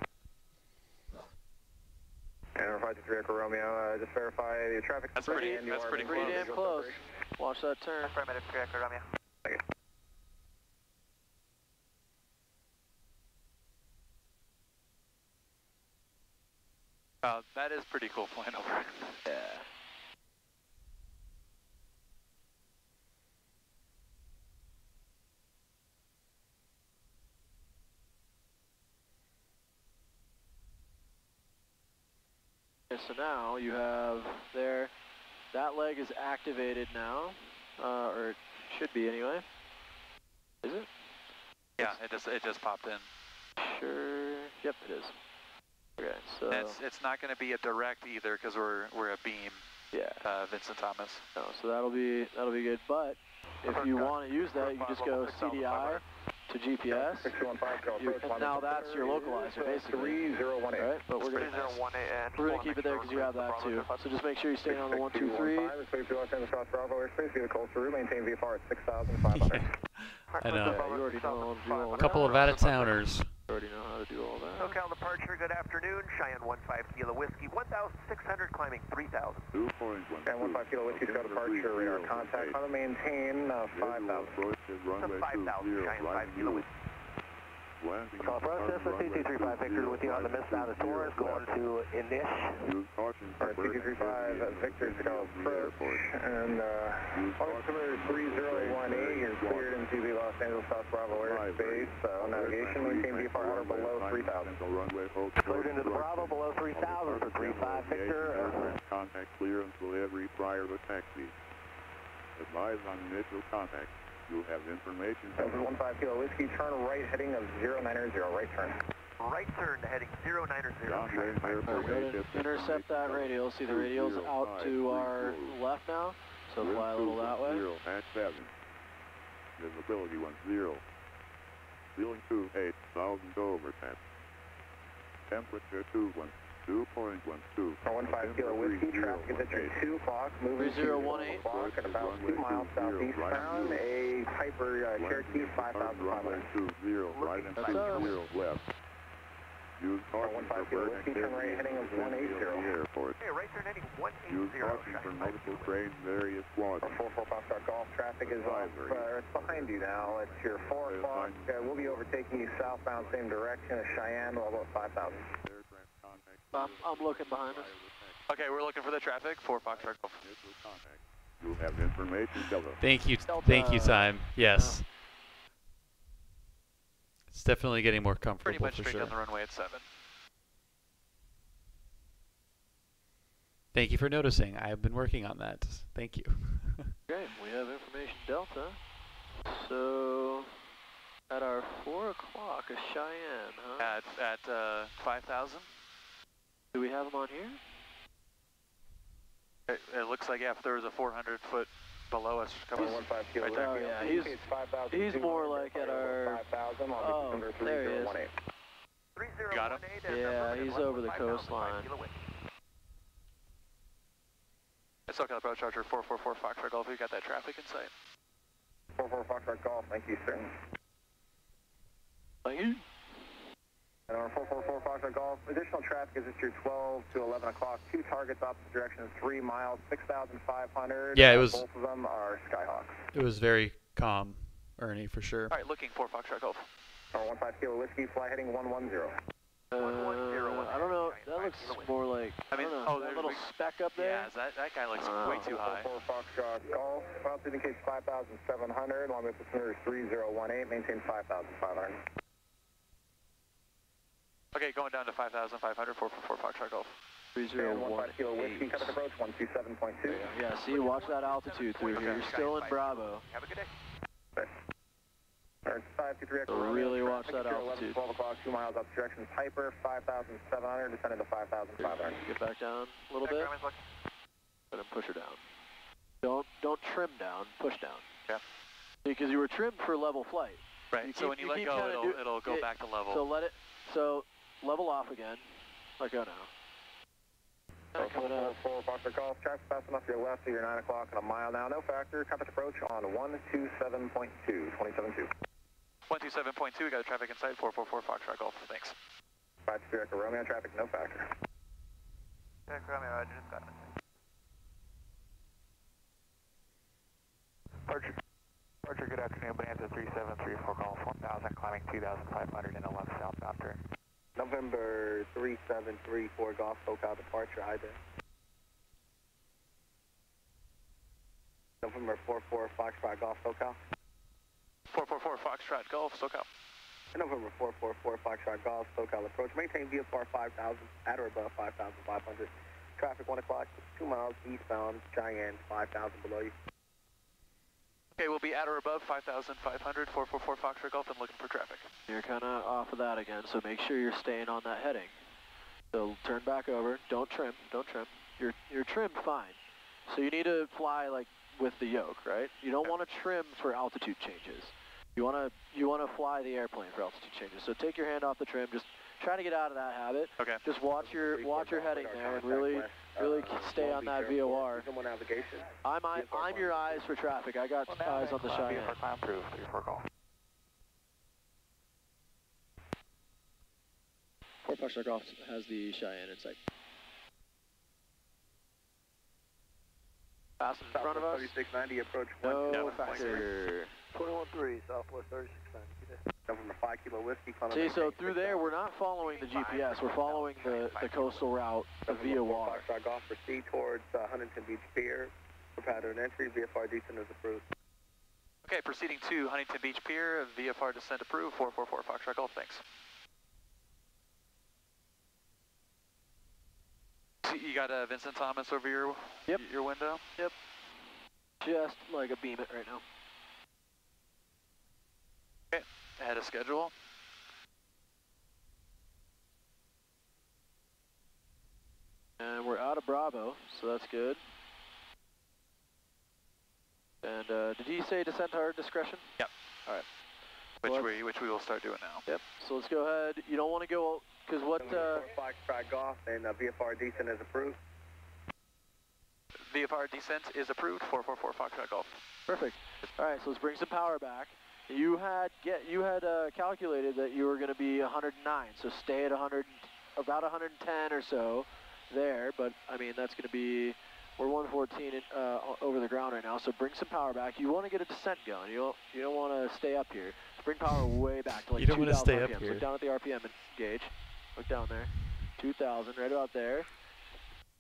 S5: And 523 Echo Romeo, just verify the traffic.
S2: That's pretty
S4: damn close. Watch that turn.
S10: Affirmative, 3 Echo Romeo.
S5: Thank you.
S2: That is pretty cool flying over.
S4: Yeah. Okay, so now you have there, that leg is activated now, or it should be anyway. Is it?
S2: Yeah, it just popped in.
S4: Sure. Yep, it is. Okay, so
S2: And it's not going to be a direct either because we're a beam.
S4: yeah.
S2: Vincent Thomas.
S4: No, so that'll be good. But if you want to use that, you can just go CDI to GPS.
S5: 6215,
S4: And now that's your localizer, basically.
S5: 3018.
S4: Right? But we're gonna keep it there because you have that too. So just make sure you're staying on the 123.
S5: It's cleared through Los Angeles Fox Bravo airspace via the coastal route. Maintain VFR at 6,500.
S1: I know.
S4: Yeah, you already know how to do all
S1: A
S4: that.
S1: couple of out-of-towners.
S4: You already know how to do all that.
S10: SoCal departure, good afternoon. Cheyenne 15 Kilo Whiskey, 1,600 climbing 3,000.
S5: And 15 Kilo Whiskey, Scout departure, radar contact. On the maintain 5,000.
S10: 5,000, Cheyenne 5 Kilo Whiskey.
S5: Call process, 2235 Victor with you on the mist out of Torres, going to Indish. Alright, 2235 Victor, Scout approach, and altimeter 3018, you're cleared into the Los Angeles South Bravo airspace. On navigation, maintain VFR outer below 3,000. Cleared into the Bravo below 3,000 for 35 Victor.
S3: Contact clear until every prior to taxi. Advise on initial contact. You'll have information.
S5: 15 Kilo Whiskey, turn right heading of 090, right turn.
S10: Right turn to heading 090.
S4: Intercept that radial. See the radial's out to our left now, so fly a little that way.
S3: 0 at 7. Visibility 10. Ceiling 28,000 over tap. Temperature 2.12.
S5: 15 Kilo Whiskey, traffic is at your 2 o'clock, moving to
S4: 3018.
S5: o'clock at about 2 miles southeastbound, a Piper Cherokee 5,500.
S3: 0 right and 0 left. Use caution
S5: 15 Kilo Whiskey, turn right heading of 180.
S3: Airport.
S10: Hey, right turn heading 180.
S3: Use caution for multiple trains, various squadrons.
S5: 44 Foxtrot Golf, traffic is off, it's behind you now, it's your 4 o'clock, we'll be overtaking you southbound, same direction as Cheyenne, level of 5,000.
S4: I'm looking behind us.
S2: Okay, we're looking for the traffic. 4 Foxtrot Golf.
S3: You'll have information, Delta.
S1: Thank you, time. Yes. It's definitely getting more comfortable
S2: Pretty much
S1: for
S2: straight
S1: sure.
S2: down the runway at 7.
S1: Thank you for noticing. I've been working on that. Thank you.
S4: Okay, we have information Delta. So at our 4 o'clock, a Cheyenne, huh?
S2: At 5,000.
S4: Do we have them on here?
S2: It looks like, yeah, if there was a 400-foot below us. Coming right there.
S4: Oh yeah, he's more like at our. Oh, there he is.
S2: Got him?
S4: Yeah, he's over the coastline.
S2: It's okay, Bravo Charger 444 Foxtrot Golf. We got that traffic in sight.
S5: 44 Foxtrot Golf, thank you, sir.
S4: Thank you.
S5: And on 444 Foxtrot Golf, additional traffic is at your 12 to 11 o'clock. 2 targets opposite direction, 3 miles, 6,500.
S1: Yeah, it was.
S5: Both of them are Skyhawks.
S1: It was very calm, Ernie, for sure.
S2: All right, looking for Foxtrot Golf.
S5: 15 Kilo Whiskey, fly heading 110.
S4: I don't know. That looks more like. I don't know. That little speck up there.
S2: Yeah, that guy looks way too high.
S5: 444 Foxtrot Golf, altitude indicates 5,700. Long way altimeter is 3018. Maintain 5,500.
S2: Okay, going down to 5,500. 444 Foxtrot Golf.
S5: 3018. Kilo Whiskey, cut approach 127.2.
S4: Yeah, see, watch that altitude through here. You're still in Bravo.
S2: Have a good day.
S5: So
S4: really watch that altitude.
S5: 12 o'clock, 2 miles up direction. Piper, 5,700, descending to 5,500.
S4: Get back down a little bit. But then push her down. Don't trim down, push down.
S2: Yeah.
S4: Because you were trimmed for level flight.
S2: Right, so when you let go, it'll go back to level.
S4: So level off again. Let go now.
S5: 4 Foxtrot Golf, traffic fast enough to your left, so you're 9 o'clock and a mile now. No factor, compass approach on 127.2, 27.2.
S2: 127.2, we got a traffic in sight, 444 Foxtrot Golf, thanks.
S5: 5-2 Echo Romeo, traffic, no factor.
S10: Echo Romeo, I just got it. Departure, good afternoon, Bonanza 3734 Golf, 1000, climbing 2,500 in a left southbound turn.
S5: November 3734 Golf, SoCal departure, either. November 44 Foxtrot Golf, SoCal.
S2: 444 Foxtrot Golf, SoCal.
S5: And November 444 Foxtrot Golf, SoCal approach. Maintain VFR 5,000 at or above 5,500. Traffic 1 o'clock, 2 miles eastbound, Cheyenne, 5,000 below you.
S2: Okay, we'll be at or above 5,500, 444 Foxtrot Golf, and looking for traffic.
S4: You're kind of off of that again, so make sure you're staying on that heading. So turn back over, don't trim. You're trimmed fine. So you need to fly like with the yoke, right? You don't want to trim for altitude changes. You want to fly the airplane for altitude changes. So take your hand off the trim, just try to get out of that habit.
S2: Okay.
S4: Just watch your heading there and really stay on that VOR. I'm your eyes for traffic. I got eyes on the Cheyenne.
S10: Climb through 34 Golf.
S4: 4 Foxtrot Golf has the Cheyenne in sight. Fast in front of us.
S5: 3690 approach.
S4: No factor.
S6: 21-3, Southwest 3690.
S5: November 5 Kilo Whiskey.
S4: See, so through there, we're not following the GPS. We're following the coastal route, the VOR.
S5: Foxtrot Golf, proceed towards Huntington Beach Pier. For pattern entry, VFR descent is approved.
S2: Okay, proceeding to Huntington Beach Pier, VFR descent approved, 444 Foxtrot Golf, thanks. You got Vincent Thomas over your window?
S4: Yep. Just like a beam it right now.
S2: Okay, ahead of schedule.
S4: And we're out of Bravo, so that's good. And did he say descent to our discretion?
S2: Yep.
S4: All right.
S2: Which we will start doing now.
S4: Yep. So let's go ahead. You don't want to go, because what...
S5: Foxtrot Golf and VFR descent is approved.
S2: VFR descent is approved, 444 Foxtrot Golf.
S4: Perfect. All right, so let's bring some power back. You had calculated that you were going to be 109, so stay at 100, about 110 or so there. But I mean, that's going to be, we're 114 over the ground right now. So bring some power back. You want to get a descent going. You don't want to stay up here. So bring power way back to like 2,000 RPM. Look down at the RPM and gauge. Look down there. 2,000, right about there.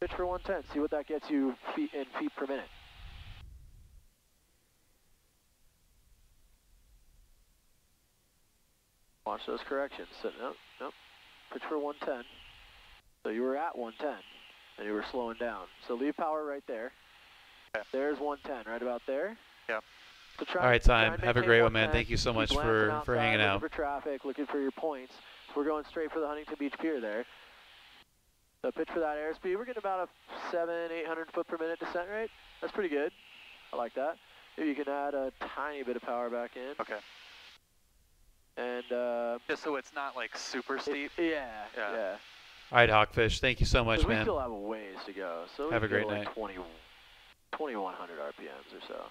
S4: Pitch for 110. See what that gets you feet per minute. Watch those corrections. So, nope. Pitch for 110. So you were at 110, and you were slowing down. So leave power right there.
S2: Okay.
S4: There's 110, right about there.
S2: Yeah.
S4: So
S1: all right, time. Have a great one, man. Thank you so much for hanging out.
S4: Looking for traffic, looking for your points. So we're going straight for the Huntington Beach Pier there. So pitch for that airspeed. We're getting about a 700-800 foot per minute descent rate. That's pretty good. I like that. Maybe you can add a tiny bit of power back in.
S2: Okay.
S4: And
S2: just so it's not like super steep.
S4: Yeah.
S1: All right, Hawkfish. Thank you so much,
S4: We
S1: man.
S4: still have a ways to go, so
S1: have
S4: we
S1: a great
S4: go
S1: night.
S4: like 2100 RPMs or so,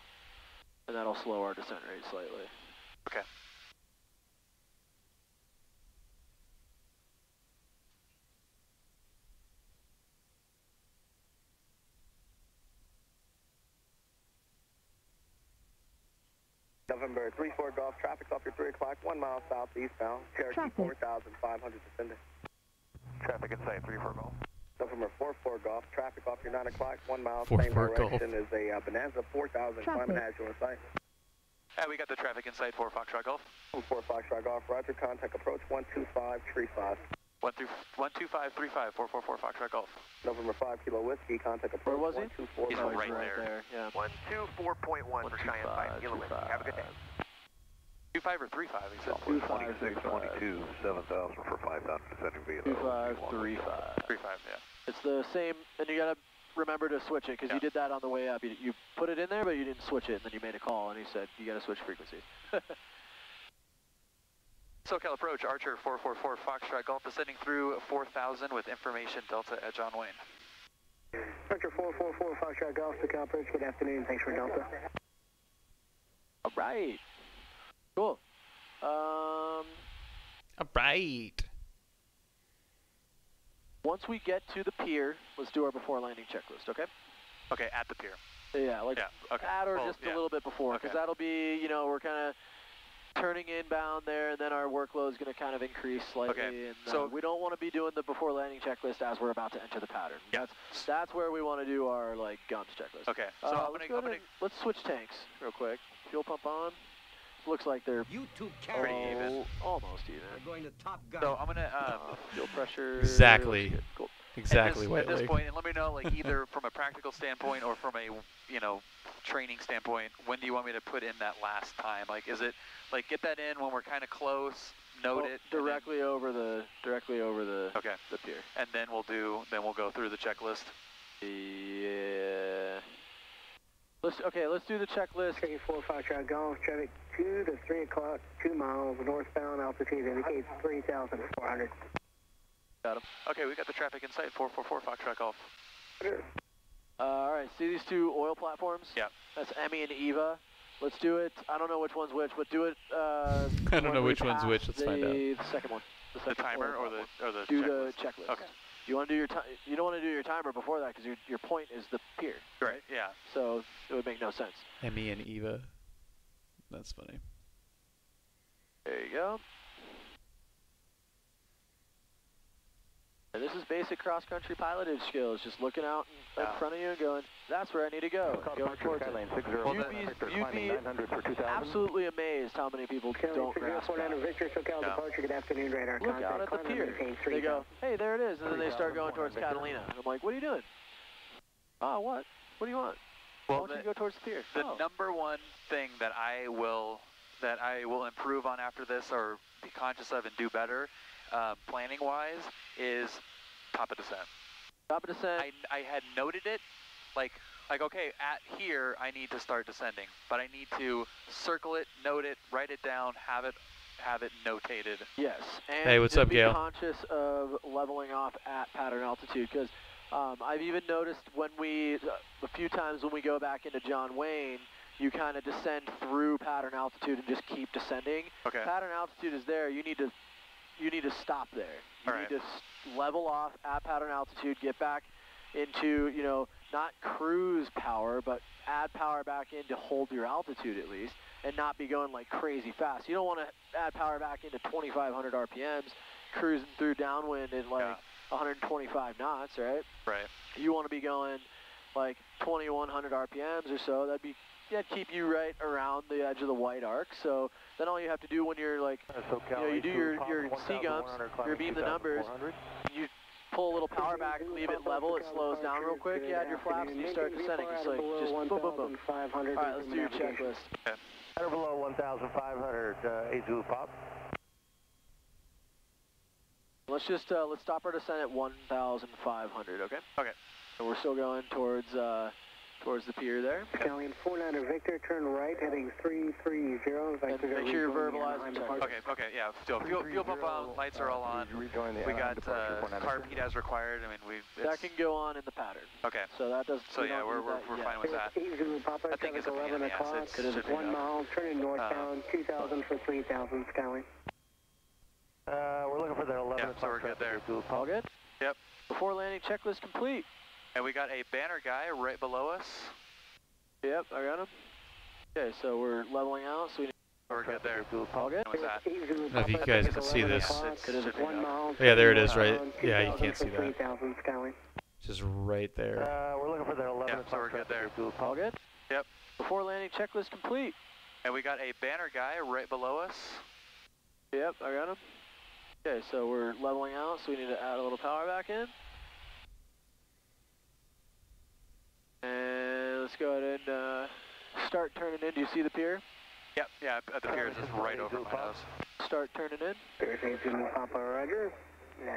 S4: and that'll slow our descent rate slightly.
S2: Okay.
S5: November 34 Golf, traffic off your 3 o'clock, 1 mile south eastbound, Cherokee 4500 descending.
S10: Traffic in sight, 34 Golf.
S5: November 44 Golf, traffic off your 9 o'clock, 1 mile,
S1: 44
S5: same direction
S1: Golf.
S5: is a Bonanza 4000 climbing agile in sight.
S2: We got the traffic in sight for Foxtrot Golf.
S5: 4 Foxtrot Golf, roger, contact approach 12535.
S2: 12535, 444 Foxtrot Golf.
S5: November 5 Kilo Whiskey, contact approach.
S4: Where was he?
S5: 124.
S2: He's right there.
S4: Yeah.
S10: 124.1 for Cheyenne 5, Kilo Whiskey. Have a good day.
S2: 25 or 35, he said.
S3: 2622, 7000 for 5000 descending via
S4: 2535.
S2: 35, yeah.
S4: It's the same, and you gotta remember to switch it, because you did that on the way up. You put it in there, but you didn't switch it, and then you made a call, and he said, you gotta switch frequencies.
S2: SoCal approach, Archer 444 Foxtrot Golf, descending through 4000 with information Delta Edge on Wayne.
S5: Archer 444 Foxtrot Golf, SoCal approach, good afternoon, thanks for Delta.
S4: All right. Cool.
S1: All right.
S4: Once we get to the pier, let's do our before landing checklist, okay?
S2: Okay, at the pier.
S4: Yeah, like
S2: okay.
S4: at or
S2: Well,
S4: just a little bit before, because that'll be, you know, we're kind of turning inbound there, and then our workload is going to kind of increase slightly.
S2: Okay.
S4: And
S2: So
S4: we don't want to be doing the before landing checklist as we're about to enter the pattern.
S2: Yeah.
S4: That's where we want to do our like guns checklist.
S2: Okay. So
S4: let's switch tanks real quick. Fuel pump on. Looks like they're
S2: pretty even.
S4: Almost even.
S9: We're going to Top Gun.
S2: So I'm gonna
S4: fuel pressure.
S1: Exactly.
S4: Cool.
S1: Exactly.
S2: At this point, and let me know, like either from a practical standpoint or from a training standpoint, when do you want me to put in that last time? Like, is it like get that in when we're kind of close, note it
S4: directly over the the pier,
S2: and then we'll go through the checklist.
S4: Yeah. Let's do the checklist.
S5: 4 Foxtrot Golf, traffic 2 to 3 o'clock, 2 miles, northbound, altitude indicates 3,400.
S2: Got him. Okay, we got the traffic in sight, 444 Foxtrot Golf.
S4: All right, see these two oil platforms?
S2: Yeah.
S4: That's Emmy and Eva. Let's do it. I don't know which one's which, but do it.
S1: I don't know which one's which. Let's find out.
S4: The second one.
S2: The timer or the
S4: do
S2: checklist?
S4: the checklist.
S2: Okay.
S4: You want to do your you don't want to do your timer before that because your point is the pier.
S2: Right. Yeah.
S4: So it would make no sense.
S1: Emmy and Eva. That's funny.
S4: There you go. And this is basic cross-country pilotage skills, just looking out in front of you and going, that's where I need to go. Going towards it. You'd be absolutely amazed how many people don't grasp that.
S5: Victor, SoCal departure, good afternoon, radar.
S4: Look out at the pier. They go, hey, there it is, and then they start going towards Catalina. And I'm like, what are you doing? Oh, what? What do you want? Why don't you go towards the pier?
S2: The number one thing that I will improve on after this, or be conscious of and do better, planning-wise, is top of descent.
S4: Top of descent.
S2: I had noted it, like okay, at here I need to start descending, but I need to circle it, note it, write it down, have it notated.
S4: Yes. And
S1: hey, what's up, Gail?
S4: Be conscious of leveling off at pattern altitude, because I've even noticed when a few times when we go back into John Wayne, you kind of descend through pattern altitude and just keep descending.
S2: Okay.
S4: Pattern altitude is there. You need to stop there. You need to level off at pattern altitude, get back into, not cruise power, but add power back in to hold your altitude at least, and not be going like crazy fast. You don't want to add power back into 2,500 RPMs, cruising through downwind in 125 knots, right?
S2: Right.
S4: You want to be going like 2,100 RPMs or so. That'd keep you right around the edge of the white arc. So then all you have to do when you're like, you do your C-gums, you beam the numbers, you pull a little power back, leave it level, it slows down real quick, you add your flaps, and you start descending. It's like, just boom, boom, boom. All right, let's do your checklist.
S5: Header below 1,500, 8 Zulu pop.
S4: Let's stop our descent at 1,500, okay?
S2: Okay.
S4: So we're still going towards towards the pier there.
S5: Stallion 49 Victor, turn right, heading 330.
S4: And make sure you're verbalizing.
S2: Okay, yeah. Still, fuel pump on, lights are all on. We got carb heat as required. I mean,
S4: that can go on in the pattern.
S2: Okay.
S4: So that does.
S2: So yeah, we're fine with that. I think it's a pain in the ass.
S5: It is 1 mile, turning northbound, 2,000 for 3,000, Stallion.
S10: We're looking for the 11
S2: Yeah, so we're good there.
S4: All good?
S2: Yep.
S4: Before landing, checklist complete.
S2: And we got a banner guy right below us.
S4: Yep, I got him. Okay, so we're leveling out, so
S2: we're good there.
S4: All good?
S2: What's that?
S1: I don't know if you guys can see this.
S5: Yeah,
S1: there it is, right? Yeah, you can't see that.
S5: 3,000, Stallion.
S1: Just right there.
S10: We're looking for the 11.
S2: Yeah, so we're good there.
S4: All good?
S2: Yep.
S4: Before landing, checklist complete.
S2: And we got a banner guy right below us.
S4: Yep, I got him. Okay, so we're leveling out, so we need to add a little power back in. And let's go ahead and start turning in. Do you see the pier?
S2: Yep, yeah, the pier is just right over my nose.
S4: Start turning in.
S5: Papa, Roger.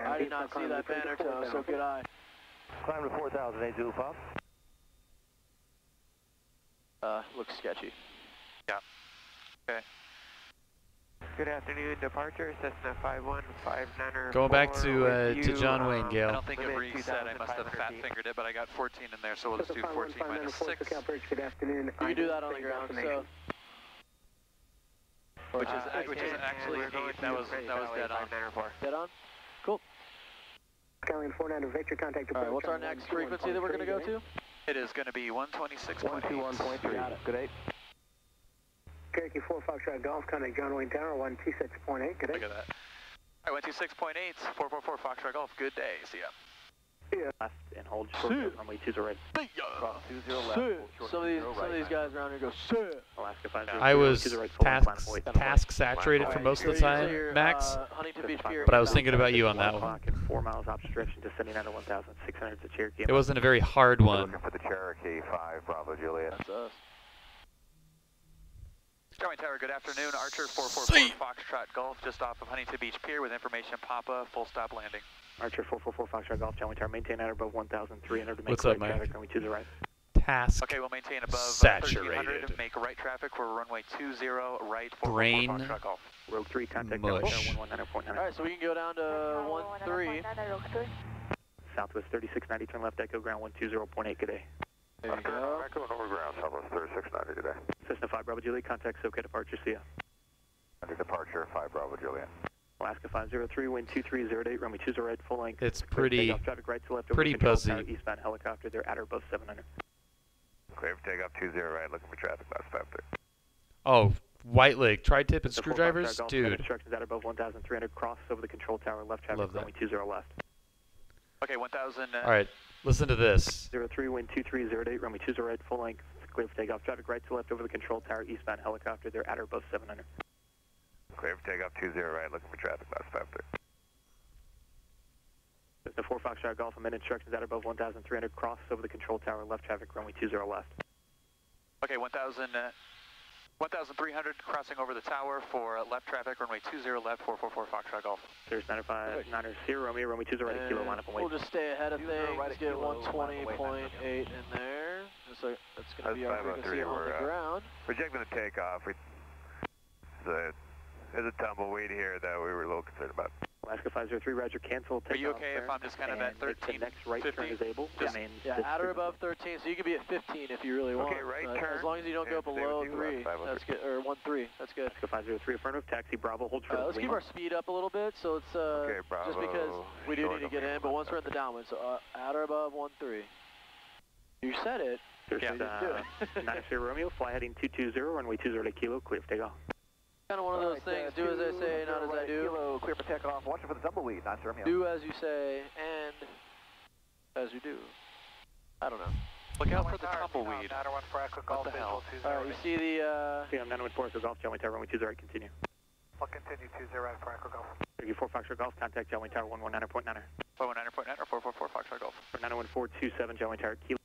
S4: I did not see that banner, so good eye.
S10: Climb to 4,000, 8 Zulu Pop.
S4: Looks sketchy.
S2: Yeah. Okay.
S10: Good afternoon, departure, Cessna 5159er.
S1: Going back to John Wayne,
S2: I
S1: Gale.
S2: don't think it reset. I must have fat fingered it, but I got 14 in there, so we'll just do 14 minus 6.
S5: Good afternoon.
S4: You can do that on the ground, so.
S2: Which is actually 8. That was dead on.
S4: Dead on? Cool.
S5: Stallion 49 Victor, contact.
S4: All right, what's our next frequency that we're going to go to?
S2: It is going to be 126.8.
S10: 121.3.
S4: Got it.
S10: Good 8.
S5: Cherokee 4 Foxtrot Golf, contact John Wayne Tower, 126.8. Good day.
S2: Look at that. All right, 126.8, 444 Foxtrot Golf. Good day. See ya.
S13: Left and hold short runway 20 right.
S4: Some of these guys around here go, sir.
S13: Alaska 50.
S1: I was task saturated for most of the time, Max,
S4: Huntington Beach Pier.
S1: but I was thinking about you on that one.
S13: 4 miles opposite direction to 79 to 1,600 to Cherokee.
S1: It wasn't a very hard one.
S3: Looking for the Cherokee 5 Bravo Juliet.
S4: That's us.
S2: John Wayne Tower, good afternoon. Archer 444 Foxtrot Golf, just off of Huntington Beach Pier with information Papa, full stop landing.
S13: Archer 444 Foxtrot Golf, John Wayne Tower, maintain at above 1,300 to make
S1: What's
S13: right
S1: up, Mike?
S13: traffic, runway 20 right.
S1: Task
S2: Okay, we'll maintain above
S1: saturated.
S2: 1,300, make right traffic for runway 20 right, 444
S1: Brain
S2: Foxtrot Golf.
S13: Rogue 3, contact
S1: mush.
S13: 119.9.
S4: All right, so we can go down to 13.
S13: Southwest 3690, turn left, Echo ground 120.8, good day.
S4: There you go.
S3: Echo and overground, Southwest 3690 today.
S13: Cessna 5 Bravo Juliet, contact SoCal departure, see ya.
S3: Under departure 5 Bravo Juliet.
S13: Alaska 503, wind 2308, runway 20 right, full length.
S1: It's pretty,
S13: traffic right to left,
S1: pretty
S13: over control
S1: buzzy.
S13: tower, eastbound helicopter, they're at or above 700.
S3: Clear for takeoff 20 right, looking for traffic, last 53.
S1: Oh, white leg, tri-tip and
S13: Cessna 4
S1: screwdrivers?
S13: Foxtrot Golf,
S1: Dude.
S13: instructions at above 1,300, cross over the control tower, left traffic,
S1: Love that.
S13: runway 20 left.
S2: Okay, 1,000.
S1: Alright, listen to this.
S13: 03, wind 2308, runway 20 right, full length, clear for takeoff, traffic right to left over the control tower, eastbound helicopter, they're at or above 700.
S3: Clear for takeoff 20 right, looking for traffic, last 53.
S13: Cessna 4 Foxtrot Golf, amend instructions at or above 1,300, cross over the control tower, left traffic, runway 20 left.
S2: Okay, 1,300 crossing over the tower for left traffic, runway 20 left, 444 Foxtrot Golf.
S13: There's 950 Romeo, runway 20 right, kilo line up and wait.
S4: We'll just stay ahead of things, get 120.8 in there. So that's going to be our frequency on the ground.
S3: Rejecting the takeoff. There's a tumbleweed here that we were a little concerned about.
S13: Alaska 503, Roger, cancel.
S2: Are you okay if I'm just kind of at 13?
S13: The next right
S2: 15?
S13: turn is able.
S4: Yeah, at or above 13, so you can be at 15 if you really want.
S3: Okay, right turn.
S4: As long as you don't go below 3, that's good, or 13, that's good.
S13: Alaska 503, affirmative, taxi, Bravo, hold short.
S4: Let's keep our speed up a little bit, so it's,
S3: okay, Bravo,
S4: just because we do need to get in, but once we're in the downwind, so at or above 13. You said it.
S13: There's
S4: yeah,
S13: 950 Romeo, fly heading 220, runway 20 kilo, clear for takeoff.
S4: Kind of one of those things, do as I say, not as I do.
S10: Kilo, clear for takeoff, watching for the tumbleweed, nice Romeo.
S4: Do as you say, and as you do. I don't know.
S2: Look out for the tumbleweed.
S4: What the hell? Alright, you see the,
S13: Yeah, I'm 914 Echo Golf, John Wayne Tower, runway 20 right, continue.
S10: I'll continue 20 right for Echo Golf.
S13: 34 Foxtrot Golf, contact John Wayne Tower, 119.9.
S2: 119.9 or 444 Foxtrot Golf.
S13: 91427, John Wayne Tower, kilo.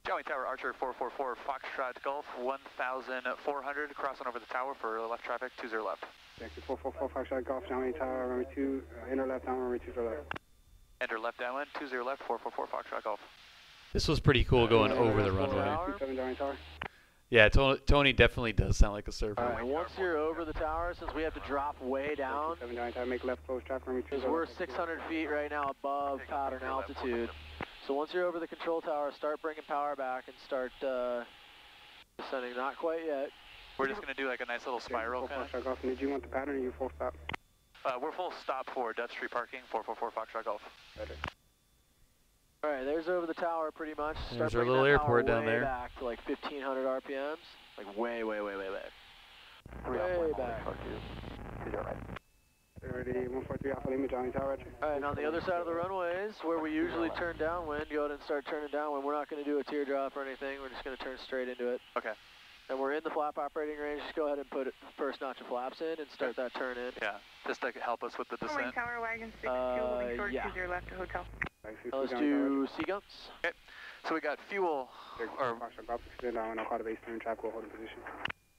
S2: John Wayne Tower, Archer 444 Foxtrot Golf, 1,400 crossing over the tower for left traffic, 20 left.
S15: Yankee 444 Foxtrot Golf, John Wayne Tower, runway 2, inner left, down runway 2 left.
S2: Enter left downwind, 20 left, 444 Foxtrot Golf.
S1: This was pretty cool going over the runway. Yeah, Tony definitely does sound like a surfer.
S4: Alright, once you're over the tower, since we have to drop way down, because we're 600 feet right now above pattern altitude. So once you're over the control tower, start bringing power back and start descending. Not quite yet.
S2: We're just going to do like a nice little spiral kind of.
S5: Did you want the pattern or you full stop?
S2: We're full stop for Dutch Street parking, 444 Foxtrot Golf.
S4: Alright, there's over the tower pretty much.
S1: There's our little airport down there.
S4: Back to like 1500 RPMs. Like way back. Way back.
S5: 143 Alpha Lima, Johnny Tower.
S4: Alright, on the other side of the runways, where we usually turn downwind, go ahead and start turning downwind. We're not going to do a teardrop or anything. We're just going to turn straight into it.
S2: Okay.
S4: And we're in the flap operating range. Just go ahead and put the first notch of flaps in and start that turn in.
S2: Yeah, just to help us with the descent.
S8: Tower wagon 62, moving short,
S4: yeah.
S8: 20 left to hotel.
S4: Let's do Seagulls.
S2: Okay, so we got fuel.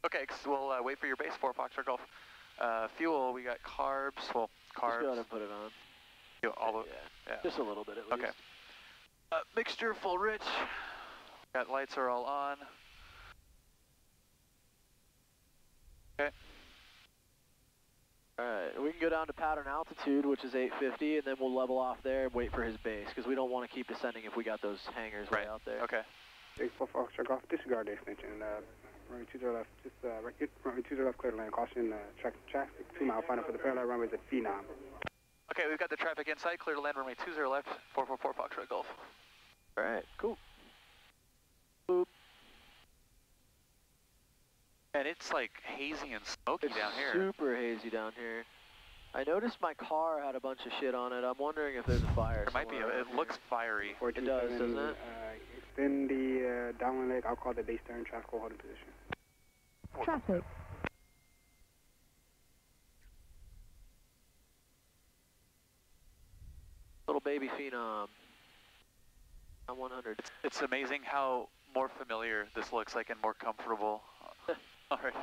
S2: Okay, we'll wait for your base, 4 Foxtrot Golf. Fuel, we got carbs. Well, carbs.
S4: Just go ahead and put it on.
S2: Yeah.
S4: Just a little bit at least.
S2: Okay. Mixture full rich. Got lights are all on. Okay.
S4: Alright, we can go down to pattern altitude, which is 850, and then we'll level off there and wait for his base, because we don't want to keep descending if we got those hangars way out there.
S2: Okay.
S5: Take 4 Foxtrot Golf, disregard the extension. Runway 20 left, just runway 20 left, clear to land. Caution, traffic 2 mile final for the parallel runways at Phenom.
S2: Okay, we've got the traffic inside, clear to land, runway 20 left, 444 Foxtrot Golf.
S4: Alright, cool. Boop.
S2: And it's like hazy and smoky down here.
S4: Super hazy down here. I noticed my car had a bunch of shit on it. I'm wondering if there's a fire.
S2: There might be. It looks fiery.
S4: It does, doesn't it?
S5: Extend the downwind leg. I'll call the base turn. Traffic holding position.
S12: Traffic.
S4: Little baby Phenom. I'm 100.
S2: It's amazing how more familiar this looks like and more comfortable. All right.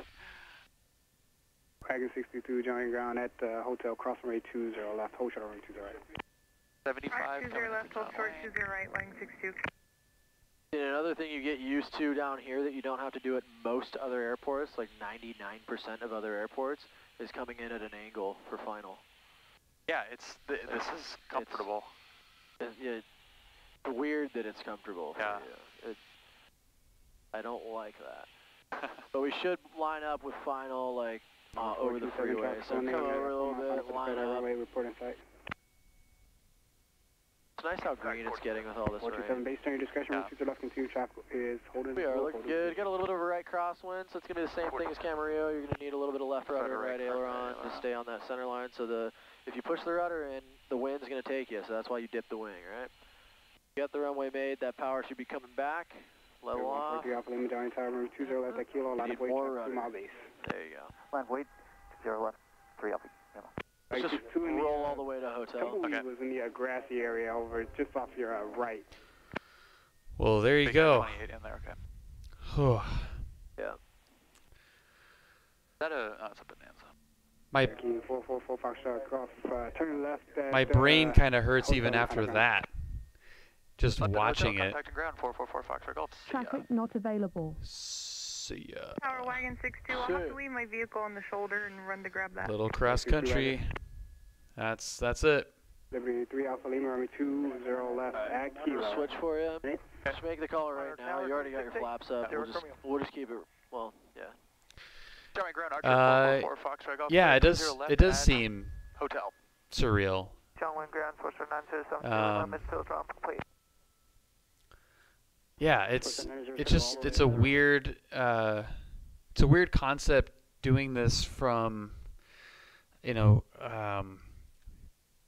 S5: Wagon 62, joining ground at Hotel Cross runway 20 left, hold short runway 20 right.
S2: 75.
S8: 20 left, hold short, 20 right, wagon 62.
S4: And another thing you get used to down here that you don't have to do at most other airports, like 99% of other airports, is coming in at an angle for final.
S2: Yeah, this is comfortable.
S4: It's weird that it's comfortable.
S2: Yeah.
S4: I don't like that. But we should line up with final, like, over the freeway. So come over a little bit, line up. It's nice how green it's getting with all this rain.
S5: Base turn, discretion, to left, continue traffic is holding.
S4: We are looking good. Got a little bit of a right crosswind, so it's going to be the same thing as Camarillo. You're going to need a little bit of left rudder and right aileron to stay on that center line. So if you push the rudder in, the wind's going to take you, so that's why you dip the wing, right? You got the runway made, that power should be coming back. Level off.
S5: Need
S4: more rudder. There you go.
S5: Land weight, 0 left, 3 up.
S4: Let's just roll all the way to hotel.
S5: Okay. Was in the grassy area over just off your right.
S1: Well, there you go.
S2: 28 in there, okay.
S4: Yeah.
S2: Is that it's a bonanza.
S5: Turn left.
S1: My brain kind of hurts even after that. Just watching it.
S2: Contact ground, 444 Foxtrot Golf.
S12: Traffic not available.
S1: See ya.
S8: Tower wagon 62, I'll have to leave my vehicle on the shoulder and run to grab that.
S1: Little cross country. That's it.
S5: Liberty 3 Alpha Lima, runway 20 left at Kilo.
S4: Switch for you. Just make the call right now. You already got your flaps up. We'll just keep it. Well, yeah.
S2: Tower ground, Archer 444 Foxtrot Golf.
S1: Yeah, it does seem
S2: hotel
S1: surreal.
S10: John Wayne ground, switch for 927, limit fill drop complete.
S1: Yeah, it's a weird concept doing this from, doing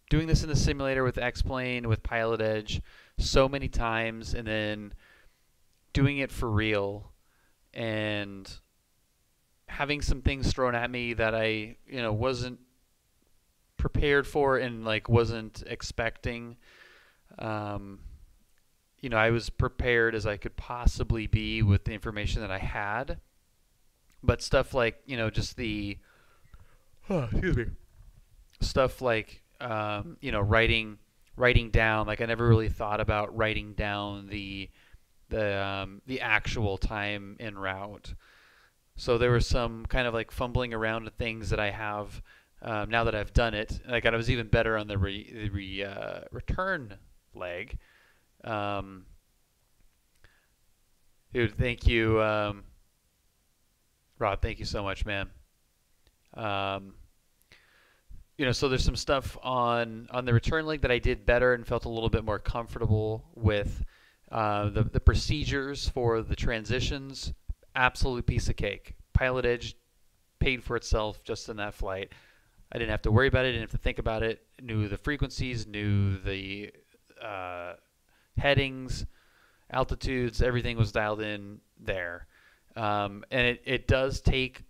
S1: this in the simulator with X-Plane, with PilotEdge so many times, and then doing it for real and having some things thrown at me that I, wasn't prepared for and wasn't expecting. I was prepared as I could possibly be with the information that I had, but stuff like, just the, excuse me, stuff like, writing writing down, like I never really thought about writing down the actual time en route. So there was some kind of like fumbling around with things that I have now that I've done it. Like I was even better on the return leg. Dude, thank you, Rod. Thank you so much, man. So there's some stuff on the return leg that I did better and felt a little bit more comfortable with. The procedures for the transitions, absolute piece of cake. PilotEdge paid for itself just in that flight. I didn't have to worry about it, didn't have to think about it. Knew the frequencies, knew the headings, altitudes, everything was dialed in there. And it does take,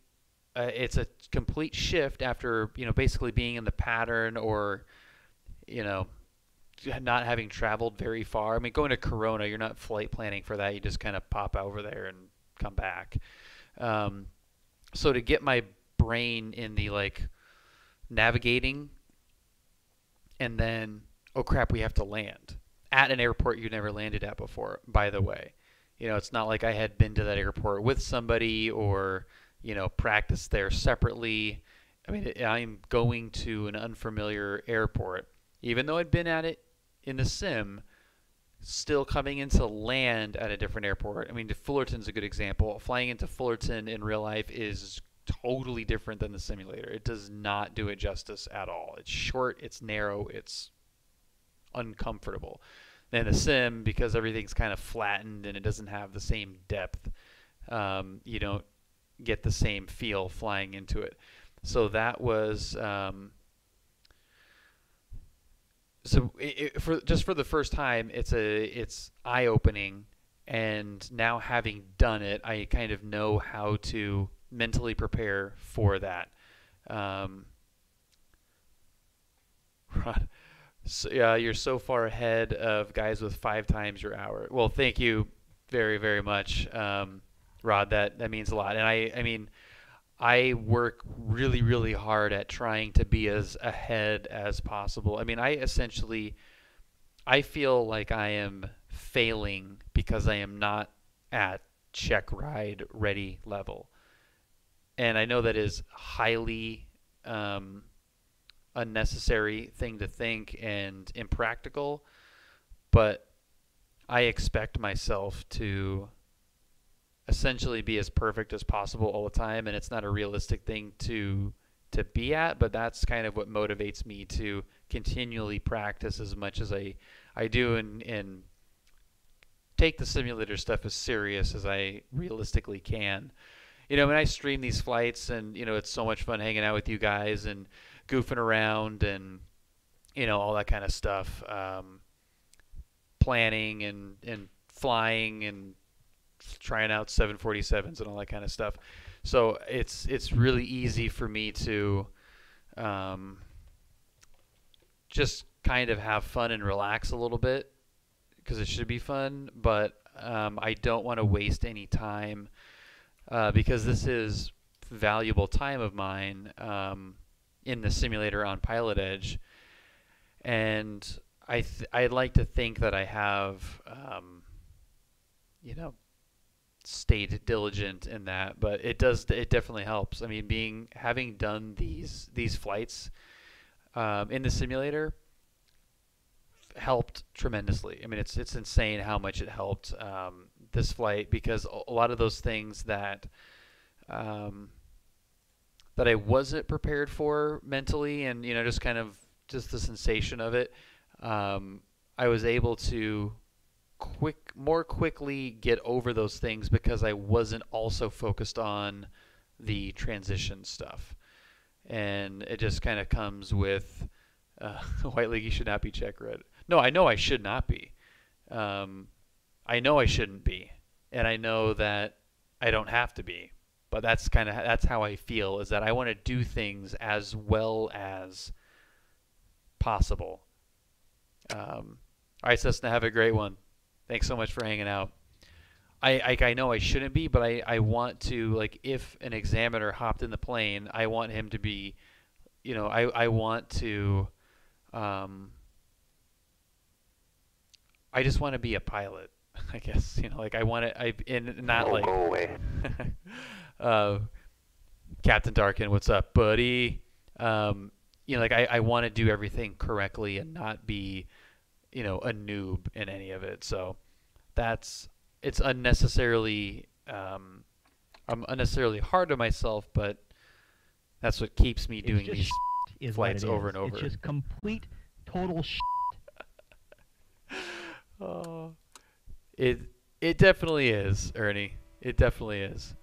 S1: it's a complete shift after, basically being in the pattern or, not having traveled very far. I mean, going to Corona, you're not flight planning for that. You just kind of pop over there and come back. So to get my brain in the navigating and then, oh crap, we have to land at an airport you never landed at before, by the way. It's not like I had been to that airport with somebody or, practiced there separately. I mean, I'm going to an unfamiliar airport. Even though I'd been at it in the sim, still coming into land at a different airport. I mean, Fullerton's a good example. Flying into Fullerton in real life is totally different than the simulator. It does not do it justice at all. It's short, it's narrow, it's uncomfortable. And the sim, because everything's kind of flattened and it doesn't have the same depth, you don't get the same feel flying into it. So that was... So for the first time, it's eye-opening, and now having done it, I kind of know how to mentally prepare for that. So, you're so far ahead of guys with 5 times your hour. Well, thank you very, very much, Rod. That means a lot. And I mean, I work really, really hard at trying to be as ahead as possible. I mean, I feel like I am failing because I am not at check ride ready level. And I know that is highly unnecessary thing to think and impractical, but I expect myself to essentially be as perfect as possible all the time, and it's not a realistic thing to be at, but that's kind of what motivates me to continually practice as much as I do and take the simulator stuff as serious as I realistically can. When I stream these flights, and it's so much fun hanging out with you guys and goofing around and all that kind of stuff, planning and flying and trying out 747s and all that kind of stuff. So it's really easy for me to just kind of have fun and relax a little bit, because it should be fun, but I don't want to waste any time, because this is valuable time of mine in the simulator on PilotEdge, and I'd like to think that I have stayed diligent in that, but it definitely helps. I mean, having done these flights in the simulator helped tremendously. I mean, it's insane how much it helped this flight, because a lot of those things that I wasn't prepared for mentally, and just the sensation of it, I was able to more quickly get over those things because I wasn't also focused on the transition stuff. And it just kind of comes with White League, you should not be check red. No, I know I should not be. I know I shouldn't be, and I know that I don't have to be. But that's how I feel, is that I want to do things as well as possible. All right, Cessna, have a great one. Thanks so much for hanging out. I know I shouldn't be, but I want to, if an examiner hopped in the plane, I want him to be, I want to I just want to be a pilot. I guess, you know, like I want to, and not like.
S5: Go away.
S1: Captain Darkin, what's up, buddy? You know, like I want to do everything correctly and not be, you know, a noob in any of it. So it's unnecessarily, I'm unnecessarily hard on myself, but that's what keeps me doing these flights over and over.
S15: It's just complete, total
S1: Oh, it definitely is, Ernie. It definitely is.